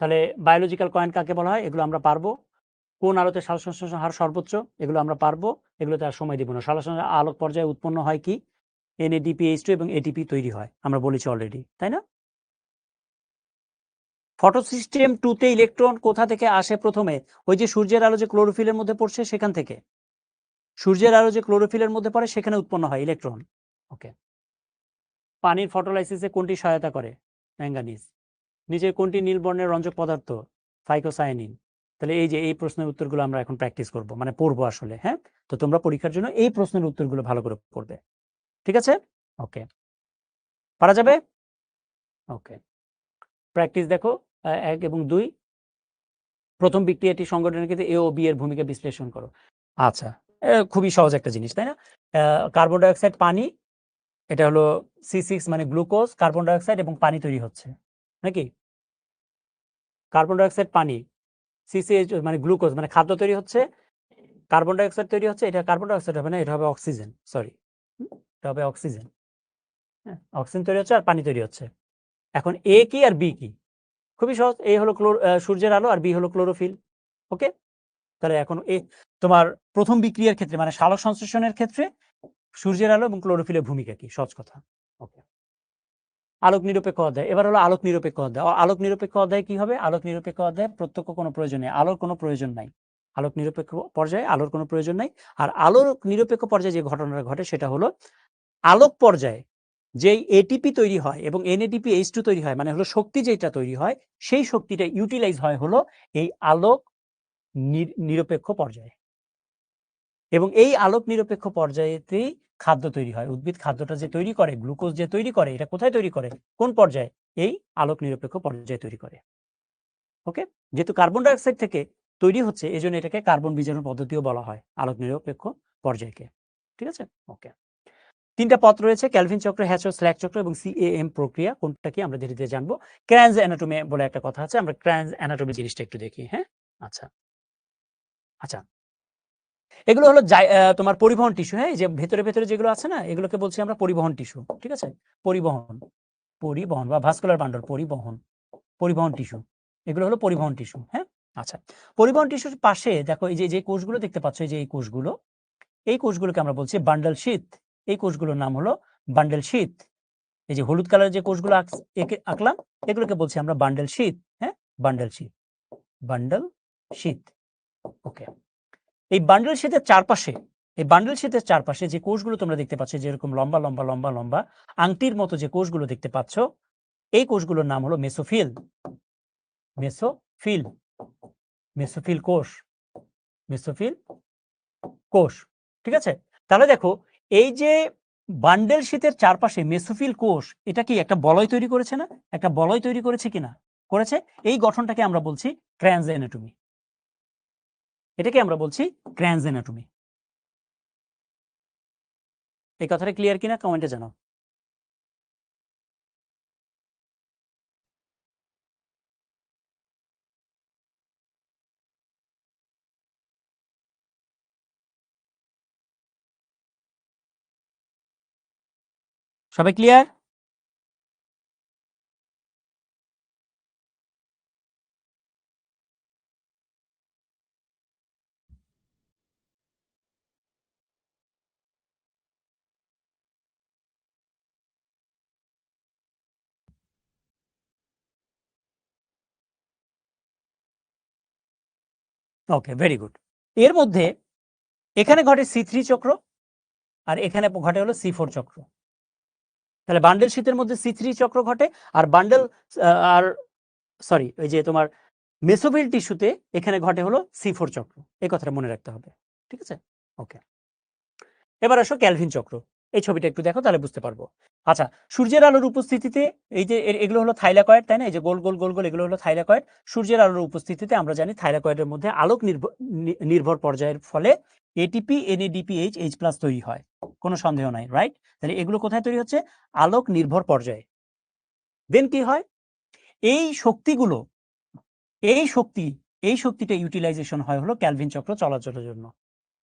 [SPEAKER 1] তাহলে বায়োলজিক্যাল কয়েন কাকে বলা হয়, এগুলো আমরা পারবো। কোন আলোতে সালোকসংশ্লেষণ হার সর্বোচ্চ, এগুলো আমরা পারবো। এগুলোতে আর সময় দিব না। সালোকসংশ্লেষণ আলোক পর্যায়ে উৎপন্ন হয় কি? NADPH2 এবং ATP তৈরি হয়, আমরা বলেছি অলরেডি, তাই না? ফটোসিস্টেম 2 তে ইলেকট্রন কোথা থেকে আসে প্রথমে? ওই যে সূর্যের আলো যে ক্লোরোফিলের মধ্যে পড়ছে সেখান থেকে। সূর্যের আলো যে ক্লোরোফিলের মধ্যে পড়ে সেখানে উৎপন্ন হয় ইলেকট্রন। ওকে। পানির ফটোলাইসিসে কোনটি সহায়তা করে? ম্যাঙ্গানিজ। নিচে কোনটি নীল বর্ণের রঞ্জক পদার্থ? ফাইকোসায়ানিন। তাহলে এই যে এই প্রশ্নের উত্তরগুলো আমরা এখন প্র্যাকটিস করব, মানে পড়বো আসলে। হ্যাঁ, তো তোমরা পরীক্ষার জন্য এই প্রশ্নের উত্তরগুলো ভালো করে পড়বে। ঠিক আছে? ওকে, পারা যাবে? ওকে, প্র্যাকটিস দেখো 1 এবং 2। প্রথম বিক্রিয়াটি সংগঠনের ক্ষেত্রে এ ও বি এর ভূমিকা বিশ্লেষণ করো। আচ্ছা, খুবই সহজ একটা জিনিস, তাই না? কার্বন ডাইঅক্সাইড, পানি, এটা হলো C6 মানে গ্লুকোজ, কার্বন ডাইঅক্সাইড এবং পানি তৈরি হচ্ছে নাকি? কার্বন ডাইঅক্সাইড, পানি, CCH মানে গ্লুকোজ মানে খাদ্য তৈরি হচ্ছে, কার্বন ডাইঅক্সাইড তৈরি হচ্ছে। এটা কার্বন ডাইঅক্সাইড হবে না, এটা হবে অক্সিজেন। সরি, এটা হবে অক্সিজেন। হ্যাঁ, অক্সিজেন তৈরি হচ্ছে আর পানি তৈরি হচ্ছে। এখন এ কি আর বি কি? খুবই সহজ। এ হলো সূর্যের আলো আর বি হলো ক্লোরোফিল। ওকে, তাহলে এখন তোমার প্রথম বিক্রিয়ার ক্ষেত্রে মানে সালোক সংশ্লেষণের ক্ষেত্রে সূর্যের আলো এবং ক্লোরোফিলের ভূমিকা কি? সহজ কথা। ওকে, আলোক নিরপেক্ষ অধ্যায়। এবার হলো আলোক নিরপেক্ষ অধ্যায়। আলোক নিরপেক্ষ অধ্যায় কি হবে? আলোক নিরপেক্ষ অধ্যায় প্রত্যক্ষ কোনো প্রয়োজন নেই, আলোর কোনো প্রয়োজন নাই। আলোক নিরপেক্ষ পর্যায়ে আলোর কোনো প্রয়োজন নাই। আর আলোর নিরপেক্ষ পর্যায়ে যে ঘটনাটা ঘটে সেটা হলো আলোক পর্যায়ে যেই এটিপি তৈরি হয় এবং NADPH2 তৈরি হয়, মানে হলো শক্তি যেটা তৈরি হয়, সেই শক্তিটা ইউটিলাইজ হয় হলো এই আলোক নিরপেক্ষ পর্যায়ে। এবং এই আলোক নিরপেক্ষ পর্যায়েতেই খাদ্য তৈরি হয়। উদ্ভিদ খাদ্যটা যে তৈরি করে, গ্লুকোজ যে তৈরি করে, এটা কোথায় তৈরি করে? কোন পর্যায়ে? এই আলোক নিরপেক্ষ পর্যায়ে তৈরি করে। ওকে, যেহেতু কার্বন ডাইঅক্সাইড থেকে তৈরি হচ্ছে, এজন্য এটাকে কার্বন বীজাণু পদ্ধতিও বলা হয়, আলোক নিরপেক্ষ পর্যায়কে। ঠিক আছে? ওকে, 3টা পথ রয়েছে: ক্যালভিন চক্র, হ্যাচর স্ল্যাক চক্র এবং CAM প্রক্রিয়া। কোনটা কি আমরা ধীরে ধীরে জানবো। ক্র্যান্স অ্যানাটমি বলে একটা কথা আছে, আমরা ক্র্যান্স অ্যানাটমি জিনিসটা একটু দেখি। হ্যাঁ, আচ্ছা আচ্ছা, এগুলো হলো তোমার পরিবহন টিস্যু। হ্যাঁ, যে ভেতরে ভেতরে যেগুলো আছে না, এগুলোকে বলছি আমরা পরিবহন টিস্যু। ঠিক আছে, পরিবহন, পরিবহন বা ভাস্কুলার বান্ডল, পরিবহন, পরিবহন টিস্যু, এগুলো হলো পরিবহন টিস্যু। হ্যাঁ, আচ্ছা, পরিবহন টিস্যুর পাশে দেখো এই যে কোষগুলো দেখতে পাচ্ছ, এই যে এই কোষগুলো, এই কোষগুলোকে আমরা বলছি বান্ডল শীথ। এই কোষগুলোর নাম হলো বান্ডেল শীথ। এই যে হলুদ কালারের যে কোষগুলো আঁকলাম, এগুলোকে বলছি আমরা বান্ডেল শীথ। হ্যাঁ, বান্ডেল শীথ, বান্ডেল শীথ। ওকে, এই বান্ডেল শীথের চারপাশে, এই বান্ডেল শীথের চারপাশে যে কোষগুলো তোমরা দেখতে পাচ্ছ, যেরকম লম্বা লম্বা লম্বা লম্বা আংটির মতো যে কোষগুলো দেখতে পাচ্ছ, এই কোষগুলোর নাম হলো মেসোফিল। মেসোফিল, মেসোফিল কোষ, মেসোফিল কোষ। ঠিক আছে, তাহলে দেখো এই যে বান্ডেল শীতের চারপাশে মেসোফিল কোষ, এটা কি একটা বলয় তৈরি করেছে না? একটা বলয় তৈরি করেছে কিনা? করেছে। এই গঠনটাকে আমরা বলছি ক্র্যান্স অ্যানাটমি। এটাকে আমরা বলছি ক্র্যান্স অ্যানাটমি। এই কথাটা ক্লিয়ার কিনা কমেন্টে জানাও। সবাই ক্লিয়ার? ওকে, ভেরি গুড। এর মধ্যে এখানে ঘটে C3 চক্র আর এখানে ঘটে হলো C4 চক্র। তাহলে বান্ডেল শীতের মধ্যে C3 চক্র ঘটে, আর বান্ডেল আর সরি ওই যে তোমার মেসোফিল টিস্যুতে এখানে ঘটে হলো C4 চক্র। এই কথাটা মনে রাখতে হবে। ঠিক আছে, ওকে। এবার আসো ক্যালভিন চক্র। এই ছবিটা একটু দেখো, তাহলে বুঝতে পারবো। আচ্ছা, সূর্যের আলোর উপস্থিতিতে এই যে এগুলো হলো থাইলাকয়েড, তাই না? এই যে গোল গোল গোল গোল এগুলো হলো থাইলাকয়েড। সূর্যের আলোর উপস্থিতিতে আমরা জানি থাইলাকয়েডের মধ্যে আলোক নির্ভর পর্যায়ের ফলে ATP NADPH H+ তৈরি হয়, কোনো সন্দেহ নাই, রাইট? তাহলে এগুলো কোথায় তৈরি হচ্ছে? আলোক নির্ভর পর্যায়ে। দেন কি হয়? এই শক্তিগুলো, এই শক্তিটা ইউটিলাইজেশন হয় হলো ক্যালভিন চক্র চলাচলের জন্য।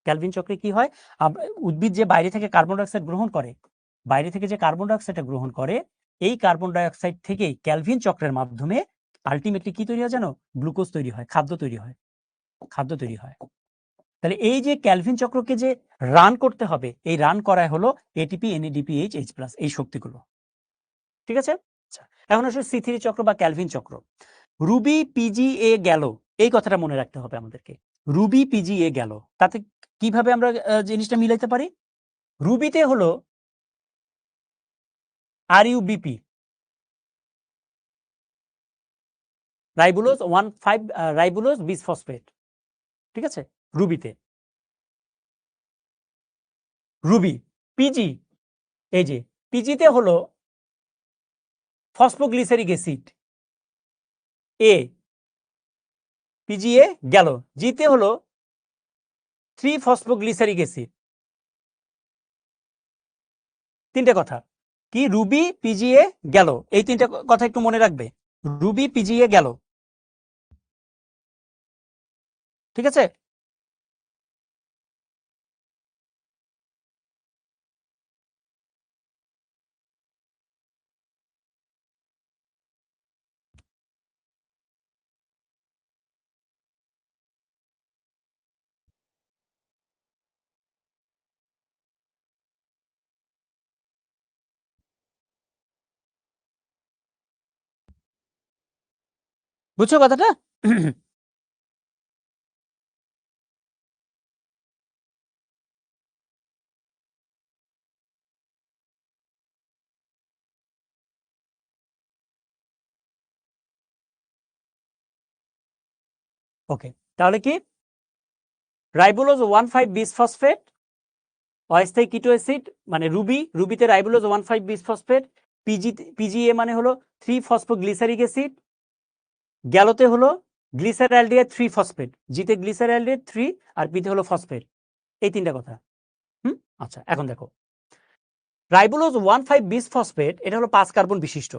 [SPEAKER 1] ক্যালভিন চক্রে কি হয়? উদ্ভিদ যে বাইরে থেকে কার্বন ডাইঅক্সাইড গ্রহণ করে, বাইরে থেকে যে কার্বন ডাইঅক্সাইডটা গ্রহণ করে, এই কার্বন ডাইঅক্সাইড থেকেই ক্যালভিন চক্রের মাধ্যমে আলটিমেটলি কি তৈরি হয় জানো? গ্লুকোজ তৈরি হয়, খাদ্য তৈরি হয়, খাদ্য তৈরি হয়। তাহলে এই যে ক্যালভিন চক্রকে যে রান করতে হবে, এই রান করায় হলো ATP NADPH H+ এই শক্তিগুলো। ঠিক আছে, আচ্ছা, এখন আসলে C3 চক্র বা ক্যালভিন চক্র। রুবি পিজিএ গেল, এই কথাটা মনে রাখতে হবে আমাদেরকে। রুবি পিজিএ গেল, তাতে কিভাবে আমরা জিনিসটা মিলাইতে পারি? রুবিতে হলো RUBP, রাইবুলোজ 1,5 রাইবুলোজ বিসফসফেট, ঠিক আছে? রুবিতে রুবি। পিজি, এই যে পিজিতে হলো ফসফোগ্লিসারিক অ্যাসিড এ, পিজিএ গেল। জিতে হলো 3 ফসফোগ্লিসারিক অ্যাসিড। তিনটে কথা কি? রুবি পিজিএ গেল, এই তিনটা কথা একটু মনে রাখবে। রুবি পিজিএ গেল, ঠিক আছে? বুঝছো কথাটা? ওকে, তাহলে কি? রাইবোলোজ 1,5 বিসফসফেট, অস্থায়ী কিটো অ্যাসিড মানে রুবি, রুবিতে রাইবোলোজ 1,5 বিসফসফেট, পিজিএ মানে হলো 3 ফসফোগ্লিসারিক অ্যাসিড, গ্যালোতে হলো গ্লিসারঅ্যালডিহাইড 3 ফসফেট, জিতে গ্লিসারঅ্যালডিহাইড 3 আর পিতে হলো ফসফেট। এই তিনটা কথা। আচ্ছা, এখন দেখো রাইবোলোজ 1,5 বিসফসফেট এটা হলো 5 কার্বন বিশিষ্ট,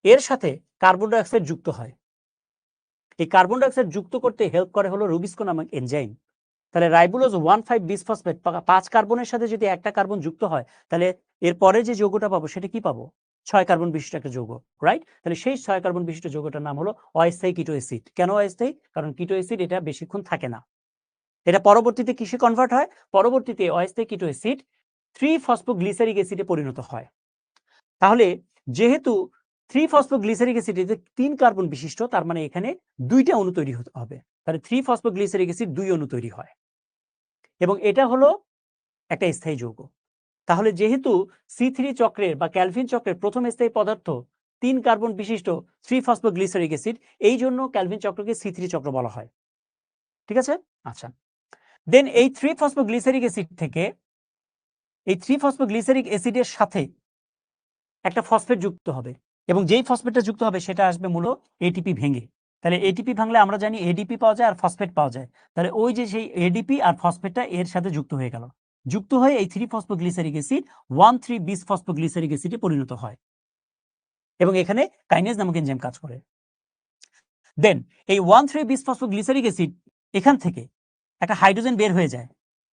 [SPEAKER 1] এর সাথে কার্বন ডাইঅক্সাইড যুক্ত হয়। এই কার্বন ডাইঅক্সাইড যুক্ত করতে হেল্প করে হলো রুবিস্কো নামক এনজাইম। তাহলে রাইবোলোজ 1,5 বিসফসফেট 5 কার্বনের সাথে যদি একটা কার্বন যুক্ত হয়, তাহলে এর পরে যে যৌগটা পাবো সেটা কি পাবো? 6 কার্বন বিশিষ্ট একটা যৌগ, রাইট? তাহলে সেই 6 কার্বন বিশিষ্ট যৌগটার নাম হলো অস্থায়ী কিটো অ্যাসিড। কেন অস্থায়ী? কারণ কিটো অ্যাসিড এটা বেশিক্ষণ থাকে না। এটা পরবর্তীতে কিসে কনভার্ট হয়? পরবর্তীতে অস্থায়ী কিটো অ্যাসিড 3 ফসফোগ্লিসারিক অ্যাসিডে পরিণত হয়। তাহলে যেহেতু 3 ফসফোগ্লিসারিক অ্যাসিড এতে 3 কার্বন বিশিষ্ট, তার মানে এখানে 2টা অণু তৈরি হতে হবে। তাহলে 3 ফসফোগ্লিসারিক অ্যাসিড 2 অণু তৈরি হয় এবং এটা হলো একটা স্থায়ী যৌগ। তাহলে যেহেতু C3 চক্রের বা ক্যালভিন চক্রের প্রথম স্থায়ী পদার্থ 3 কার্বন বিশিষ্ট 3 ফসফোগ্লিসারিক অ্যাসিড, এই জন্য ক্যালভিন চক্রকে C3 চক্র বলা হয়, ঠিক আছে? আচ্ছা, দেন এই 3 ফসফোগ্লিসারিক অ্যাসিড থেকে এই 3 ফসফোগ্লিসারিক অ্যাসিডের সাথে একটা ফসফেট যুক্ত হবে এবং যেই ফসফেটটা যুক্ত হবে সেটা আসবে মূল এটিপি ভেঙে। তাহলে এটিপি ভাঙলে আমরা জানি এডিপি পাওয়া যায় আর ফসফেট পাওয়া যায়। তাহলে ওই যে সেই এডিপি আর ফসফেটটা এর সাথে যুক্ত হয়ে গেল, যুক্ত হয়ে এই 3 ফসফোগ্লিসারিক অ্যাসিড 1,3 বিস ফসফোগ্লিসারিক অ্যাসিডে পরিণত হয় এবং এখানে কাইনেজ নামক এনজাইম কাজ করে। দেন এই 1,3 বিস ফসফোগ্লিসারিক অ্যাসিড এখান থেকে একটা হাইড্রোজেন বের হয়ে যায়,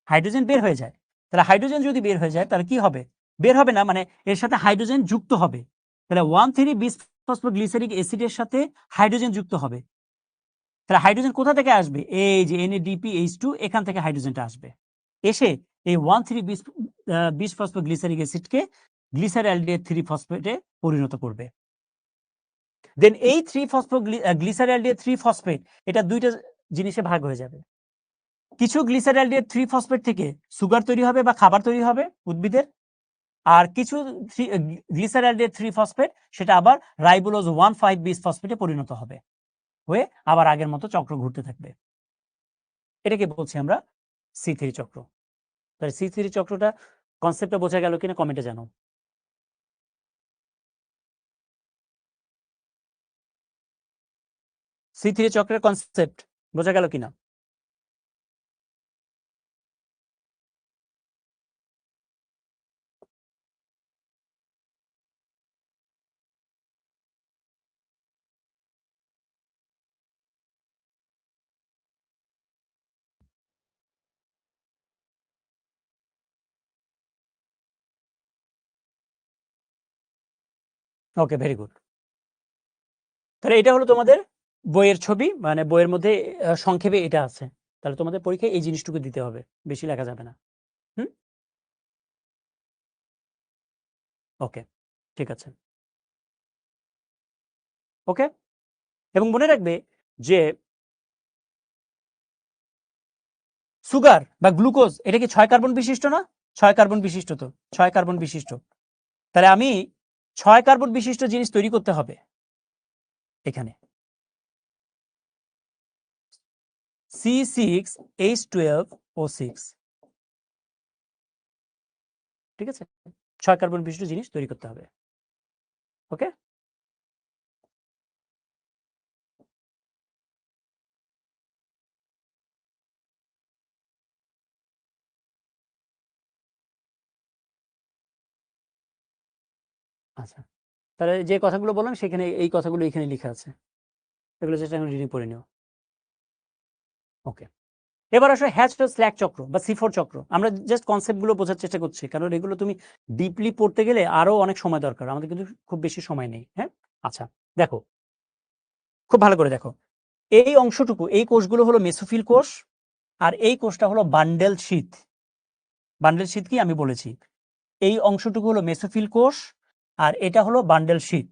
[SPEAKER 1] হাইড্রোজেন বের হয়ে যায়। তাহলে হাইড্রোজেন যদি বের হয়ে যায় তাহলে কি হবে? বের হবে না, মানে এর সাথে হাইড্রোজেন যুক্ত হবে। তাহলে 1,3 বিস ফসফোগ্লিসারিক অ্যাসিডের সাথে হাইড্রোজেন যুক্ত হবে। তাহলে হাইড্রোজেন কোথা থেকে আসবে? এই যে NADPH2, এখান থেকে হাইড্রোজেনটা আসবে, এসে এই 1,3 বিস ফসফোগ্লিসারিক অ্যাসিডকে গ্লিসারঅ্যালডিহাইড 3 ফসফেটে পরিণত করবে। দেন এই 3 গ্লিসারঅ্যালডিহাইড 3 ফসফেট এটা দুইটা জিনিসে ভাগ হয়ে যাবে। কিছু গ্লিসারঅ্যালডিহাইড 3 ফসফেট থেকে সুগার তৈরি হবে বা খাবার তৈরি হবে উদ্ভিদের, আর কিছু গ্লিসারঅ্যালডিহাইড 3 ফসফেট সেটা আবার রাইবোলোজ 1,5 বিস ফসফেটে পরিণত হবে, হয়ে আবার আগের মতো চক্র ঘুরতে থাকবে। এটাকে বলছি আমরা C3 চক্র। তাহলে C3 চক্রটা কনসেপ্টটা বোঝা গেল কিনা কমেন্টে জানাও। C3 চক্রের কনসেপ্ট বোঝা গেল কিনা? ওকে, ভেরি গুড। তাহলে এটা হলো তোমাদের বইয়ের ছবি, মানে বইয়ের মধ্যে সংক্ষেপে এটা আছে। তাহলে তোমাদের পরীক্ষায় এই জিনিসটুকু দিতে হবে, বেশি লেখা যাবে না। হুম, ওকে, ঠিক আছে। ওকে, এবং মনে রাখবে যে সুগার বা গ্লুকোজ এটা কি 6 কার্বন বিশিষ্ট না? 6 কার্বন বিশিষ্ট, তো 6 কার্বন বিশিষ্ট। তাহলে আমি 6 কার্বন বিশিষ্ট জিনিস তৈরি করতে হবে এখানে। C6H12O6, ঠিক আছে? 6 কার্বন বিশিষ্ট জিনিস তৈরি করতে হবে। ওকে, আচ্ছা। তাহলে যে কথাগুলো বললাম সেখানে এই কথাগুলো এখানে লেখা আছে, এগুলো জাস্ট এখন রিডিং পড়ে নিও। ওকে, এবার আসলে হ্যাচ স্ল্যাক চক্র বা C4 চক্র। আমরা জাস্ট কনসেপ্টগুলো বোঝার চেষ্টা করছি, কারণ এগুলো তুমি ডিপলি পড়তে গেলে আরো অনেক সময় দরকার, আমাদের কিন্তু খুব বেশি সময় নেই। হ্যাঁ, আচ্ছা, দেখো খুব ভালো করে দেখো, এই অংশটুকু, এই কোষগুলো হলো মেসোফিল কোষ, আর এই কোষটা হলো বান্ডেল শীথ। বান্ডেল শীথ কি আমি বলেছি, এই অংশটুকু হলো মেসোফিল কোষ, আর এটা হলো বান্ডেল শীথ।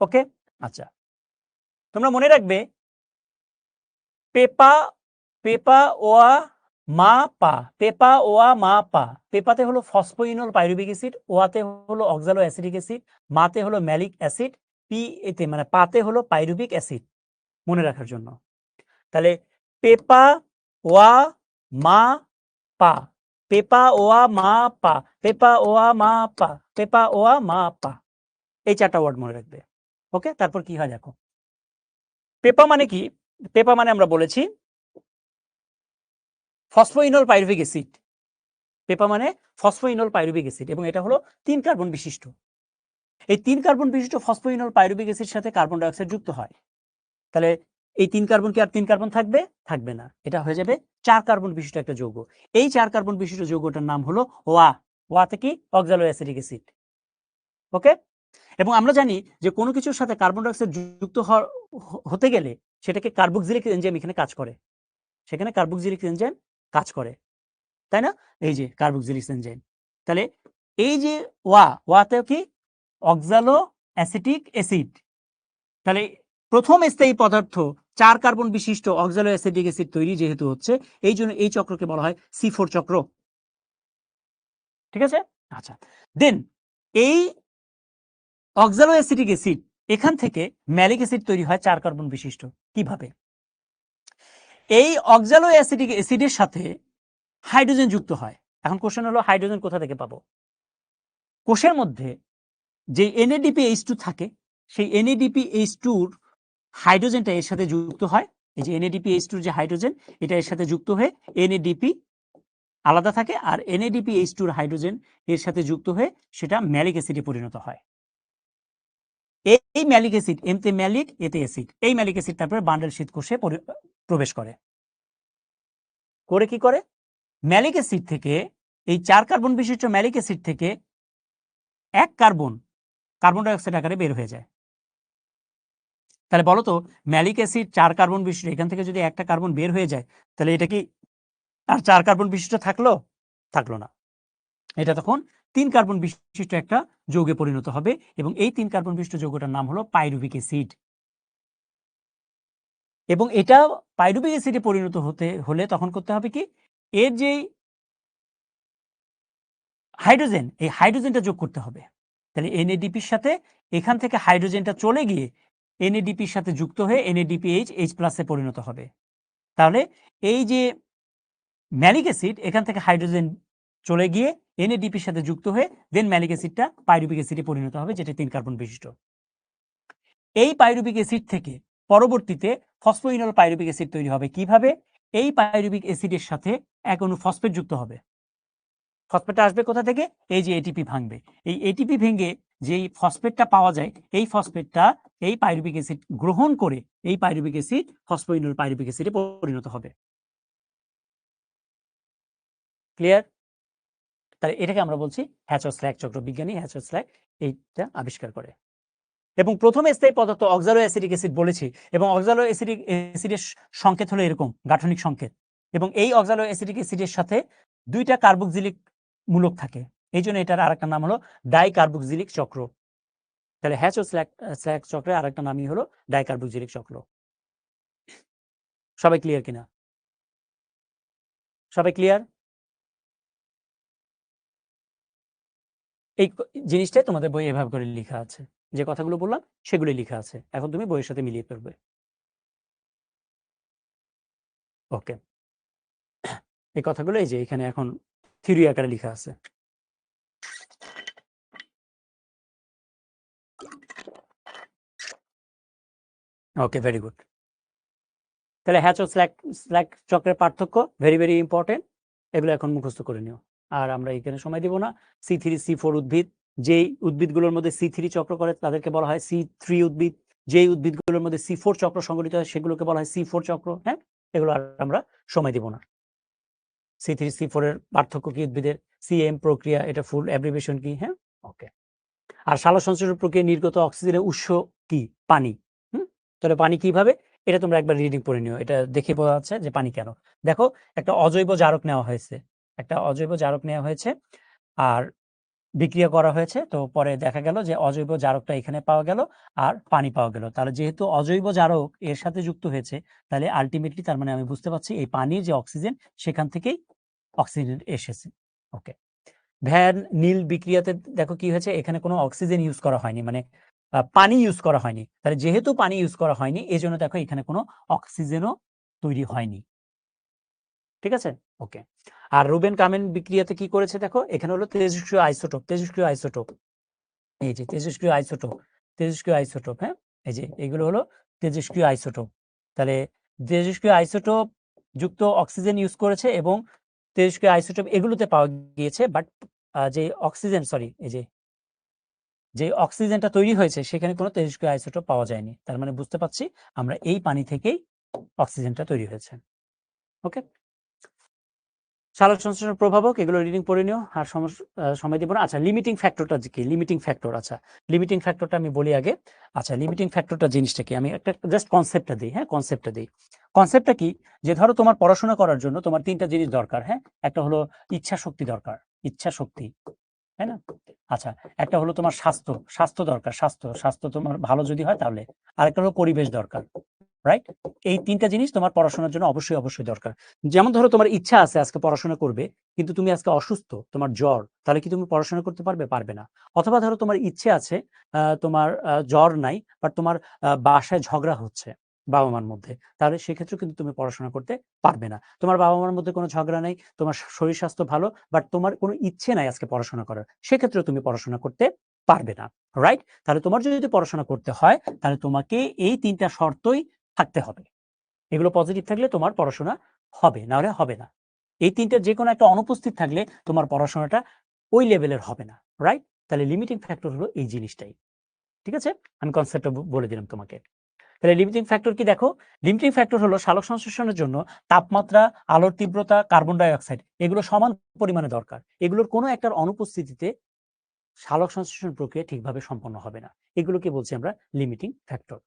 [SPEAKER 1] ওকে, আচ্ছা, তোমরা মনে রাখবে পেপা, পেপা ওয়া মা পা, পেপা ওয়া মা পা। পেপাতে হলো ফসফোইনল পাইরুভিক অ্যাসিড, ওয়াতে হলো অক্সালো অ্যাসিটিক অ্যাসিড, মাতে হলো ম্যালিক অ্যাসিড, পি এতে মানে পাতে হলো পাইরুভিক অ্যাসিড, মনে রাখার জন্য। তাহলে পেপা ওয়া মা পা, পেপা ওয়া মা পা, পেপা ওয়া মা পা, পেপা ওয়া মা পা, এই 4টা ওয়ার্ড মনে রাখবে। ওকে, তারপর কি হয় দেখো, পেপা মানে কি? পেপা মানে আমরা বলেছি ফসফোইনল পাইরুভিক অ্যাসিড। পেপা মানে ফসফোইনল পাইরুভিক অ্যাসিড, এবং এটা হলো 3 কার্বন বিশিষ্ট। এই 3 কার্বন বিশিষ্ট ফসফোইনল পাইরুভিক অ্যাসিড সাথে কার্বন ডাই অক্সাইড যুক্ত হয়। তাহলে এই 3 কার্বন কি আর 3 কার্বন থাকবে? থাকবে না, এটা হয়ে যাবে 4 কার্বন বিশিষ্ট একটা যৌগ। এই 4 কার্বন বিশিষ্ট যৌগটার নাম হলো ওয়া। ওয়াতে কি? অক্সালো অ্যাসিটিক অ্যাসিড। ওকে, এবং আমরা জানি যে কোনো কিছুর সাথে কার্বন ডাই অক্সাইড যুক্ত হতে গেলে সেটাকে কার্বক্সিলিক এনজাইম এখানে কাজ করে, সেখানে কার্বক্সিলিক এনজাইম কাজ করে, তাই না? এই যে কার্বক্সিলিক এনজাইম। তাহলে এই যে ওয়াতে কি? অক্সালো অ্যাসিটিক অ্যাসিড। তাহলে প্রথম স্থায়ী পদার্থ 4 কার্বন বিশিষ্ট অক্সালো অ্যাসিটিক অ্যাসিড তৈরি যেহেতু হচ্ছে, এই জন্য এই চক্রকে বলা হয় C4 চক্র। ঠিক আছে, আচ্ছা। দেন এই অক্সালো অ্যাসিটিক অ্যাসিড, এখান থেকে ম্যালিক অ্যাসিড তৈরি হয় 4 কার্বন বিশিষ্ট। কিভাবে? এই অক্সালো অ্যাসিটিক অ্যাসিডের সাথে হাইড্রোজেন যুক্ত হয়। এখন কোশ্চেন হলো হাইড্রোজেন কোথা থেকে পাবো? কোষের মধ্যে যে NADPH2 থাকে, সেই NADPH2-র হাইড্রোজেনটা এর সাথে যুক্ত হয়। এই যে NADPH2-র যে হাইড্রোজেন, এটা এর সাথে যুক্ত হয়ে NADP আলাদা থাকে, আর NADPH2-র হাইড্রোজেন এর সাথে যুক্ত হয়ে সেটা ম্যালিক অ্যাসিডে পরিণত হয়। এই ম্যালিক অ্যাসিড, এমতে ম্যালিক এতে অ্যাসিড, এই ম্যালিক অ্যাসিড তারপরে বান্ডেল শীট কোষে প্রবেশ করে। করে কি করে? ম্যালিক অ্যাসিড থেকে, এই 4 কার্বন বিশিষ্ট ম্যালিক অ্যাসিড থেকে 1 কার্বন কার্বন ডাই অক্সাইড আকারে বের হয়ে যায়। তাহলে বলো তো, ম্যালিক অ্যাসিড 4 কার্বন বিশিষ্ট, এখান থেকে যদি একটা কার্বন বের হয়ে যায়, তাহলে এটা কি আর 4 কার্বন বিশিষ্ট থাকলো? থাকলো না। এটা তখন 3 কার্বন বিশিষ্ট একটা যৌগে পরিণত হবে, এবং এই 3 কার্বন বিশিষ্ট যৌগটার নাম হলো পাইরুভিক অ্যাসিড। এবং এটা পাইরুভিক অ্যাসিডে পরিণত হতে হলে তখন করতে হবে কি? এর যে হাইড্রোজেন, এই হাইড্রোজেনটা যোগ করতে হবে। তাহলে NADPর সাথে এখান থেকে হাইড্রোজেনটা চলে গিয়ে NADPর সাথে যুক্ত হয়ে NADPH H+ পরিণত হবে। তাহলে এই যে ম্যালিক অ্যাসিড, এখান থেকে হাইড্রোজেন চলে গিয়ে NADPর সাথে যুক্ত হয়ে দেন ম্যালিক অ্যাসিডটা পাইরুভিক অ্যাসিডে পরিণত হবে, যেটা 3 কার্বন বিশিষ্ট। এই পাইরুভিক অ্যাসিড থেকে পরবর্তীতে ফসফোইনল পাইরুভিক অ্যাসিড তৈরি হবে। কিভাবে? এই পাইরুভিক অ্যাসিডের সাথে এক অণু ফসফেট যুক্ত হবে। ফসফেটটা আসবে কোথা থেকে? এই যে ATP ভাঙবে, এই ATP ভেঙে যেই ফসফেটটা পাওয়া যায়, এই ফসফেটটা এই পাইরুভিক অ্যাসিড গ্রহণ করে এই পাইরুভিক অ্যাসিড ফসফোইনল পাইরুভিক অ্যাসিডে পরিণত হবে। ক্লিয়ার? তাহলে এটাকে আমরা বলছি হ্যাচ-স্ল্যাক চক্র। বিজ্ঞানী হ্যাচ-স্ল্যাক এইটা আবিষ্কার করে। এবং প্রথম স্থায়ী পদার্থ অক্সালো অ্যাসিটিক অ্যাসিড বলেছি, এবং অক্সালো অ্যাসিটিক অ্যাসিডের সংকেত হলো এরকম, গাঠনিক সংকেত। এবং এই অক্সালো অ্যাসিটিক অ্যাসিডের সাথে 2টা কার্বক্সিলিক মূলক থাকে, এই জন্য এটার আরেকটা নাম হলো ডাইকার্বক্সিলিক চক্র। তাহলে হ্যাচ ও স্ল্যাক চক্রের আরেকটা নামই হলো ডাইকার্বক্সিলিক চক্র। সবাই ক্লিয়ার কিনা? সবাই ক্লিয়ার? এই জিনিসটাই তোমাদের বই এভাবে করে লেখা আছে, যে কথাগুলো বললাম সেগুলি লেখা আছে, এখন তুমি বইয়ের সাথে মিলিয়ে ফেলবে। ওকে, এই কথাগুলো এই যে এখানে এখন থিওরি আকারে লেখা আছে। ওকে, ভেরি গুড। তাহলে হ্যাচ ও স্ল্যাক চক্রের পার্থক্য ভেরি ভেরি ইম্পর্টেন্ট, এগুলো এখন মুখস্থ করে নিও। আর আমরা এখানে সময় দিব না। C3C4 উদ্ভিদ, যেই উদ্ভিদগুলোর মধ্যে C3 চক্র করে তাদেরকে বলা হয় C3 উদ্ভিদ, যেই উদ্ভিদগুলোর মধ্যে C4 চক্র সংগঠিত হয় সেগুলোকে বলা হয় C4 চক্র। হ্যাঁ, এগুলো আর আমরা সময় দিব না। C3C4 এর পার্থক্য কি উদ্ভিদের, CM প্রক্রিয়া, এটা ফুল অ্যাব্রিভিয়েশন কি? হ্যাঁ, ওকে। আর সালোকসংশ্লেষণ প্রক্রিয়ায় নির্গত অক্সিজেনের উৎস কি? পানি। তাহলে পানি কিভাবে, এটা তোমরা একবার রিডিং পড়ে নিও, এটা দেখে বোঝা যাচ্ছে যে পানি কেন। দেখো, একটা অজৈব জারক নেওয়া হয়েছে, আর বিক্রিয়া করা হয়েছে, তো পরে দেখা গেল যে অজৈব জারকটা এখানে পাওয়া গেল আর পানি পাওয়া গেল। তাহলে যেহেতু অজৈব জারক এর সাথে যুক্ত হয়েছে, তাহলে আলটিমেটলি তার মানে আমি বুঝতে পারছি এই পানির যে অক্সিজেন সেখান থেকেই অক্সিজেন এসেছে। ওকে, ভ্যান নীল বিক্রিয়াতে দেখো কি হয়েছে, এখানে কোনো অক্সিজেন ইউজ করা হয়নি, মানে পানি ইউজ করা হয়নি। তাহলে যেহেতু পানি ইউজ করা হয়নি, এই জন্য দেখো এখানে কোনো অক্সিজেনও তৈরি হয়নি। ঠিক আছে, ওকে। আর রুবেন কামেন বিক্রিয়াতে কি করেছে দেখো, এখানে হলো তেজস্ক্রিয় আইসোটোপ, এই যে তেজস্ক্রিয় আইসোটোপ, হ্যাঁ, এই যে এগুলো হলো তেজস্ক্রিয় আইসোটোপ। তাহলে তেজস্ক্রিয় আইসোটোপ যুক্ত অক্সিজেন ইউজ করেছে এবং তেজস্ক্রিয় আইসোটোপ এগুলোতে পাওয়া গিয়েছে, বাট যে অক্সিজেন, এই যে অক্সিজেনটা তৈরি হয়েছে সেখানে কোনো তেজস্ক্রিয় আইসোটোপ পাওয়া যায়নি। তার মানে বুঝতে পারছি আমরা এই পানি থেকেই অক্সিজেনটা তৈরি হয়েছে। ওকে, সালোকসংশ্লেষণের প্রভাবক, এগুলো রিডিং পড়ে নিও, আর সময় দিব না। আচ্ছা, লিমিটিং ফ্যাক্টরটা কি? লিমিটিং ফ্যাক্টর, আচ্ছা লিমিটিং ফ্যাক্টরটা আমি বলি আগে। আচ্ছা, লিমিটিং ফ্যাক্টরটা জিনিসটা কি, আমি একটা জাস্ট কনসেপ্টটা দিই। হ্যাঁ, কনসেপ্টটা কি, যে ধরো তোমার পড়াশোনা করার জন্য তোমার তিনটা জিনিস দরকার। হ্যাঁ, একটা হলো ইচ্ছা শক্তি দরকার, তাই না? আচ্ছা, একটা হলো তোমার স্বাস্থ্য দরকার, স্বাস্থ্য তোমার ভালো যদি হয় তাহলে। আরেকটা হলো পরিবেশ দরকার, রাইট? এই তিনটা জিনিস তোমার পড়াশোনার জন্য অবশ্যই দরকার। যেমন ধরো তোমার ইচ্ছা আছে আজকে পড়াশোনা করবে, কিন্তু তুমি আজকে অসুস্থ, তোমার জ্বর, তাহলে কি তুমি পড়াশোনা করতে পারবে? পারবে না। অথবা ধরো তোমার ইচ্ছে আছে, তোমার জ্বর নাই, বাট তোমার বাসায় ঝগড়া হচ্ছে বাবা মার মধ্যে, তাহলে সেক্ষেত্রে কিন্তু তুমি পড়াশোনা করতে পারবে না। তোমার বাবা মার মধ্যে কোনো ঝগড়া নেই, তোমার শরীর স্বাস্থ্য ভালো, বাট তোমার কোনো ইচ্ছে নাই আজকে পড়াশোনা করার, সেক্ষেত্রে তুমি পড়াশোনা করতে পারবে না, রাইট? তাহলে তোমার যদি পড়াশোনা করতে হয়, তাহলে তোমাকে এই তিনটা শর্তই থাকতে হবে। এগুলো পজিটিভ থাকলে তোমার পড়াশোনা হবে, না হলে হবে না। এই তিনটার যে কোনো একটা অনুপস্থিত থাকলে তোমার পড়াশোনাটা ওই লেভেলের হবে না, রাইট? তাহলে লিমিটিং ফ্যাক্টর হলো এই জিনিসটাই। ঠিক আছে, আমি কনসেপ্টটা বলে দিলাম তোমাকে। তাহলে লিমিটিং ফ্যাক্টর কি দেখো, লিমিটিং ফ্যাক্টর হলো সালোক সংশ্লেষণের জন্য তাপমাত্রা, আলোর তীব্রতা, কার্বন ডাই অক্সাইড এগুলো সমান পরিমাণে দরকার। এগুলোর কোনো একটার অনুপস্থিতিতে সালোক সংশ্লেষণ প্রক্রিয়া ঠিকভাবে সম্পন্ন হবে না। এগুলোকে বলছি আমরা লিমিটিং ফ্যাক্টর।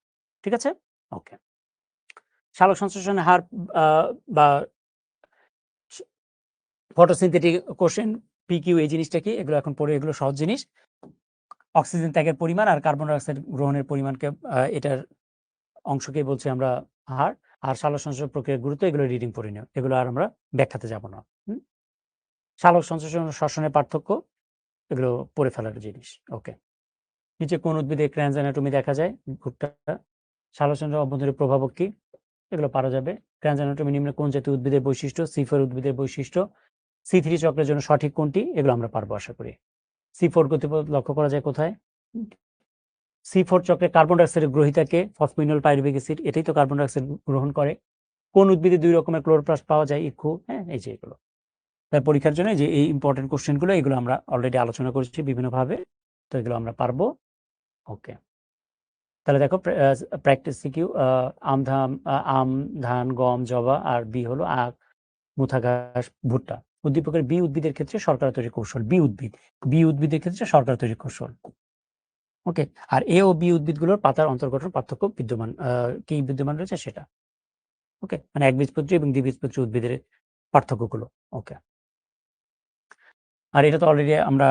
[SPEAKER 1] ঠিক আছে, ওকে। সালোক সংশ্লেষণের হার বা ফটোসিনথেটিক কোশ্চেন, পিকিউ, এই জিনিসটা কি, এগুলো এখন পড়ে, এগুলো সহজ জিনিস। অক্সিজেন ত্যাগের পরিমাণ আর কার্বন ডাই অক্সাইড গ্রহণের পরিমাণকে, এটার অংশকে বলছি আমরা হার। আর সালোক সংশ্লেষণ প্রক্রিয়ার গুরুত্ব, এগুলো রিডিং পড়ে নিও, এগুলো আর আমরা ব্যাখ্যাতে যাব না। সালোক সংশ্লেষণ শ্বসনের পার্থক্য, এগুলো পড়ে ফেলার জিনিস। ওকে, নিচে কোন উদ্ভিদে ক্র্যানজ অ্যানাটমি দেখা যায়, ভুট্টা। সালোক সংশ্লেষণ অভ্যন্তরীণ প্রভাবক কি, এগুলো পারা যাবে। ক্র্যানজ অ্যানাটমি নিম্নে কোন জাতীয় উদ্ভিদের বৈশিষ্ট্য, C4 উদ্ভিদের বৈশিষ্ট্য। C3 চক্রের জন্য সঠিক কোনটি, এগুলো আমরা পারবো আশা করি। C4 গতিপথ লক্ষ্য করা যায় কোথায়? C4 চক্রে কার্বন ডাইঅক্সাইডের গ্রহিতাকে ফসফিনল পাইরুভিক অ্যাসিড, এটাই তো কার্বন ডাইঅক্সাইড গ্রহণ করে। কোন উদ্ভিদে দুই রকমের ক্লোরোপ্লাস্ট পাওয়া যায়, ইক্ষু। হ্যাঁ, এই যে এগুলো তার পরীক্ষার জন্য যে এই ইম্পর্টেন্ট কোশ্চেনগুলো, এগুলো আমরা অলরেডি আলোচনা করেছি বিভিন্নভাবে, তো এগুলো আমরা পারবো। ওকে, তাহলে দেখো প্র্যাকটিস সিকিউ, আম, ধান, গম, জবা, আর বি হলো আখ, মুথা ঘাস, ভুট্টা। উদ্দীপকের বি উদ্ভিদের ক্ষেত্রে শর্করা তৈরি কৌশল, বি উদ্ভিদের ক্ষেত্রে শর্করা তৈরি কৌশল। ওকে, আর এ ও বি উদ্ভিদগুলোর পাতার অন্তর্গঠন পার্থক্য কি বিদ্যমান রয়েছে সেটা। ওকে, মানে একবীজপত্রী এবং দ্বিবীজপত্রী উদ্ভিদের পার্থক্যগুলো। ওকে, আর এটা তো অলরেডি আমরা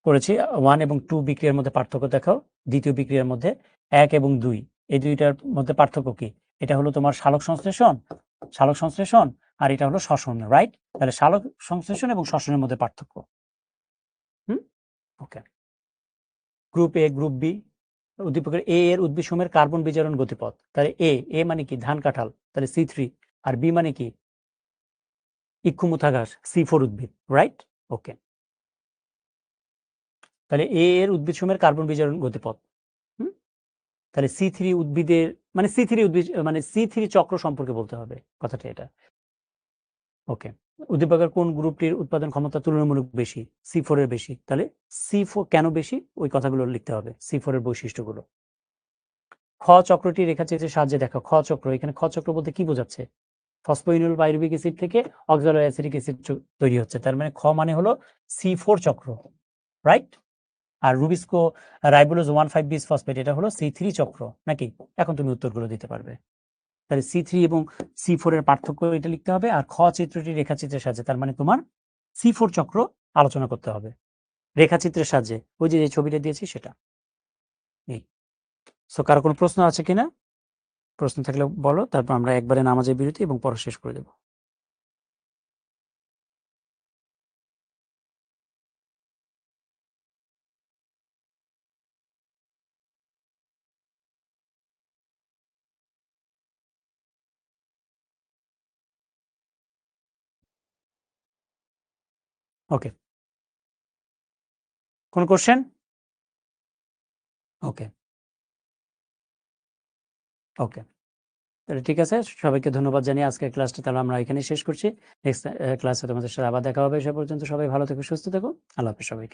[SPEAKER 1] করেছি 1 এবং 2 বিক্রিয়ার মধ্যে পার্থক্য দেখাও। দ্বিতীয় বিক্রিয়ার মধ্যে 1 এবং 2 এই দুইটার মধ্যে পার্থক্য কি? এটা হলো তোমার সালোক সংশ্লেষণ আর এটা হলো শ্বসন, রাইট? তাহলে সালোক সংশ্লেষণ এবং শ্বসনের মধ্যে পার্থক্য। ওকে। গ্রুপ এ, গ্রুপ বি, উদ্দীপকের এ এর উদ্ভিদসমূহের কার্বন বিজারণ গতিপথ। তাহলে এ মানে কি? ধান কাঁঠাল, তাহলে C3। আর বি মানে কি? ইক্ষুমুথা ঘাস, C4 উদ্ভিদ, রাইট? ওকে। তাহলে এ এর উদ্ভিদসমূহের কার্বন বিজারণ গতিপথ। তাহলে C3 উদ্ভিদের মানে C3 চক্র সম্পর্কে বলতে হবে কথাটা এটা। ওকে। উদ্দীপকের কোন গ্রুপটির উৎপাদন ক্ষমতা তুলনামূলক বেশি? C4 এর বেশি। তাহলে C4 কেন বেশি? ওই কথাগুলো লিখতে হবে, C4 এর বৈশিষ্ট্যগুলো। খ চক্রটি রেখাচিত্রের সাহায্যে দেখো। খ চক্র, এখানে খ চক্র বলতে কি বোঝাচ্ছে? ফসফোইনোল পাইরুভিক অ্যাসিড থেকে অক্সালো অ্যাসিটিক অ্যাসিড তৈরি হচ্ছে, তার মানে খ মানে হলো C4 চক্র, রাইট? আর রুবিস্কো রাইবোলোজ 1,5 বিস ফসফেট এটা হলো C3 চক্র, নাকি? এখন তুমি উত্তরগুলো দিতে পারবে। তাহলে C3 এবং C4 এর পার্থক্য এটা লিখতে হবে, আর খ চিত্রটি রেখাচিত্রের সাহায্যে, তার মানে তোমার C4 চক্র আলোচনা করতে হবে রেখাচিত্রের সাহায্যে, ওই যে ছবিটা দিয়েছি সেটা। এই সো কারো কোনো প্রশ্ন আছে কিনা? প্রশ্ন থাকলে বলো, তারপর আমরা একবারে নামাজের বিরতি এবং পড়া শেষ করে দেব। ওকে, কোন কোশ্চেন? ওকে ওকে, তাহলে ঠিক আছে, সবাইকে ধন্যবাদ জানিয়ে আজকের ক্লাসটা তাহলে আমরা এখানেই শেষ করছি। নেক্সট ক্লাসে তোমাদের সাথে আবার দেখা হবে। সে পর্যন্ত সবাই ভালো থেকো, সুস্থ থেকো। আল্লাহ হাফেজ সবাইকে।